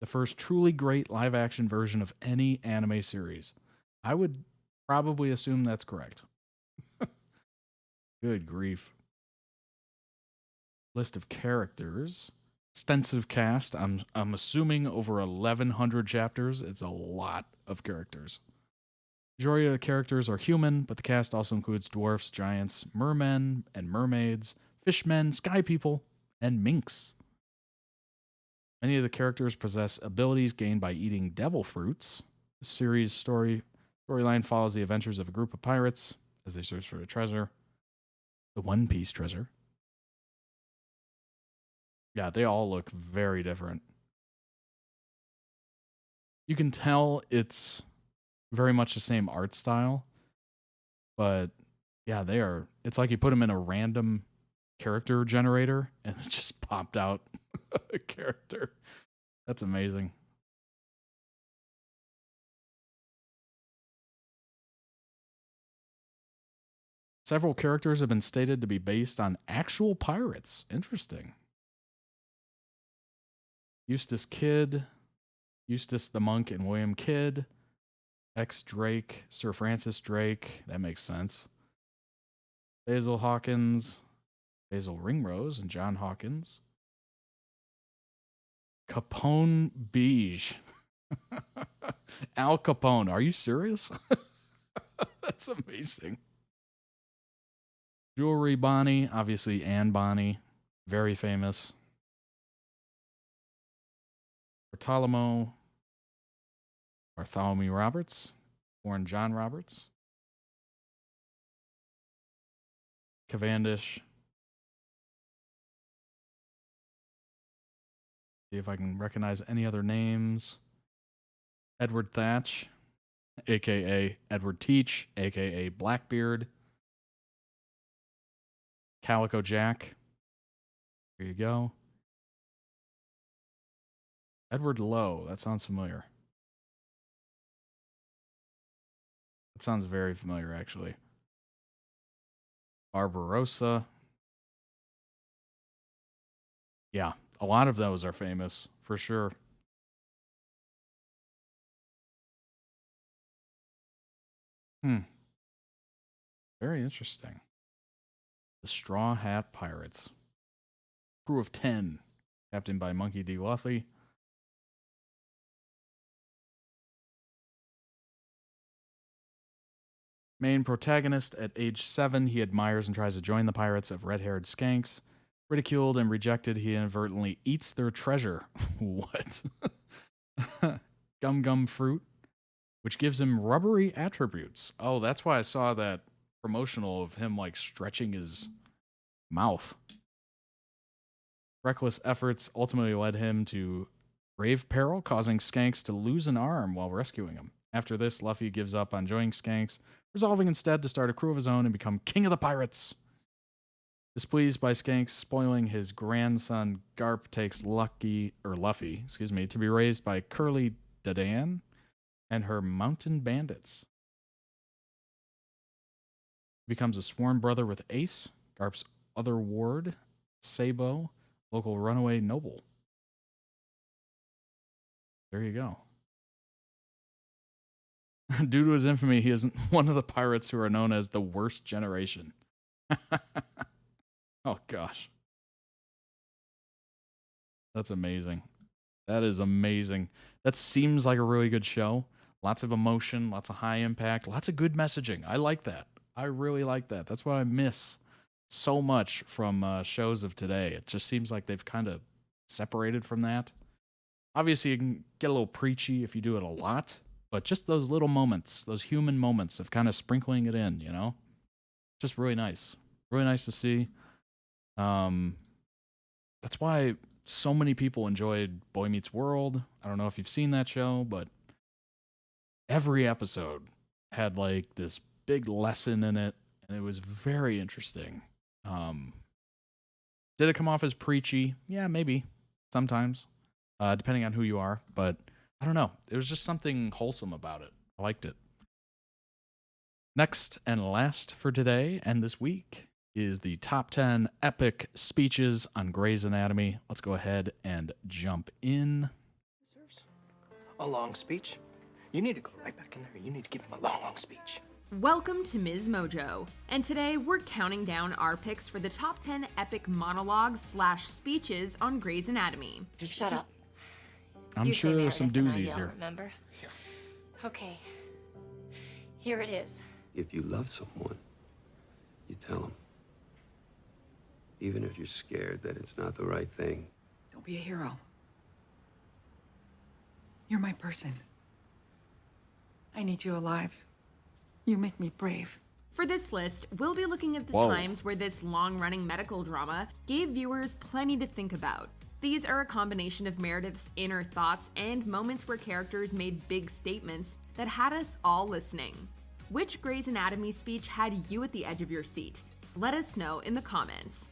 The first truly great live-action version of any anime series. I would probably assume that's correct. Good grief. List of characters. Extensive cast. I'm assuming over 1,100 chapters. It's a lot of characters. Majority of the characters are human, but the cast also includes dwarfs, giants, mermen and mermaids, fishmen, sky people, and minks. Many of the characters possess abilities gained by eating devil fruits. The series storyline follows the adventures of a group of pirates as they search for a treasure, the One Piece treasure. Yeah, they all look very different. You can tell it's very much the same art style, but yeah, they are. It's like you put them in a random character generator and it just popped out a character. That's amazing. Several characters have been stated to be based on actual pirates. Interesting. Eustace Kidd, Eustace the Monk and William Kidd, Drake, Sir Francis Drake. That makes sense. Basil Hawkins, Basil Ringrose, and John Hawkins. Capone Beige. Al Capone. Are you serious? That's amazing. Jewelry Bonnie, obviously Anne Bonny, very famous. Bartholomew Roberts, born John Roberts. Cavendish. See if I can recognize any other names. Edward Thatch, aka Edward Teach, aka Blackbeard. Calico Jack. Here you go. Edward Lowe. That sounds familiar. That sounds very familiar, actually. Barbarossa. Yeah, a lot of those are famous, for sure. Very interesting. The Straw Hat Pirates. Crew of 10, captained by Monkey D. Luffy. Main protagonist, at age 7, he admires and tries to join the pirates of red-haired skanks. Ridiculed and rejected, he inadvertently eats their treasure. What? Gum fruit, which gives him rubbery attributes. Oh, that's why I saw that promotional of him like stretching his mouth. Reckless efforts ultimately led him to grave peril, causing Skanks to lose an arm while rescuing him. After this, Luffy gives up on joining Skanks, resolving instead to start a crew of his own and become king of the pirates. Displeased by Skanks spoiling his grandson, Garp takes Luffy, to be raised by Curly Dadan and her mountain bandits. He becomes a sworn brother with Ace, Garp's other ward, Sabo, local runaway noble. There you go. Due to his infamy, he is one of the pirates who are known as the worst generation. Oh, gosh. That's amazing. That is amazing. That seems like a really good show. Lots of emotion, lots of high impact, lots of good messaging. I like that. I really like that. That's what I miss so much from shows of today. It just seems like they've kind of separated from that. Obviously, you can get a little preachy if you do it a lot, but just those little moments, those human moments of kind of sprinkling it in, you know? Just really nice. Really nice to see. That's why so many people enjoyed Boy Meets World. I don't know if you've seen that show, but every episode had like this big lesson in it, and it was very interesting. Did it come off as preachy? Yeah, maybe. Sometimes. Depending on who you are. But I don't know. There was just something wholesome about it. I liked it. Next and last for today and this week is the top 10 epic speeches on Grey's Anatomy. Let's go ahead and jump in. A long speech? You need to go right back in there. You need to give him a long speech. Welcome to Ms. Mojo, and today we're counting down our picks for the top 10 epic monologues/speeches on Grey's Anatomy. Shut up. I'm sure there's some doozies here. Remember? Yeah. Okay. Here it is. If you love someone, you tell them. Even if you're scared that it's not the right thing. Don't be a hero. You're my person. I need you alive. You make me brave. For this list, we'll be looking at the Whoa. times where this long-running medical drama gave viewers plenty to think about. These are a combination of Meredith's inner thoughts and moments where characters made big statements that had us all listening. Which Grey's Anatomy speech had you at the edge of your seat? Let us know in the comments.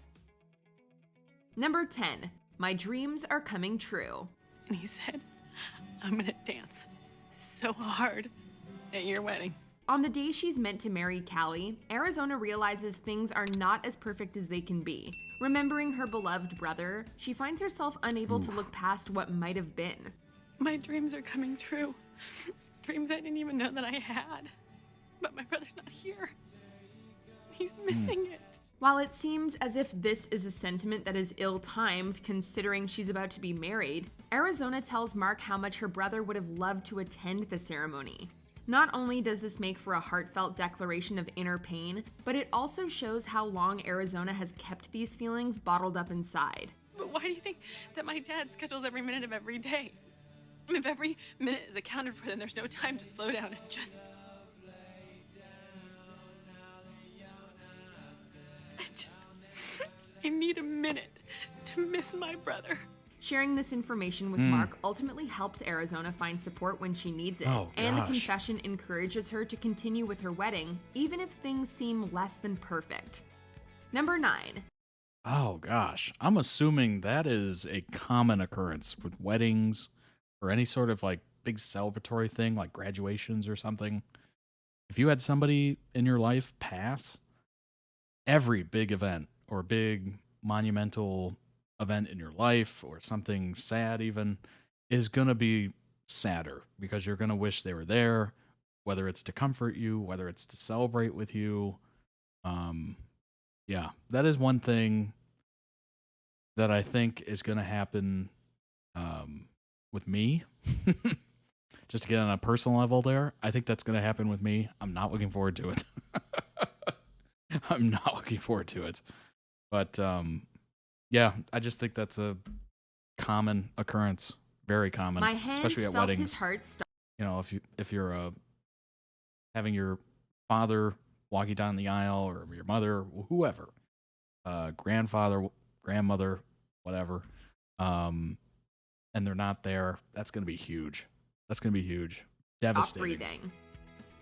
Number 10, my dreams are coming true. And he said, I'm gonna dance so hard at your wedding. On the day she's meant to marry Callie, Arizona realizes things are not as perfect as they can be. Remembering her beloved brother, she finds herself unable to look past what might have been. My dreams are coming true. Dreams I didn't even know that I had. But my brother's not here. He's missing it. While it seems as if this is a sentiment that is ill-timed considering she's about to be married, Arizona tells Mark how much her brother would have loved to attend the ceremony. Not only does this make for a heartfelt declaration of inner pain, but it also shows how long Arizona has kept these feelings bottled up inside. But why do you think that my dad schedules every minute of every day? If every minute is accounted for, then there's no time to slow down and just... I need a minute to miss my brother. Sharing this information with Mark ultimately helps Arizona find support when she needs it, and the confession encourages her to continue with her wedding, even if things seem less than perfect. Number 9. Oh gosh, I'm assuming that is a common occurrence with weddings or any sort of like big celebratory thing like graduations or something. If you had somebody in your life pass, every big event or big monumental event in your life or something sad even is going to be sadder because you're going to wish they were there, whether it's to comfort you, whether it's to celebrate with you. Yeah, that is one thing that I think is going to happen with me. Just to get on a personal level there, I think that's going to happen with me. I'm not looking forward to it. I'm not looking forward to it. But yeah, I just think that's a common occurrence, very common, My hands especially at felt weddings. his heart start. You know, if you're having your father walking down the aisle, or your mother, whoever, grandfather, grandmother, whatever, and they're not there, that's going to be huge. That's going to be huge, devastating. Breathing.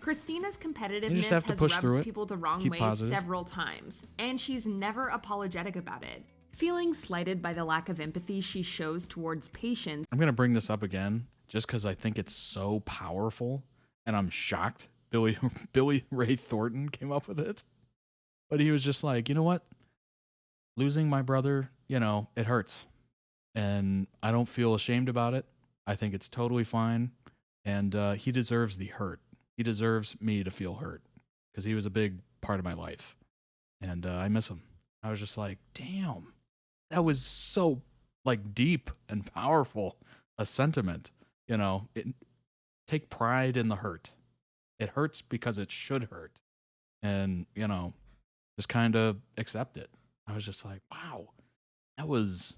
Christina's You competitiveness just have to has push through rubbed it. people the wrong Keep way positive. several times, and she's never apologetic about it. Feeling slighted by the lack of empathy she shows towards patients, I'm going to bring this up again just because I think it's so powerful, and I'm shocked Billy Ray Thornton came up with it. But he was just like, you know what? Losing my brother, you know, it hurts. And I don't feel ashamed about it. I think it's totally fine. And he deserves the hurt. He deserves me to feel hurt because he was a big part of my life. And I miss him. I was just like, damn, that was so like deep and powerful a sentiment. You know, take pride in the hurt. It hurts because it should hurt. And, you know, just kind of accept it. I was just like, wow, that was,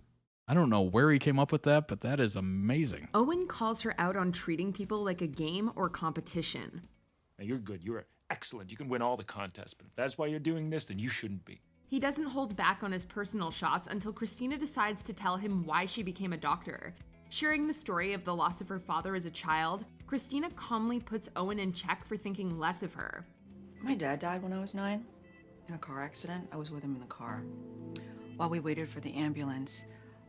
I don't know where he came up with that, but that is amazing. Owen calls her out on treating people like a game or competition. Now, you're good. You're excellent. You can win all the contests. But if that's why you're doing this, then you shouldn't be. He doesn't hold back on his personal shots until Christina decides to tell him why she became a doctor. Sharing the story of the loss of her father as a child, Christina calmly puts Owen in check for thinking less of her. My dad died when I was 9 in a car accident. I was with him in the car. While we waited for the ambulance,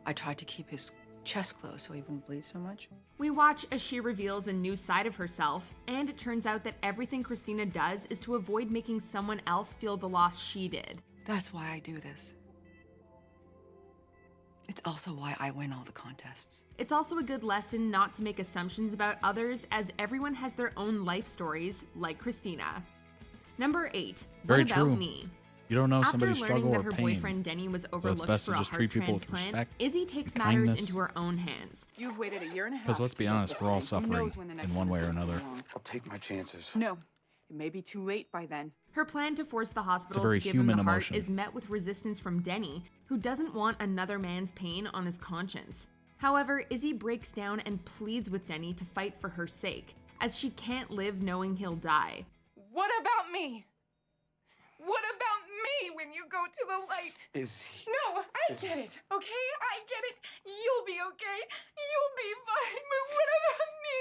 I tried to keep his chest closed so he wouldn't bleed so much. We watch as she reveals a new side of herself, and it turns out that everything Christina does is to avoid making someone else feel the loss she did. That's why I do this. It's also why I win all the contests. It's also a good lesson not to make assumptions about others, as everyone has their own life stories, like Christina. Number 8. Very what about true. me? You don't know After somebody's learning struggle that or her pain. boyfriend Denny was So it's overlooked best for to a just heart treat people with transplant, respect Izzy takes and matters kindness. into her own hands. You've waited a year and a half. Because let's be to get honest, this we're all thing. Who suffering knows when the next in one way or one's gonna another. come along. I'll take my chances. No, it may be too late by then. Her plan to force the hospital very to give him the human heart emotion. is met with resistance from Denny, who doesn't want another man's pain on his conscience. However, Izzy breaks down and pleads with Denny to fight for her sake, as she can't live knowing he'll die. What about me? What about me when you go to the light? No, I get it, okay? I get it. You'll be okay. You'll be fine. But what about me?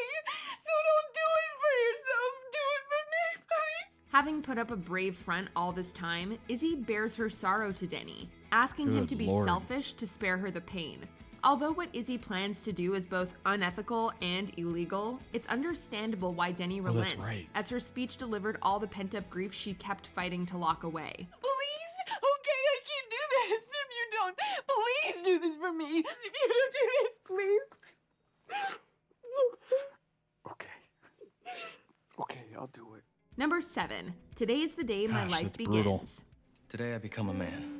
So don't do it for yourself. Do it for me, please. Having put up a brave front all this time, Izzy bears her sorrow to Denny, asking him Good to be Lord. selfish to spare her the pain. Although what Izzy plans to do is both unethical and illegal, it's understandable why Denny Oh, that's relents, right. as her speech delivered all the pent-up grief she kept fighting to lock away. Please? Okay, I can't do this if you don't. Please do this for me. If you don't do this, please. Okay, I'll do it. Number 7. Today is the day my Gosh, life that's begins. brutal. Today I become a man.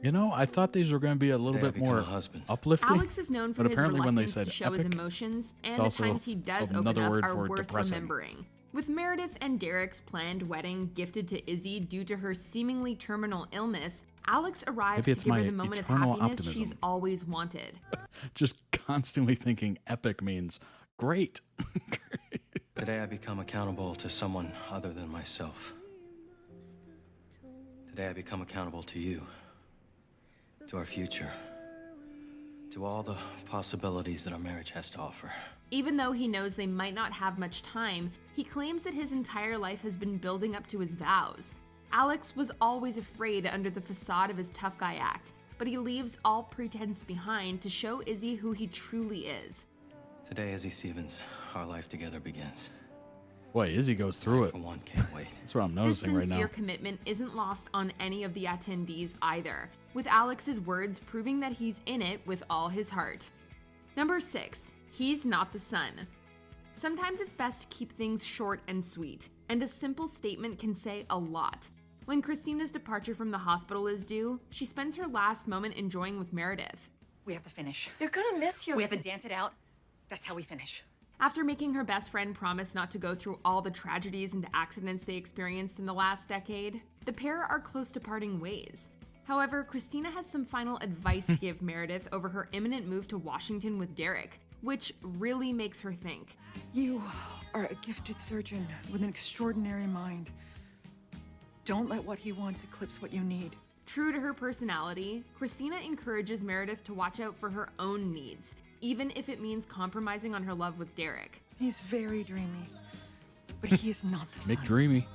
You know, I thought these were going to be a little Today I bit become more a husband. uplifting. Alex is known for but his apparently when they reluctance said to show his epic, emotions, and it's the also times he does open another up word are for worth depressing. remembering. With Meredith and Derek's planned wedding gifted to Izzy due to her seemingly terminal illness, Alex arrives Maybe to it's give her my the moment of eternal happiness she's optimism. always wanted. Just constantly thinking epic means great. Today I become accountable to someone other than myself. Today I become accountable to you, to our future, to all the possibilities that our marriage has to offer. Even though he knows they might not have much time, he claims that his entire life has been building up to his vows. Alex was always afraid under the facade of his tough guy act, but he leaves all pretense behind to show Izzy who he truly is. Today, Izzy Stevens, our life together begins. Boy, Izzy goes through it. For one, can't wait. That's what I'm This noticing right sincere now. commitment isn't lost on any of the attendees either, with Alex's words proving that he's in it with all his heart. Number 6. He's not the son. Sometimes it's best to keep things short and sweet, and a simple statement can say a lot. When Christina's departure from the hospital is due, she spends her last moment enjoying with Meredith. We have to finish. You're gonna miss your. We have to dance it out. That's how we finish. After making her best friend promise not to go through all the tragedies and accidents they experienced in the last decade, the pair are close to parting ways. However, Christina has some final advice to give Meredith over her imminent move to Washington with Derek, which really makes her think. You are a gifted surgeon with an extraordinary mind. Don't let what he wants eclipse what you need. True to her personality, Christina encourages Meredith to watch out for her own needs, even if it means compromising on her love with Derek. He's very dreamy, but he is not the Make dreamy.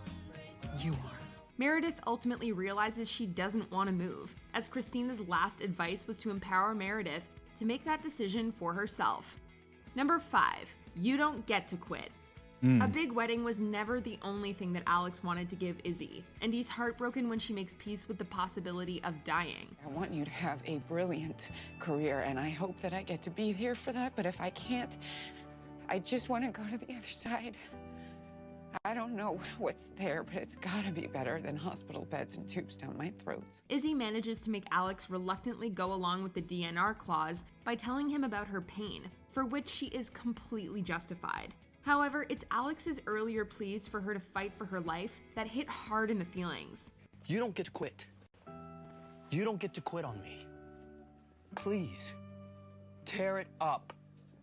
You are. Meredith ultimately realizes she doesn't want to move, as Christina's last advice was to empower Meredith to make that decision for herself. Number 5. You don't get to quit. A big wedding was never the only thing that Alex wanted to give Izzy, and he's heartbroken when she makes peace with the possibility of dying. I want you to have a brilliant career, and I hope that I get to be here for that, but if I can't, I just want to go to the other side. I don't know what's there, but it's gotta be better than hospital beds and tubes down my throat. Izzy manages to make Alex reluctantly go along with the DNR clause by telling him about her pain, for which she is completely justified. However, it's Alex's earlier pleas for her to fight for her life that hit hard in the feelings. You don't get to quit. You don't get to quit on me. Please, tear it up.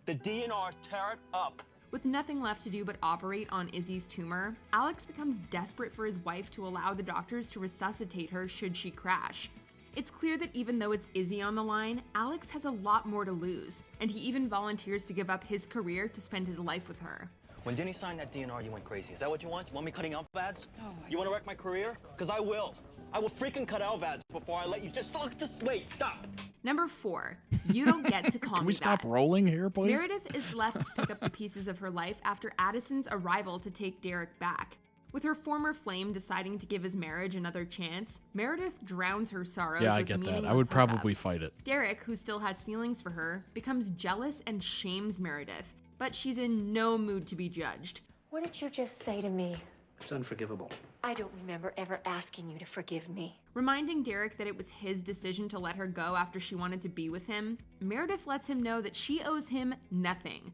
The DNR, tear it up. With nothing left to do but operate on Izzy's tumor, Alex becomes desperate for his wife to allow the doctors to resuscitate her should she crash. It's clear that even though it's Izzy on the line, Alex has a lot more to lose, and he even volunteers to give up his career to spend his life with her. When Denny signed that DNR, you went crazy. Is that what you want? You want me cutting out ads? No. You want to wreck my career? Because I will. I will freaking cut out ads before I let you. Just wait, stop. Number 4, you don't get to call Can me we stop that. rolling here, please? Meredith is left to pick up the pieces of her life after Addison's arrival to take Derek back. With her former flame deciding to give his marriage another chance, Meredith drowns her sorrows Yeah, I with get that. I meaningless would probably hookups. fight it. Derek, who still has feelings for her, becomes jealous and shames Meredith, but she's in no mood to be judged. What did you just say to me? It's unforgivable. I don't remember ever asking you to forgive me. Reminding Derek that it was his decision to let her go after she wanted to be with him, Meredith lets him know that she owes him nothing.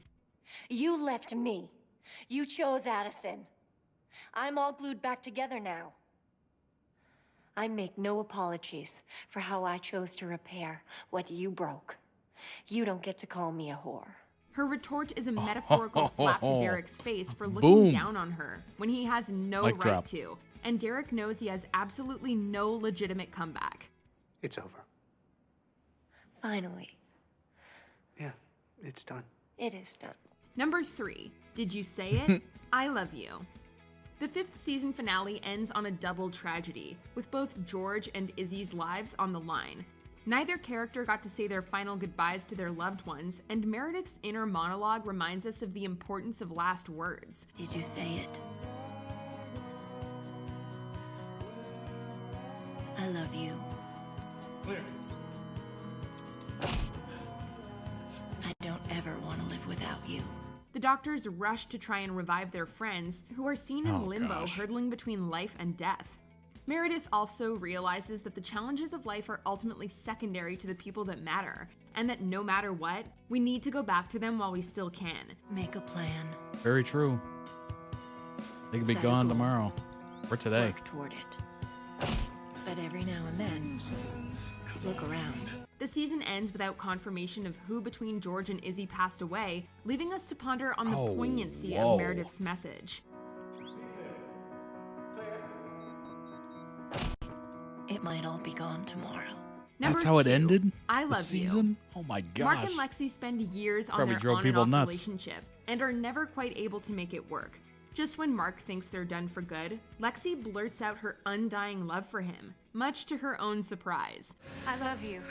You left me. You chose Addison. I'm all glued back together now. I make no apologies for how I chose to repair what you broke. You don't get to call me a whore. Her retort is a metaphorical slap to Derek's face for looking Boom. down on her when he has no Mic right drop. to, and Derek knows he has absolutely no legitimate comeback. It's over. Finally, Yeah, it's done. it is done. Number 3, did you say it? I love you. The 5th season finale ends on a double tragedy, with both George and Izzy's lives on the line. Neither character got to say their final goodbyes to their loved ones, and Meredith's inner monologue reminds us of the importance of last words. Did you say it? I love you. I don't ever want to live without you. The doctors rush to try and revive their friends, who are seen in Oh, limbo, gosh. hurtling between life and death. Meredith also realizes that the challenges of life are ultimately secondary to the people that matter, and that no matter what, we need to go back to them while we still can. Make a plan. Very true. They could be Set a gone goal. tomorrow or today. Work toward it. But every now and then, look around. The season ends without confirmation of who between George and Izzy passed away, leaving us to ponder on the Oh, poignancy whoa. of Meredith's message. It might all be gone tomorrow. That's how it 2, ended? I The love season? you. Oh my Mark gosh. and Lexi spend years on Probably their drove on and people off nuts. relationship and are never quite able to make it work. Just when Mark thinks they're done for good, Lexi blurts out her undying love for him, much to her own surprise. I love you.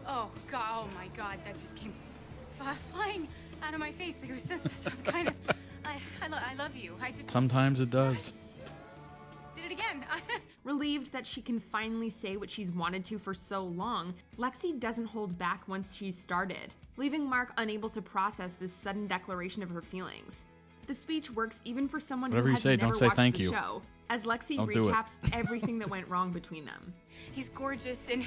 Oh God! Oh my God! That just came flying out of my face. It was just some kind of. I love you. I just Sometimes it does. did it again. Relieved that she can finally say what she's wanted to for so long, Lexi doesn't hold back once she's started, leaving Mark unable to process this sudden declaration of her feelings. The speech works even for someone Whatever who you has say, never don't say watched thank the you. show, as Lexi Don't do it. recaps everything that went wrong between them. He's gorgeous and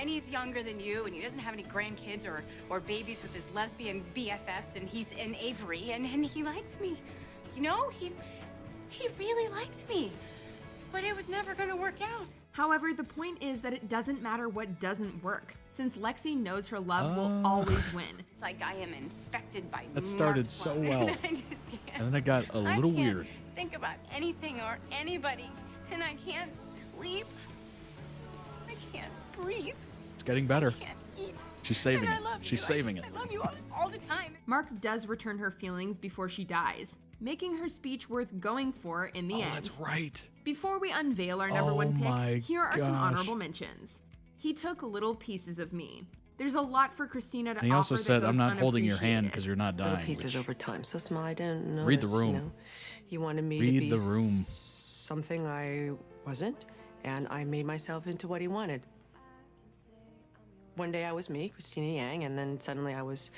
he's younger than you and he doesn't have any grandkids or babies with his lesbian BFFs and he's in Avery and he liked me. You know, he really liked me. But it was never gonna work out. However, the point is that it doesn't matter what doesn't work, since Lexi knows her love will always win. It's like I am infected by That started Mark's so love, well. and I just can't. And then it got a little I can't weird. think about anything or anybody, and I can't sleep. I can't breathe. It's getting better. I can't eat. She's saving and it. I love She's you. saving it. I love you all the time. Mark does return her feelings before she dies, making her speech worth going for in the end. That's right. Before we unveil our number Oh one my pick, here are some gosh. honorable mentions. He took little pieces of me. There's a lot for Christina to And he also offer that said, I'm goes not holding your hand unappreciated. because you're not Little dying. pieces which- over time. So small, I didn't notice. Read the room. You know? He wanted me Read to be the room. something I wasn't, and I made myself into what he wanted. One day I was me, Christina Yang, and then suddenly I was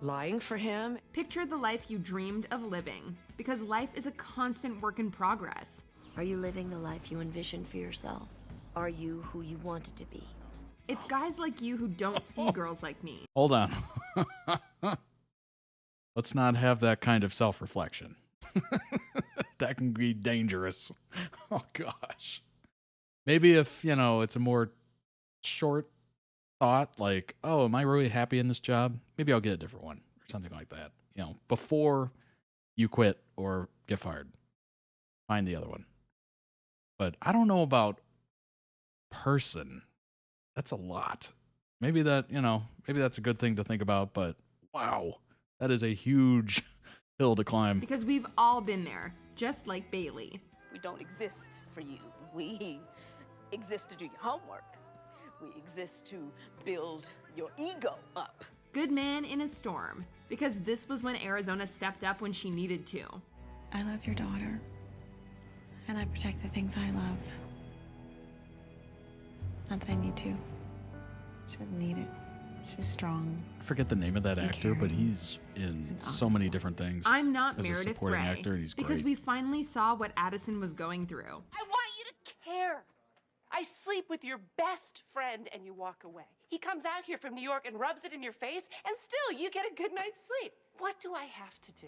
lying for him. Picture the life you dreamed of living, because life is a constant work in progress. Are you living the life you envisioned for yourself? Are you who you wanted to be? It's guys like you who don't see girls like me. Hold on. Let's not have that kind of self-reflection. That can be dangerous. Oh, gosh. Maybe if, it's a more short thought, like, oh, am I really happy in this job? Maybe I'll get a different one or something like that. Before you quit or get fired, find the other one. But I don't know about person. That's a lot. Maybe that, maybe that's a good thing to think about, but wow, that is a huge hill to climb. Because we've all been there, just like Bailey. We don't exist for you. We exist to do your homework. We exist to build your ego up. Good man in a storm, because this was when Arizona stepped up when she needed to. I love your daughter, and I protect the things I love. Not that I need to. She doesn't need it. She's strong. I forget the name of that actor, but he's in so many different things. I'm not as a Meredith supporting Grey, actor, and he's because great. we finally saw what Addison was going through. I want you to care. I sleep with your best friend and you walk away. He comes out here from New York and rubs it in your face, and still you get a good night's sleep. What do I have to do?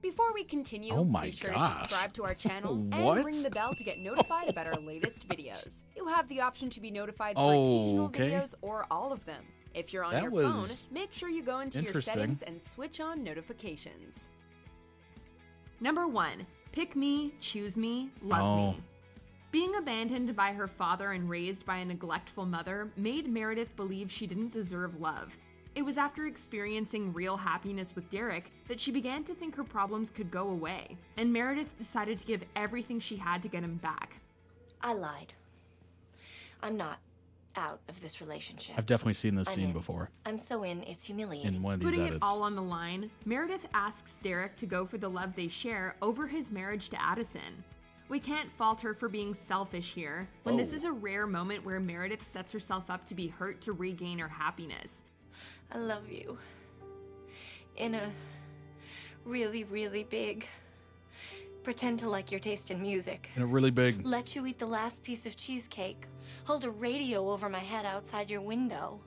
Before we continue, Oh my be sure gosh. to subscribe to our channel What? and ring the bell to get notified about our latest videos. You have the option to be notified for Oh, occasional okay. videos or all of them. If you're on That your phone, was make sure you go into your interesting. settings and switch on notifications. Number 1. Pick me, choose me, love Oh. me. Being abandoned by her father and raised by a neglectful mother made Meredith believe she didn't deserve love. It was after experiencing real happiness with Derek that she began to think her problems could go away, and Meredith decided to give everything she had to get him back. I lied. I'm not out of this relationship. I've definitely seen this I'm scene in. before I'm so in, it's humiliating. in one of these Putting edits. it all on the line, Meredith asks Derek to go for the love they share over his marriage to Addison. We can't fault her for being selfish here, when this Oh. is a rare moment where Meredith sets herself up to be hurt to regain her happiness. I love you. In a really, really big. Pretend to like your taste in music. In a really big. Let you eat the last piece of cheesecake. Hold a radio over my head outside your window.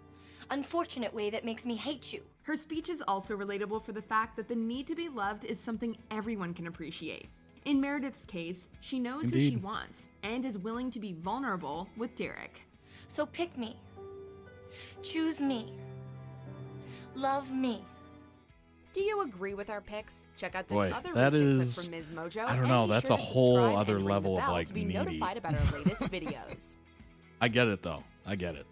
Unfortunate way that makes me hate you. Her speech is also relatable for the fact that the need to be loved is something everyone can appreciate. In Meredith's case, she knows who she Indeed. wants and is willing to be vulnerable with Derek. So pick me. Choose me. Love me. Do you agree with our picks? Check out this Boy, other that recent is- clip from Ms. Mojo. I don't and know, be that's sure a to whole subscribe other and ring the level of, bell like, to be needy. notified about our latest videos. I get it though. I get it.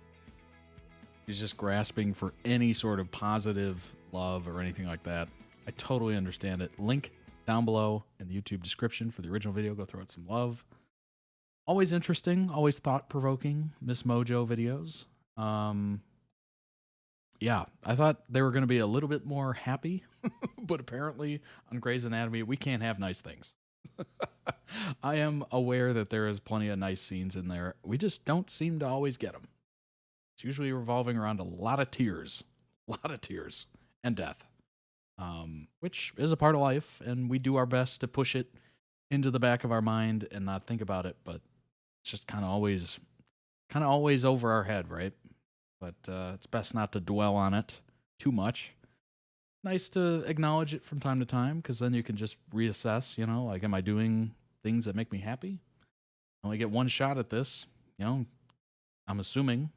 He's just grasping for any sort of positive love or anything like that. I totally understand it. Link down below in the YouTube description for the original video. Go throw it some love. Always interesting, always thought-provoking Miss Mojo videos. Yeah, I thought they were going to be a little bit more happy, but apparently on Grey's Anatomy, we can't have nice things. I am aware that there is plenty of nice scenes in there. We just don't seem to always get them. It's usually revolving around a lot of tears and death, which is a part of life, and we do our best to push it into the back of our mind and not think about it, but it's just kind of always over our head, right? But it's best not to dwell on it too much. Nice to acknowledge it from time to time, because then you can just reassess, you know, like, am I doing things that make me happy? I only get one shot at this, you know, I'm assuming.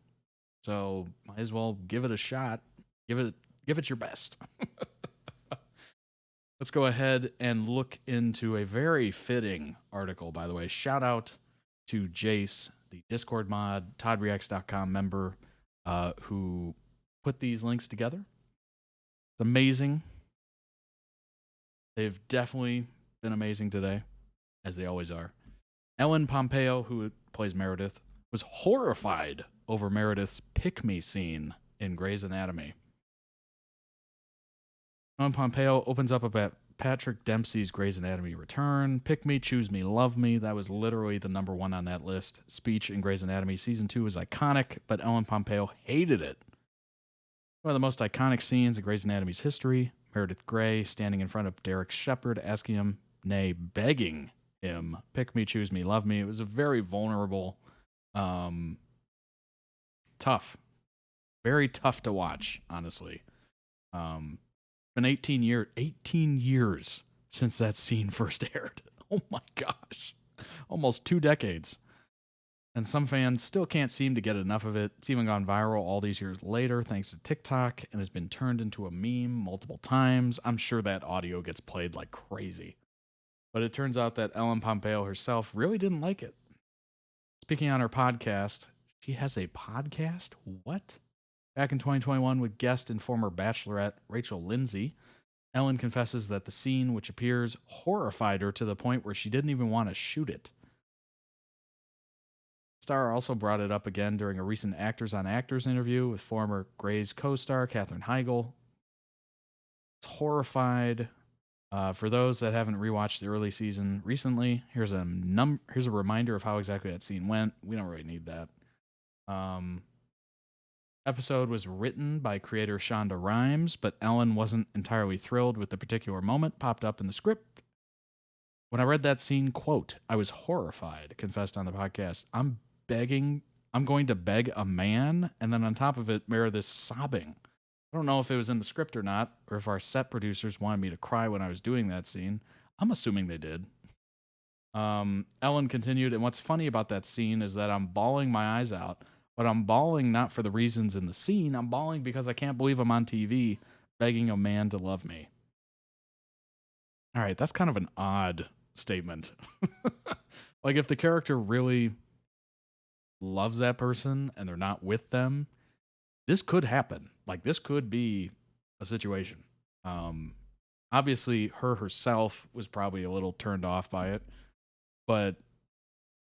So might as well give it a shot. Give it your best. Let's go ahead and look into a very fitting article, by the way. Shout out to Jace, the Discord mod, ToddReacts.com member, who put these links together. It's amazing. They've definitely been amazing today, as they always are. Ellen Pompeo, who plays Meredith, was horrified over Meredith's pick-me scene in Grey's Anatomy. Ellen Pompeo opens up about Patrick Dempsey's Grey's Anatomy return. Pick me, choose me, love me. That was literally the number one on that list. Speech in Grey's Anatomy Season 2 was iconic, but Ellen Pompeo hated it. One of the most iconic scenes in Grey's Anatomy's history. Meredith Grey standing in front of Derek Shepherd, asking him, nay, begging him, pick me, choose me, love me. It was a very vulnerable, tough, very tough to watch, honestly. Been 18 years since that scene first aired. Oh my gosh. Almost 2 decades. And some fans still can't seem to get enough of it. It's even gone viral all these years later thanks to TikTok and has been turned into a meme multiple times. I'm sure that audio gets played like crazy. But it turns out that Ellen Pompeo herself really didn't like it. Speaking on her podcast, she has a podcast? What? Back in 2021 with guest and former Bachelorette Rachel Lindsay, Ellen confesses that the scene, which appears, horrified her to the point where she didn't even want to shoot it. Star also brought it up again during a recent Actors on Actors interview with former Grey's co-star Katherine Heigl. It's horrified. For those that haven't rewatched the early season recently, here's a reminder of how exactly that scene went. We don't really need that. Episode was written by creator Shonda Rhimes, but Ellen wasn't entirely thrilled with the particular moment popped up in the script. When I read that scene, quote, I was horrified, confessed on the podcast. I'm going to beg a man, and then on top of it, Meredith's sobbing. I don't know if it was in the script or not, or if our set producers wanted me to cry when I was doing that scene. I'm assuming they did. Ellen continued, and what's funny about that scene is that I'm bawling my eyes out But I'm bawling not for the reasons in the scene. I'm bawling because I can't believe I'm on TV begging a man to love me. All right, that's kind of an odd statement. Like, if the character really loves that person and they're not with them, this could happen. Like, this could be a situation. Obviously, her herself was probably a little turned off by it, but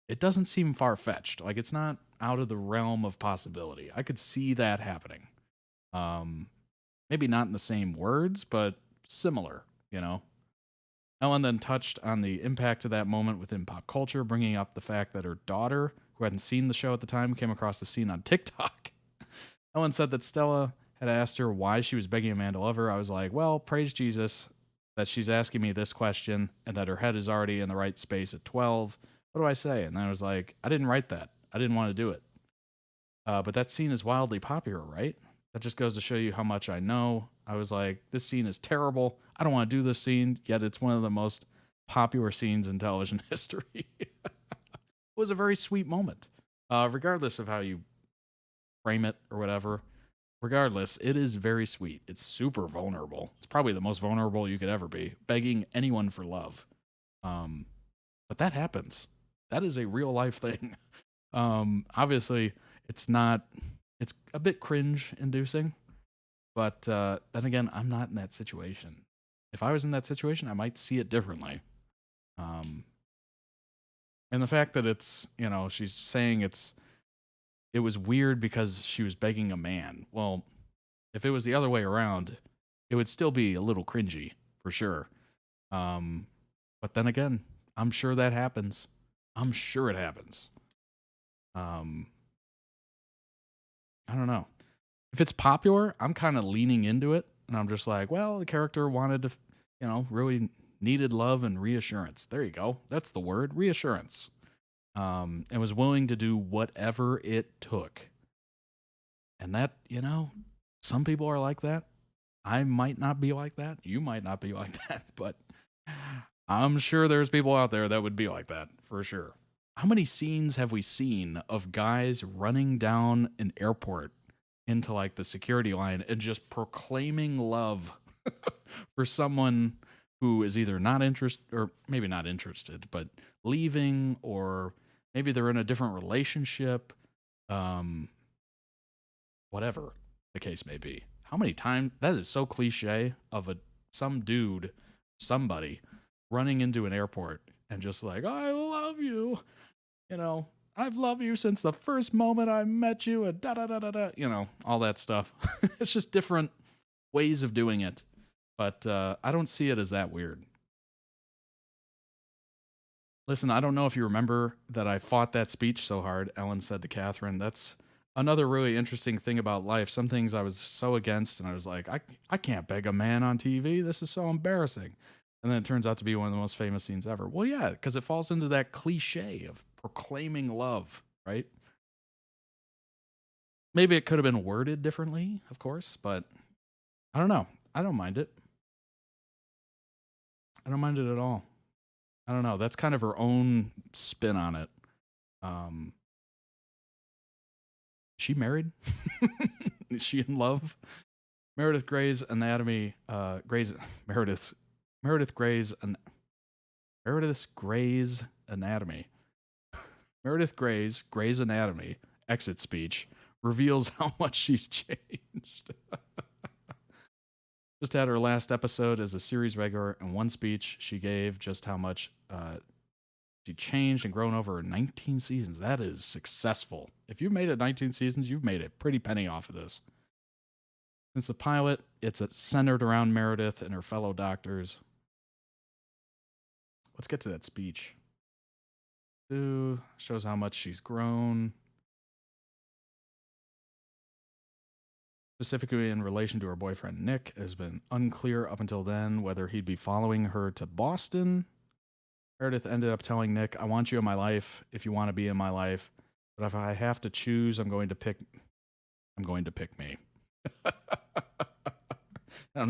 it doesn't seem far-fetched. Like, it's not out of the realm of possibility. I could see that happening. Maybe not in the same words, but similar, you know? Ellen then touched on the impact of that moment within pop culture, bringing up the fact that her daughter, who hadn't seen the show at the time, came across the scene on TikTok. Ellen said that Stella had asked her why she was begging a man to love her. I was like, well, praise Jesus that she's asking me this question and that her head is already in the right space at 12. What do I say? And I was like, I didn't write that. I didn't want to do it. But that scene is wildly popular, right? That just goes to show you how much I know. I was like, this scene is terrible. I don't want to do this scene, yet it's one of the most popular scenes in television history. It was a very sweet moment. Regardless of how you frame it or whatever, regardless, it is very sweet. It's super vulnerable. It's probably the most vulnerable you could ever be, begging anyone for love. But that happens. That is a real life thing. Obviously, it's a bit cringe inducing, but then again, I'm not in that situation. If I was in that situation, I might see it differently. And the fact that it's, you know, she's saying it was weird because she was begging a man. Well, if it was the other way around, it would still be a little cringy for sure. But then again, I'm sure that happens. I'm sure it happens. I don't know. If it's popular, I'm kind of leaning into it. And I'm just like, well, the character wanted to, you know, really needed love and reassurance. There you go. That's the word, reassurance. And was willing to do whatever it took. And that, you know, some people are like that. I might not be like that. You might not be like that. But I'm sure there's people out there that would be like that, for sure. How many scenes have we seen of guys running down an airport into like the security line and just proclaiming love for someone who is either not interested, or maybe not interested, but leaving, or maybe they're in a different relationship, whatever the case may be. How many times, that is so cliche of some dude, somebody running into an airport and just like, I love you. You know, I've loved you since the first moment I met you, and da-da-da-da-da, you know, all that stuff. It's just different ways of doing it. But I don't see it as that weird. Listen, I don't know if you remember that I fought that speech so hard, Ellen said to Catherine. That's another really interesting thing about life. Some things I was so against, and I was like, I can't beg a man on TV. This is so embarrassing. And then it turns out to be one of the most famous scenes ever. Well, yeah, because it falls into that cliche of proclaiming love, right? Maybe it could have been worded differently, of course, but I don't know. I don't mind it. I don't mind it at all. I don't know. That's kind of her own spin on it. Is she married? Is she in love? Meredith Gray's Anatomy, Meredith Gray's Anatomy. Meredith Gray's Gray's Anatomy exit speech reveals how much she's changed. Just had her last episode as a series regular, and one speech she gave just how much she changed and grown over 19 seasons. That is successful. If you've made it 19 seasons, you've made a pretty penny off of this. Since the pilot, it's centered around Meredith and her fellow doctors. Let's get to that speech. Shows how much she's grown. Specifically in relation to her boyfriend, Nick, it has been unclear up until then whether he'd be following her to Boston. Meredith ended up telling Nick, I want you in my life if you want to be in my life. But if I have to choose, I'm going to pick me. I'm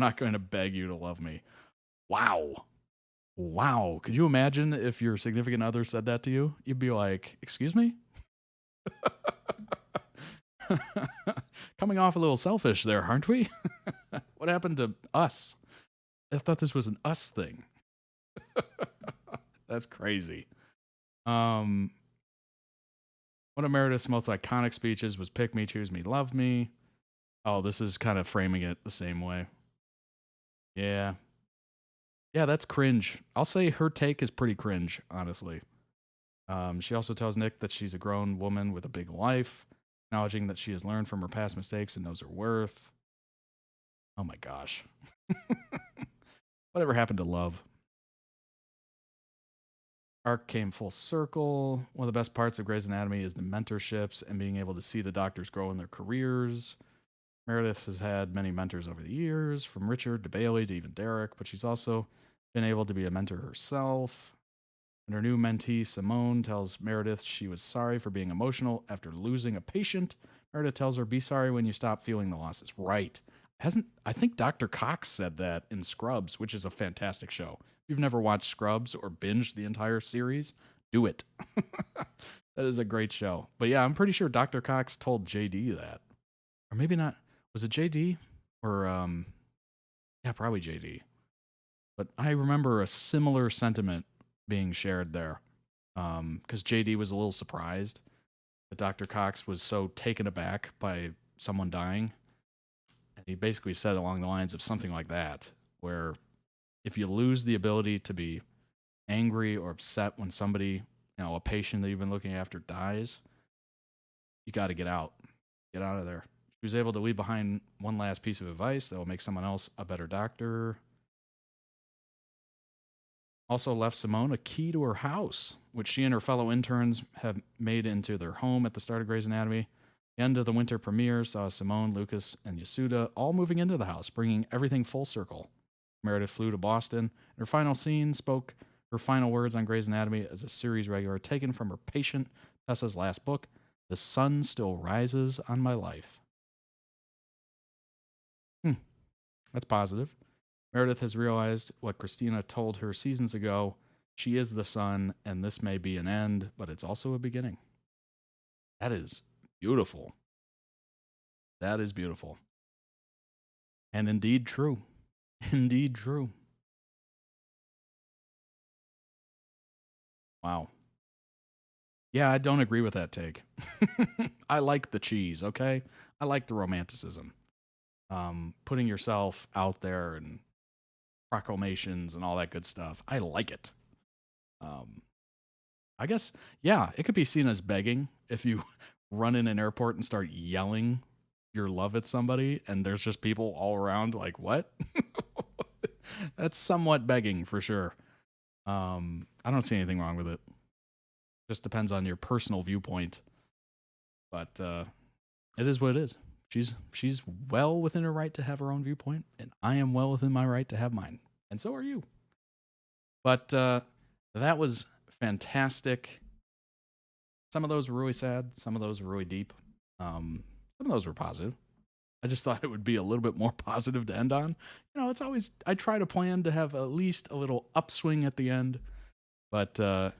not going to beg you to love me. Wow. Could you imagine if your significant other said that to you? You'd be like, excuse me? Coming off a little selfish there, aren't we? What happened to us? I thought this was an us thing. That's crazy. One of Meredith's most iconic speeches was "Pick me, choose me, love me." Oh, this is kind of framing it the same way. Yeah. Yeah, that's cringe. I'll say her take is pretty cringe, honestly. She also tells Nick that she's a grown woman with a big life, acknowledging that she has learned from her past mistakes and knows her worth. Oh my gosh. Whatever happened to love? Arc came full circle. One of the best parts of Grey's Anatomy is the mentorships and being able to see the doctors grow in their careers. Meredith has had many mentors over the years, from Richard to Bailey to even Derek, but she's also been able to be a mentor herself. And her new mentee, Simone, tells Meredith she was sorry for being emotional after losing a patient. Meredith tells her, be sorry when you stop feeling the losses. Right. I think Dr. Cox said that in Scrubs, which is a fantastic show. If you've never watched Scrubs or binged the entire series, do it. That is a great show. But yeah, I'm pretty sure Dr. Cox told JD that. Or maybe not. Was it JD? Or, yeah, probably JD. But I remember a similar sentiment being shared there. Because JD was a little surprised that Dr. Cox was so taken aback by someone dying. And he basically said along the lines of something like that, where if you lose the ability to be angry or upset when somebody, a patient that you've been looking after dies, you got to get out. Get out of there. She was able to leave behind one last piece of advice that will make someone else a better doctor. Also left Simone a key to her house, which she and her fellow interns have made into their home at the start of Grey's Anatomy. The end of the winter premiere saw Simone, Lucas, and Yasuda all moving into the house, bringing everything full circle. Meredith flew to Boston, and her final scene spoke her final words on Grey's Anatomy as a series regular taken from her patient, Tessa's last book, "The Sun Still Rises on My Life." That's positive. Meredith has realized what Christina told her seasons ago. She is the sun, and this may be an end, but it's also a beginning. That is beautiful. That is beautiful. And indeed true. Indeed true. Wow. Yeah, I don't agree with that take. I like the cheese, okay? I like the romanticism. Putting yourself out there and proclamations and all that good stuff. I like it. I guess, yeah, it could be seen as begging if you run in an airport and start yelling your love at somebody and there's just people all around like, what? That's somewhat begging for sure. I don't see anything wrong with it. Just depends on your personal viewpoint. But it is what it is. She's well within her right to have her own viewpoint, and I am well within my right to have mine. And so are you. But that was fantastic. Some of those were really sad. Some of those were really deep. Some of those were positive. I just thought it would be a little bit more positive to end on. It's always, I try to plan to have at least a little upswing at the end. But I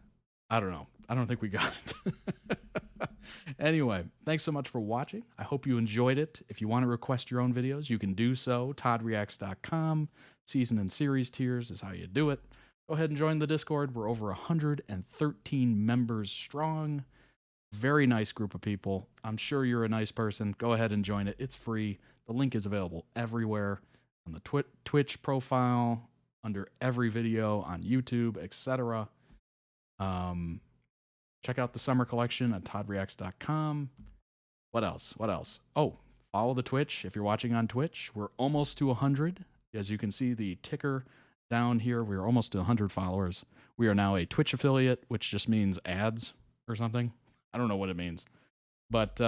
don't know. I don't think we got it. Anyway, thanks so much for watching. I hope you enjoyed it. If you want to request your own videos, you can do so. ToddReacts.com. Season and series tiers is how you do it. Go ahead and join the Discord. We're over 113 members strong. Very nice group of people. I'm sure you're a nice person. Go ahead and join it. It's free. The link is available everywhere on the Twitch profile, under every video on YouTube, etc. Check out the summer collection at ToddReacts.com. What else? Oh, follow the Twitch if you're watching on Twitch. We're almost to 100. As you can see, the ticker down here, we're almost to 100 followers. We are now a Twitch affiliate, which just means ads or something. I don't know what it means. But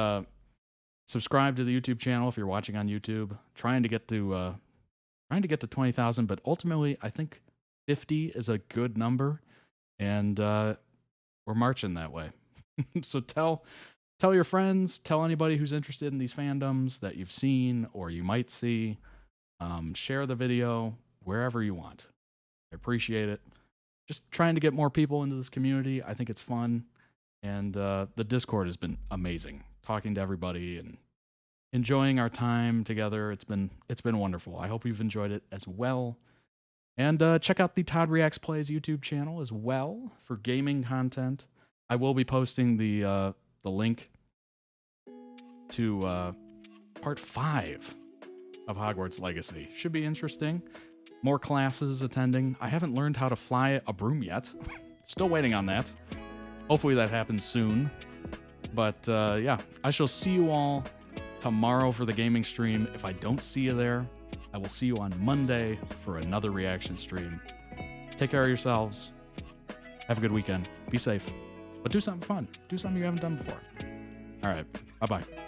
subscribe to the YouTube channel if you're watching on YouTube. Trying to get to 20,000, but ultimately I think 50 is a good number, and we're marching that way. So tell your friends, tell anybody who's interested in these fandoms that you've seen or you might see. Share the video wherever you want. I appreciate it. Just trying to get more people into this community. I think it's fun. And the Discord has been amazing. Talking to everybody and enjoying our time together. It's been wonderful. I hope you've enjoyed it as well. And check out the Todd Reacts Plays YouTube channel as well for gaming content. I will be posting the link to part 5 of Hogwarts Legacy. Should be interesting. More classes attending. I haven't learned how to fly a broom yet. Still waiting on that. Hopefully that happens soon. But yeah, I shall see you all tomorrow for the gaming stream. If I don't see you there, I will see you on Monday for another reaction stream. Take care of yourselves. Have a good weekend. Be safe. But do something fun. Do something you haven't done before. All right. Bye-bye.